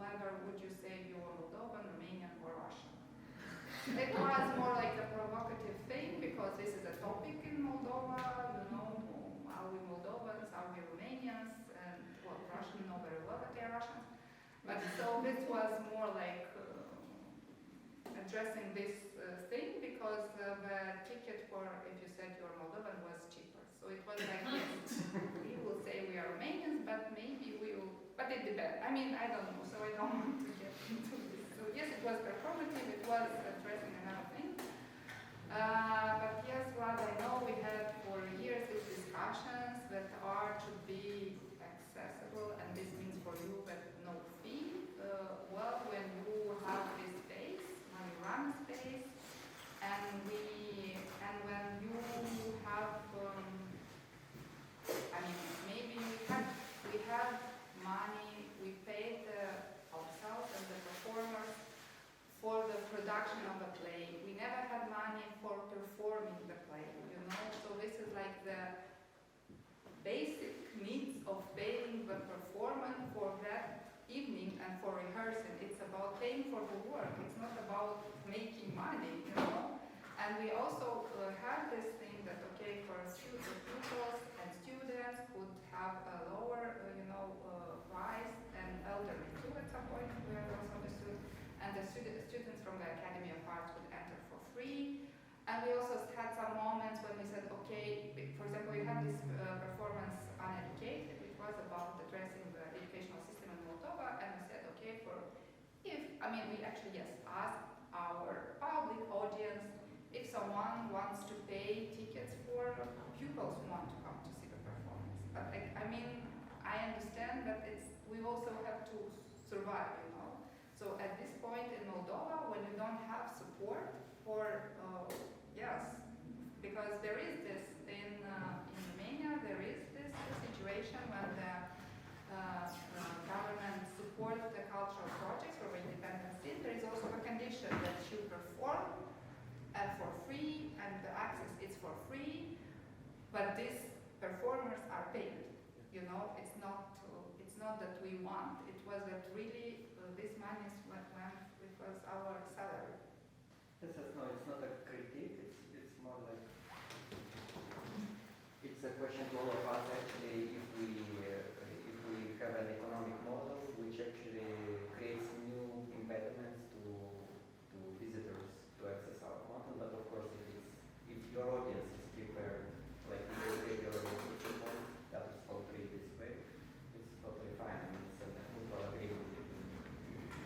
whether would you say you were Moldovan, Romanian, or Russian. It was more like a provocative thing because this is a topic in Moldova. You know, are we Moldovans? Are we Romanians? And well, Russians know very well that they are Russians. But so this was more like addressing this thing because the ticket for if you said you are Moldovan was cheaper. So it was like yes, we will say we are Romanians, but maybe we will. But it depends. I mean, I don't know. So I don't want to get into this. So yes, it was performative. It was addressing another thing. But yes, what I know we had for years these discussions that art should be accessible, and this means for you that no fee. Well, when you have this space, when you run a space, and when you have, I mean, maybe we have money, we paid ourselves and the performers for the production of the play. We never had money for performing the play, you know. So this is like the basic needs of paying the performer for that evening and for rehearsing. It's about paying for the work. It's not about making money, you know. And we also had this thing that, okay, for pupils and students could have a lower, price, and elderly too at some point, we have also understood. And the students from the Academy of Arts would enter for free. And we also had some moments when we said, okay, for example, we had this performance Uneducated. It was about addressing the educational system in Moldova, and we said, okay, we actually, yes, asked our public audience if someone wants to pay tickets for pupils who want to come to see the performance. But I understand that we also have to survive, you know. So at this point in Moldova, when you don't have support for, because there is this in Romania, there is this situation when the government supports the cultural projects for independent scene. There is also a condition that you perform for free, and the access is for free, but these performers are paid. You know, it's not that we want. It was that really this money went, it was our salary. It's not a critique. It's more like it's a question to all of us actually. If we have an economic model which actually creates new impediments to visitors to access our content, but of course if your audience is prepared, like you take your support, that is for free this way, it's totally fine. It's a mutual agreement between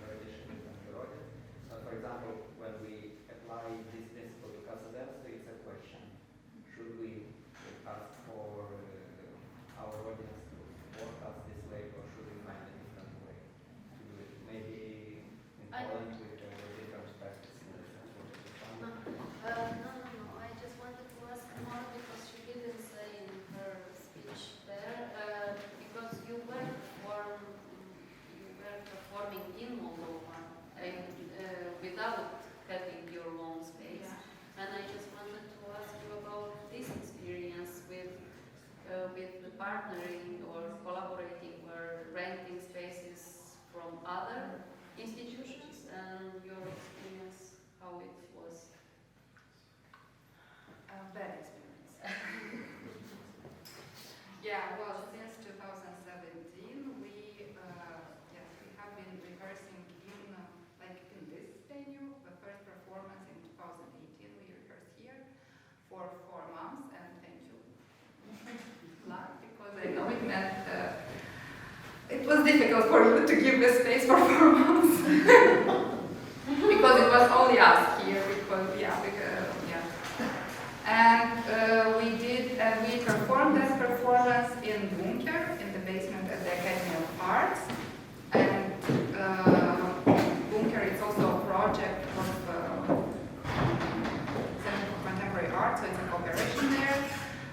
your edition and your audience. For example, when we apply this principle to Casa Dance, it's a question. Should we ask for our audience to support us this way, or should we find a different way to do it? Maybe in Poland we have a different practice in this sense. No. I just wanted to ask more because she didn't say in her speech there, because you were performing in Moldova without having your own space. Yeah. And I just wanted to ask you about this experience with partnering or collaborating or renting spaces from other institutions and your experience, how it was. Bad experience. Yeah, well, since 2017, we have been rehearsing in this venue. The first performance in 2018, we rehearsed here for 4 months, and thank you, because I know it meant it was difficult for you to give the space for 4 months because it was only us here. And we performed this performance in Bunker, in the basement at the Academy of Arts. And Bunker is also a project of Center for Contemporary Art, so it's a cooperation there.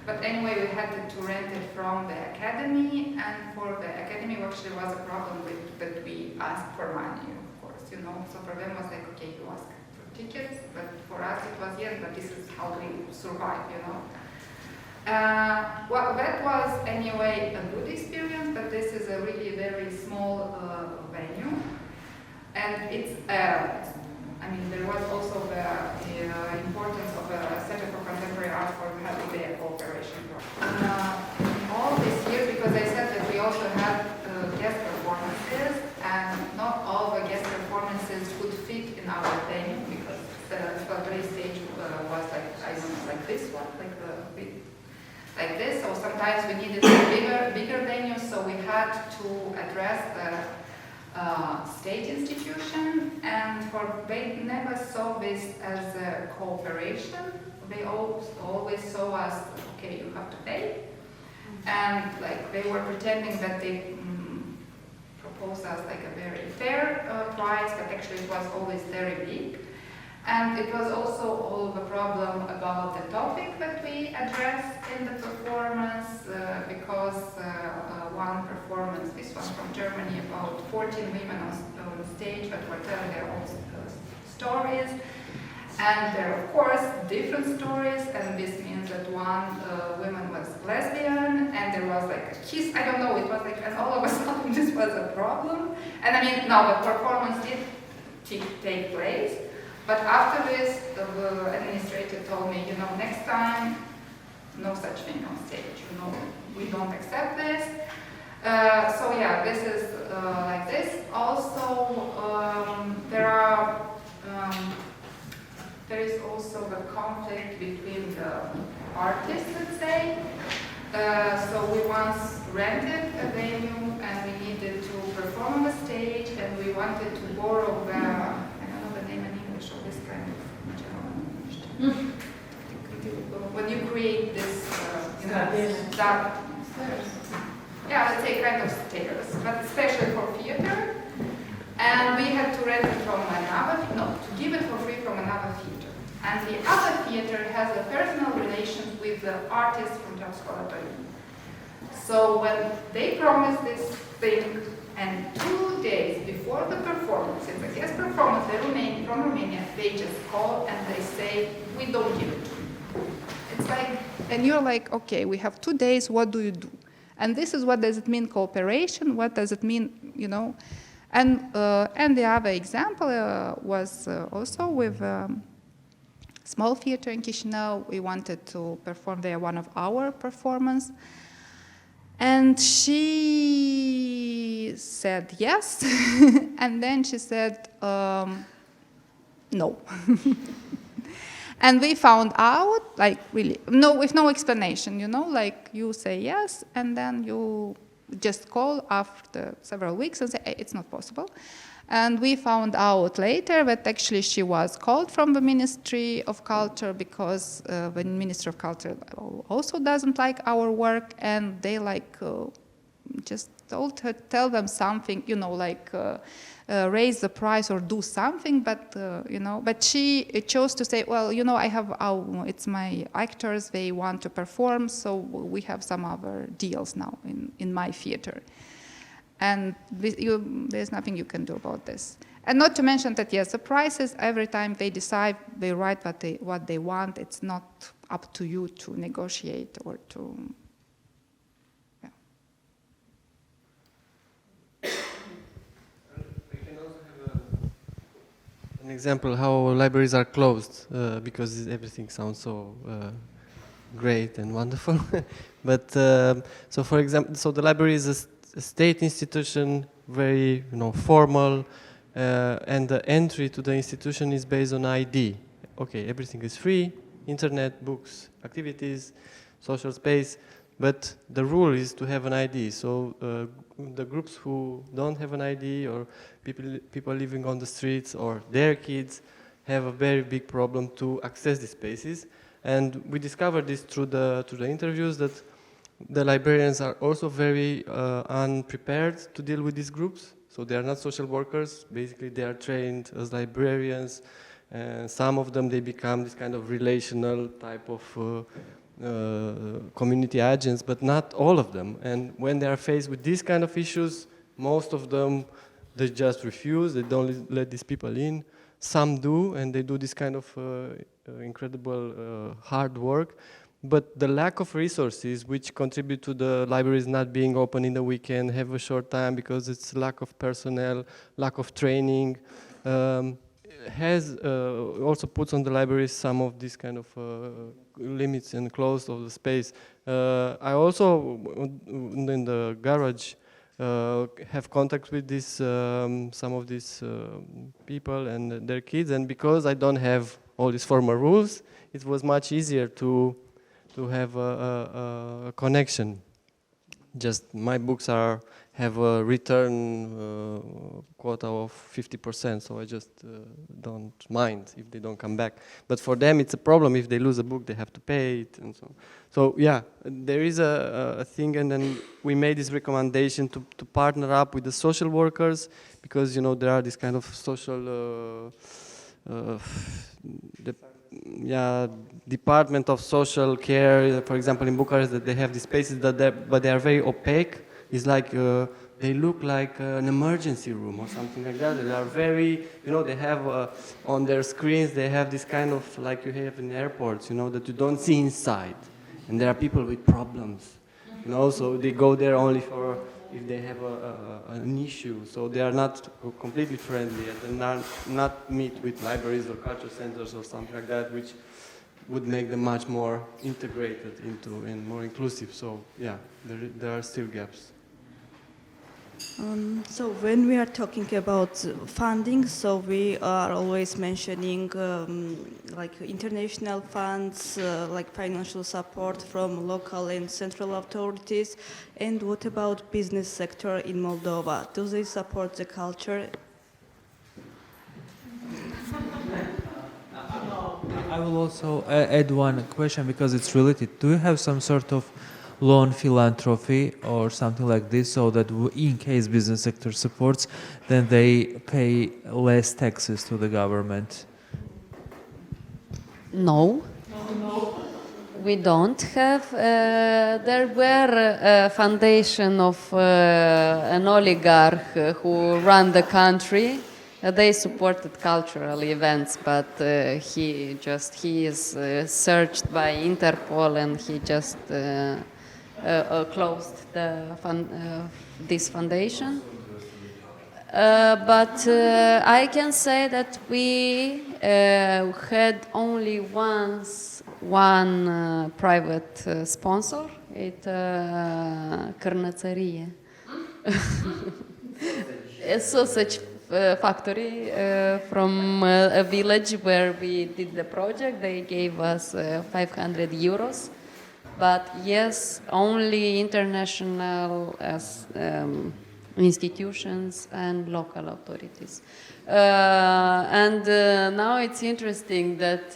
But anyway, we had to rent it from the academy, and for the academy actually was a problem with that we asked for money, of course, you know. So for them was like, okay, you ask for tickets, but for us it was, yes, but this is how we survive, you know. Well, that was anyway a good experience, but this is a really very small venue, and it's I mean, there was also the importance of a Center for Contemporary Art for having their cooperation program. All these years, because I said that we also had guest performances, and not all the guest performances would fit in our venue, because the Spălătorie stage was like, I don't know, like this one, like this, so sometimes we needed a bigger venue, so we had to address the state institution, and they never saw this as a cooperation. They always saw us, okay, you have to pay, and like they were pretending that they proposed us like a very fair price, but actually it was always very big. And it was also all the problem about the topic that we addressed in the performance, because one performance, this one from Germany, about 14 women on stage that were telling their own stories. And there are, of course, different stories, and this means that one woman was lesbian, and there was like a kiss, I don't know, it was like, and all of a sudden this was a problem. And I mean, no, the performance did take place. But after this, the administrator told me, you know, next time, no such thing on stage, you know, we don't accept this. So yeah, this is like this. Also, there is also the conflict between the artists, let's say. So we once rented a venue, and we needed to perform on the stage, and we wanted to borrow the, this kind of when you create this, yeah, let's say kind of stairs, but especially for theater. And we had to rent it from to give it for free from another theater. And the other theater has a personal relation with the artists from Teatru Spălătorie. So when they promised this thing, and 2 days before the performance, it's a guest performance, from Romania, they just call and they say, we don't give it to you. It's like, and you're like, okay, we have 2 days, what do you do? And this is what does it mean cooperation, what does it mean, you know? And the other example was also with small theater in Chișinău. We wanted to perform there one of our performances. And she said yes, and then she said no. And we found out, like really, no, with no explanation, you know, like you say yes, and then you just call after several weeks and say, hey, it's not possible. And we found out later that actually she was called from the Ministry of Culture, because the Ministry of Culture also doesn't like our work, and they like just told her, tell them something, you know, like raise the price or do something, but you know, but she chose to say, well, you know, I have it's my actors, they want to perform, so we have some other deals now in my theater. And there's nothing you can do about this. And not to mention that, yes, the prices, every time they decide, they write what they want. It's not up to you to negotiate or to... Yeah. We can also have an example how libraries are closed, because everything sounds so great and wonderful. But, so for example, so the library is a state institution, very formal, and the entry to the institution is based on ID. Okay, everything is free, internet, books, activities, social space, but the rule is to have an ID. So the groups who don't have an ID, or people living on the streets, or their kids, have a very big problem to access these spaces. And we discovered this through the interviews, that the librarians are also very unprepared to deal with these groups. So they are not social workers. Basically, they are trained as librarians. And some of them, they become this kind of relational type of community agents, but not all of them. And when they are faced with these kind of issues, most of them, they just refuse, they don't let these people in. Some do, and they do this kind of incredible hard work. But the lack of resources, which contribute to the libraries not being open in the weekend, have a short time because it's lack of personnel, lack of training, has also puts on the libraries some of these kind of limits and close of the space. I also, in the garage, have contact with this, some of these people and their kids, and because I don't have all these formal rules, it was much easier to have a connection. Just my books have a return quota of 50%, so I just don't mind if they don't come back. But for them, it's a problem. If they lose a book, they have to pay it, and so on. So yeah, there is a thing, and then we made this recommendation to partner up with the social workers, because there are this kind of social department of social care, for example, in Bucharest, that they have these spaces but they are very opaque. It's like they look like an emergency room or something like that. They are very, they have on their screens, they have this kind of, like you have in airports, that you don't see inside. And there are people with problems, so they go there only for if they have an issue. So they are not completely friendly, and they not meet with libraries or culture centers or something like that, which would make them much more integrated and more inclusive. So yeah, there are still gaps. So when we are talking about funding, so we are always mentioning like international funds, like financial support from local and central authorities. And what about business sector in Moldova? Do they support the culture? I will also add one question because it's related. Do you have some sort of loan philanthropy or something like this, so that in case business sector supports, then they pay less taxes to the government? No. We don't have. There were a foundation of an oligarch who ran the country. They supported cultural events, but he is searched by Interpol, and he just closed this foundation. But I can say that we had only one private sponsor. It's Cărnățărie. A sausage factory from a village where we did the project. They gave us 500 euros. But yes, only international institutions and local authorities. And now it's interesting that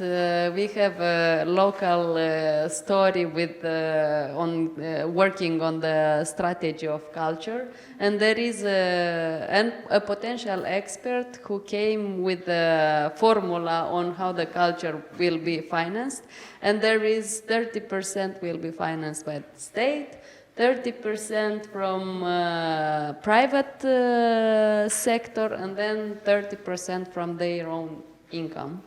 we have a local story with working on the strategy of culture, and there is a potential expert who came with a formula on how the culture will be financed, and there is 30% will be financed by the state, 30% from private sector, and then 30% from their own income.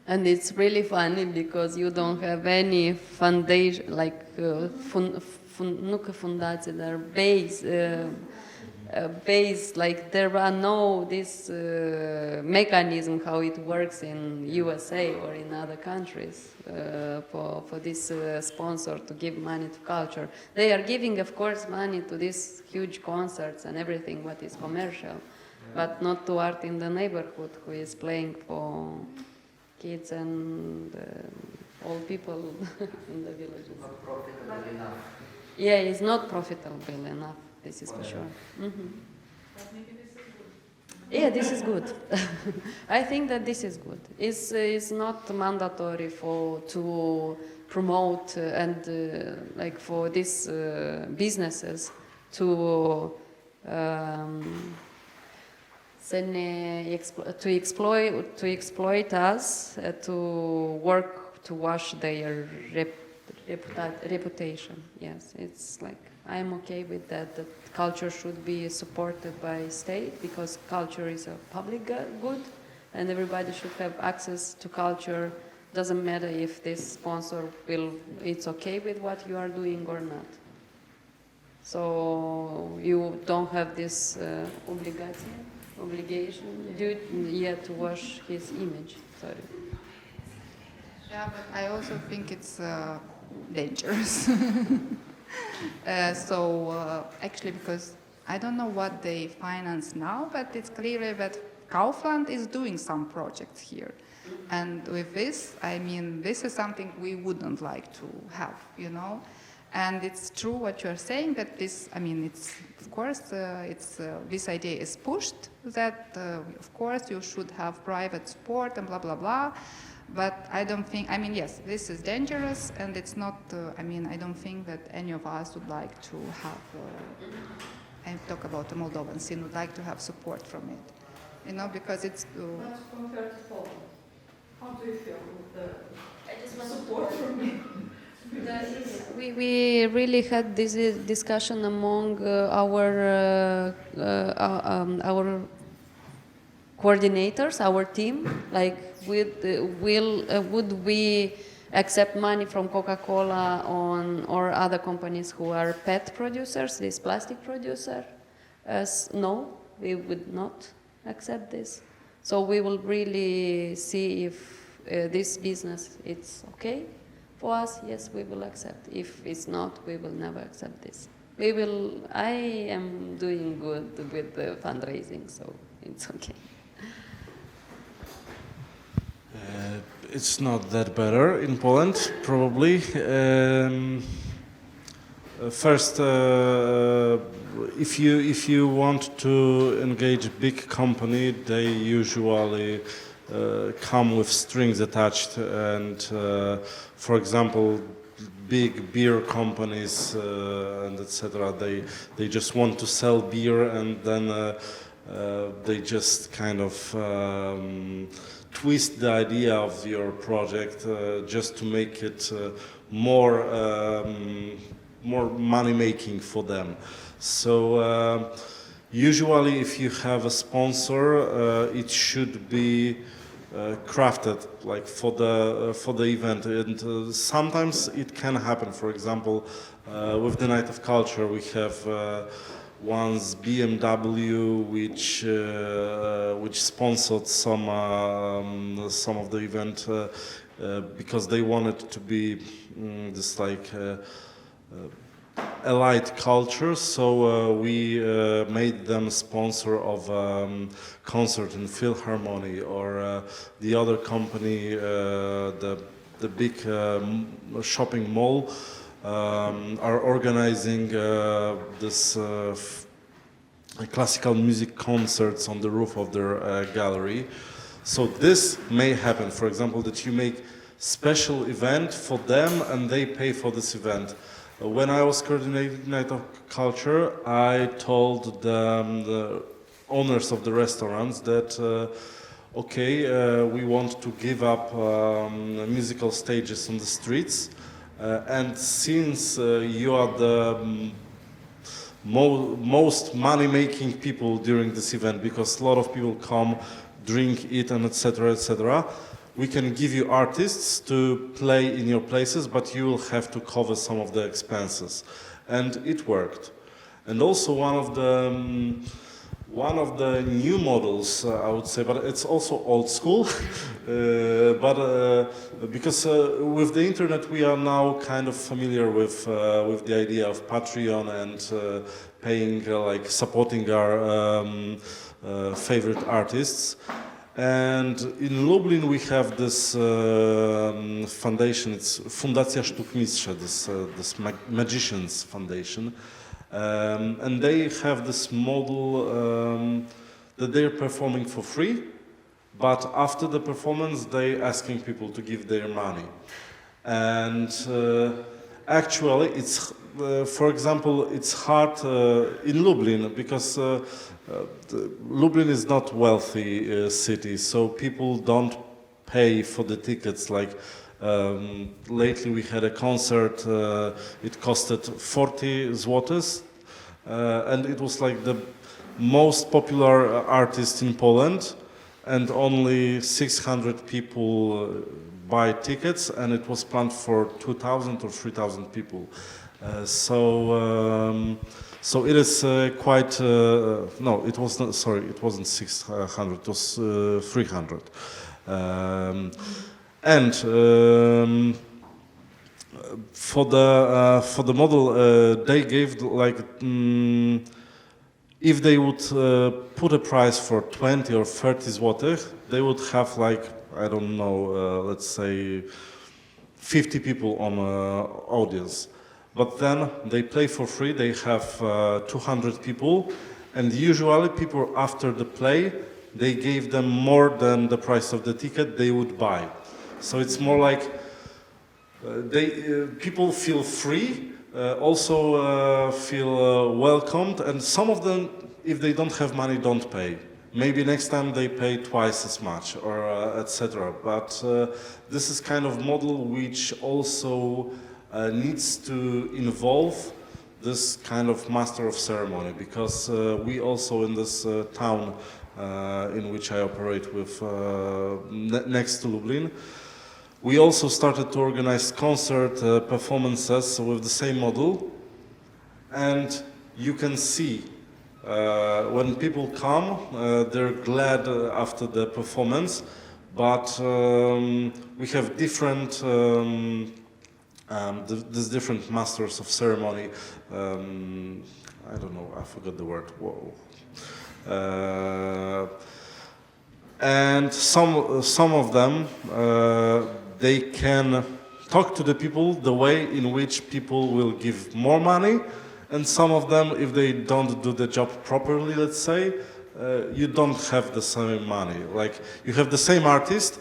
And it's really funny because you don't have any foundation, like nu că fundație, dar base, like there are no this mechanism how it works in USA or in other countries for this sponsor to give money to culture. They are giving, of course, money to these huge concerts and everything what is commercial, but not to art in the neighborhood who is playing for kids and old people in the villages. Not profitable enough. Yeah, it's not profitable enough. This is for sure. Mm-hmm. Yeah, this is good. I think that this is good. It's not mandatory to promote and like for these businesses to exploit us, to work to wash their reputation. Yes, it's like I'm okay with that. That culture should be supported by state because culture is a public good, and everybody should have access to culture. Doesn't matter if this sponsor it's okay with what you are doing or not. So you don't have this obligation yet to wash his image. Sorry. Yeah, but I also think it's dangerous. Actually, because I don't know what they finance now, but it's clear that Kaufland is doing some projects here. And with this, I mean, this is something we wouldn't like to have, you know. And it's true what you're saying, that this, I mean, it's, of course, this idea is pushed, that, of course, you should have private sport and blah, blah, blah. But I don't think, I mean, yes, this is dangerous, and it's not, I mean, I don't think that any of us would like to have, I talk about the Moldovan scene, would like to have support from it. You know, because it's... What's compared to Poland? How do you feel with the support from me? We really had this discussion among our coordinators, our team, like would we accept money from Coca-Cola or other companies who are PET producers, this plastic producer? No, we would not accept this. So we will really see if this business it's okay for us. Yes, we will accept. If it's not, we will never accept this. I am doing good with the fundraising, so it's okay. It's not that better in Poland, probably. First, if you want to engage a big company, they usually come with strings attached, and for example, big beer companies and etc. They just want to sell beer, and then they just kind of twist the idea of your project just to make it more money-making for them. So usually if you have a sponsor, it should be crafted like for the event, and sometimes it can happen. For example, with the Night of Culture, we have once BMW, which sponsored some of the event because they wanted to be this like elite culture. So we made them sponsor of concert in Philharmony, or the other company, the big shopping mall. Are organizing this classical music concerts on the roof of their gallery. So this may happen, for example, that you make special event for them and they pay for this event. When I was coordinating Night of Culture, I told the owners of the restaurants that okay, we want to give up musical stages on the streets. And since you are the most money-making people during this event, because a lot of people come, drink, eat, and etc., we can give you artists to play in your places, but you will have to cover some of the expenses. And it worked. And also one of the new models, I would say, but it's also old school. Because with the internet, we are now kind of familiar with the idea of Patreon and paying, like supporting our favorite artists. And in Lublin, we have this foundation. It's Fundacja Sztukmistrza, this magicians foundation. And they have this model that they're performing for free, but after the performance, they're asking people to give their money. And actually, it's, for example, it's hard in Lublin, because Lublin is not a wealthy city, so people don't pay for the tickets like Lately we had a concert, it costed 40 zlotys, and it was like the most popular artist in Poland, and only 600 people buy tickets, and it was planned for 2,000 or 3,000 people. So it is quite, no, it was not, sorry, it wasn't 600, it was 300. For the model, they gave like, if they would put a price for 20 or 30 zlotych, they would have like, I don't know, let's say 50 people on audience. But then they play for free, they have 200 people, and usually people after the play, they gave them more than the price of the ticket they would buy. So it's more like people feel free, also feel welcomed, and some of them, if they don't have money, don't pay. Maybe next time they pay twice as much, or etc. But this is kind of model which also needs to involve this kind of master of ceremony, because we also in this town in which I operate with next to Lublin, we also started to organize concert performances with the same model, and you can see when people come, they're glad after the performance, but we have different these different masters of ceremony. I don't know, I forgot the word. Whoa. And some of them, they can talk to the people the way in which people will give more money, and some of them, if they don't do the job properly, let's say, you don't have the same money. Like, you have the same artist,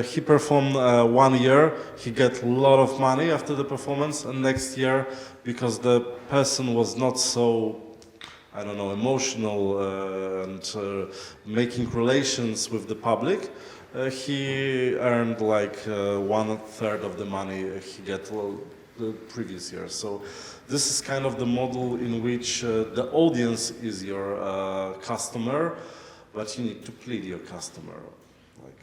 he performed 1 year, he get a lot of money after the performance, and next year, because the person was not so, I don't know, emotional and making relations with the public, he earned like 1/3 of the money he get the previous year. So this is kind of the model in which the audience is your customer, but you need to plead your customer. Like.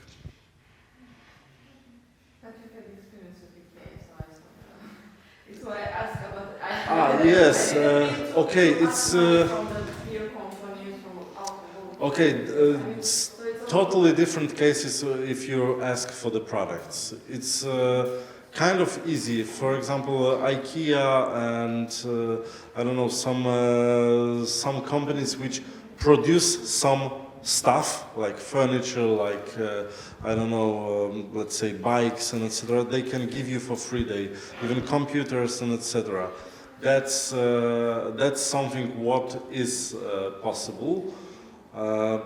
But you had experience with IKEA, so I thought it's why I asked about. Yes. Okay, it's. Okay, it's totally different cases if you ask for the products. It's kind of easy. For example, IKEA and I don't know, some companies which produce some stuff like furniture, like I don't know, let's say bikes and etc. They can give you for free. They even computers and etc. That's something what is possible.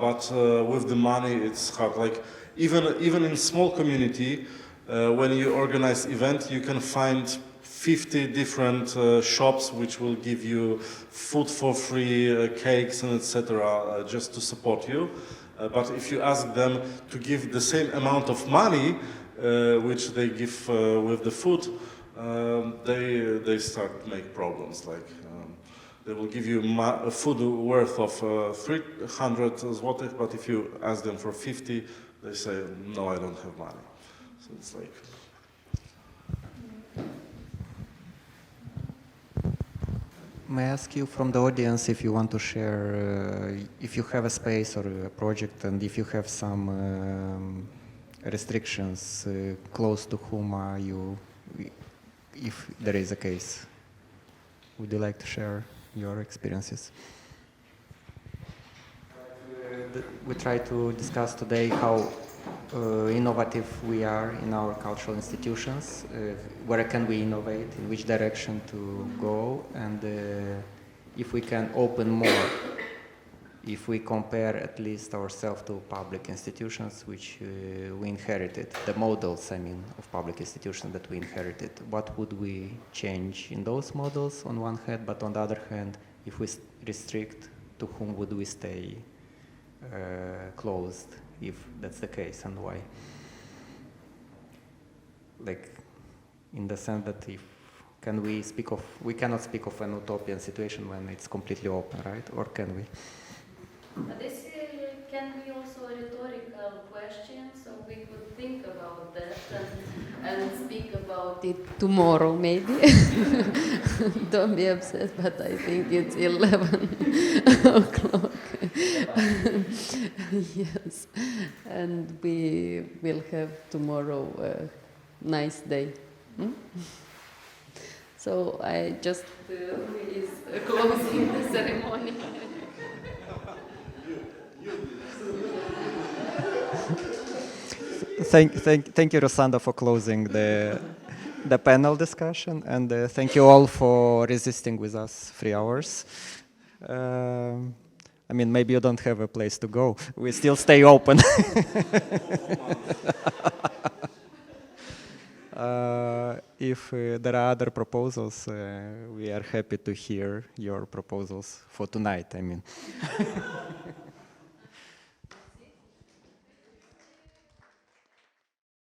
But with the money, it's hard. Like even in small community, when you organize event, you can find 50 different shops which will give you food for free, cakes and etc. Just to support you. But if you ask them to give the same amount of money, which they give with the food, they start to make problems. Like. They will give you food worth of 300 zlotych, but if you ask them for 50, they say, no, I don't have money. So it's like... May I ask you from the audience if you want to share, if you have a space or a project, and if you have some restrictions, close to whom are you, if there is a case? Would you like to share your experiences? We try to discuss today how innovative we are in our cultural institutions, where can we innovate, in which direction to go, and if we can open more, if we compare at least ourselves to public institutions which we inherited, the models, I mean, of public institutions that we inherited. What would we change in those models on one hand, but on the other hand, if we restrict, to whom would we stay closed, if that's the case, and why? like in the sense that we cannot speak of an utopian situation when it's completely open, right? Or can we? This can be also a rhetorical question, so we could think about that and speak about it tomorrow, maybe. Don't be upset, but I think it's 11 o'clock. Yes, and we will have tomorrow a nice day. So I just is closing the ceremony. Thank you, Rusanda, for closing the panel discussion, and thank you all for resisting with us 3 hours. I mean, maybe you don't have a place to go. We still stay open. If there are other proposals, we are happy to hear your proposals for tonight, I mean.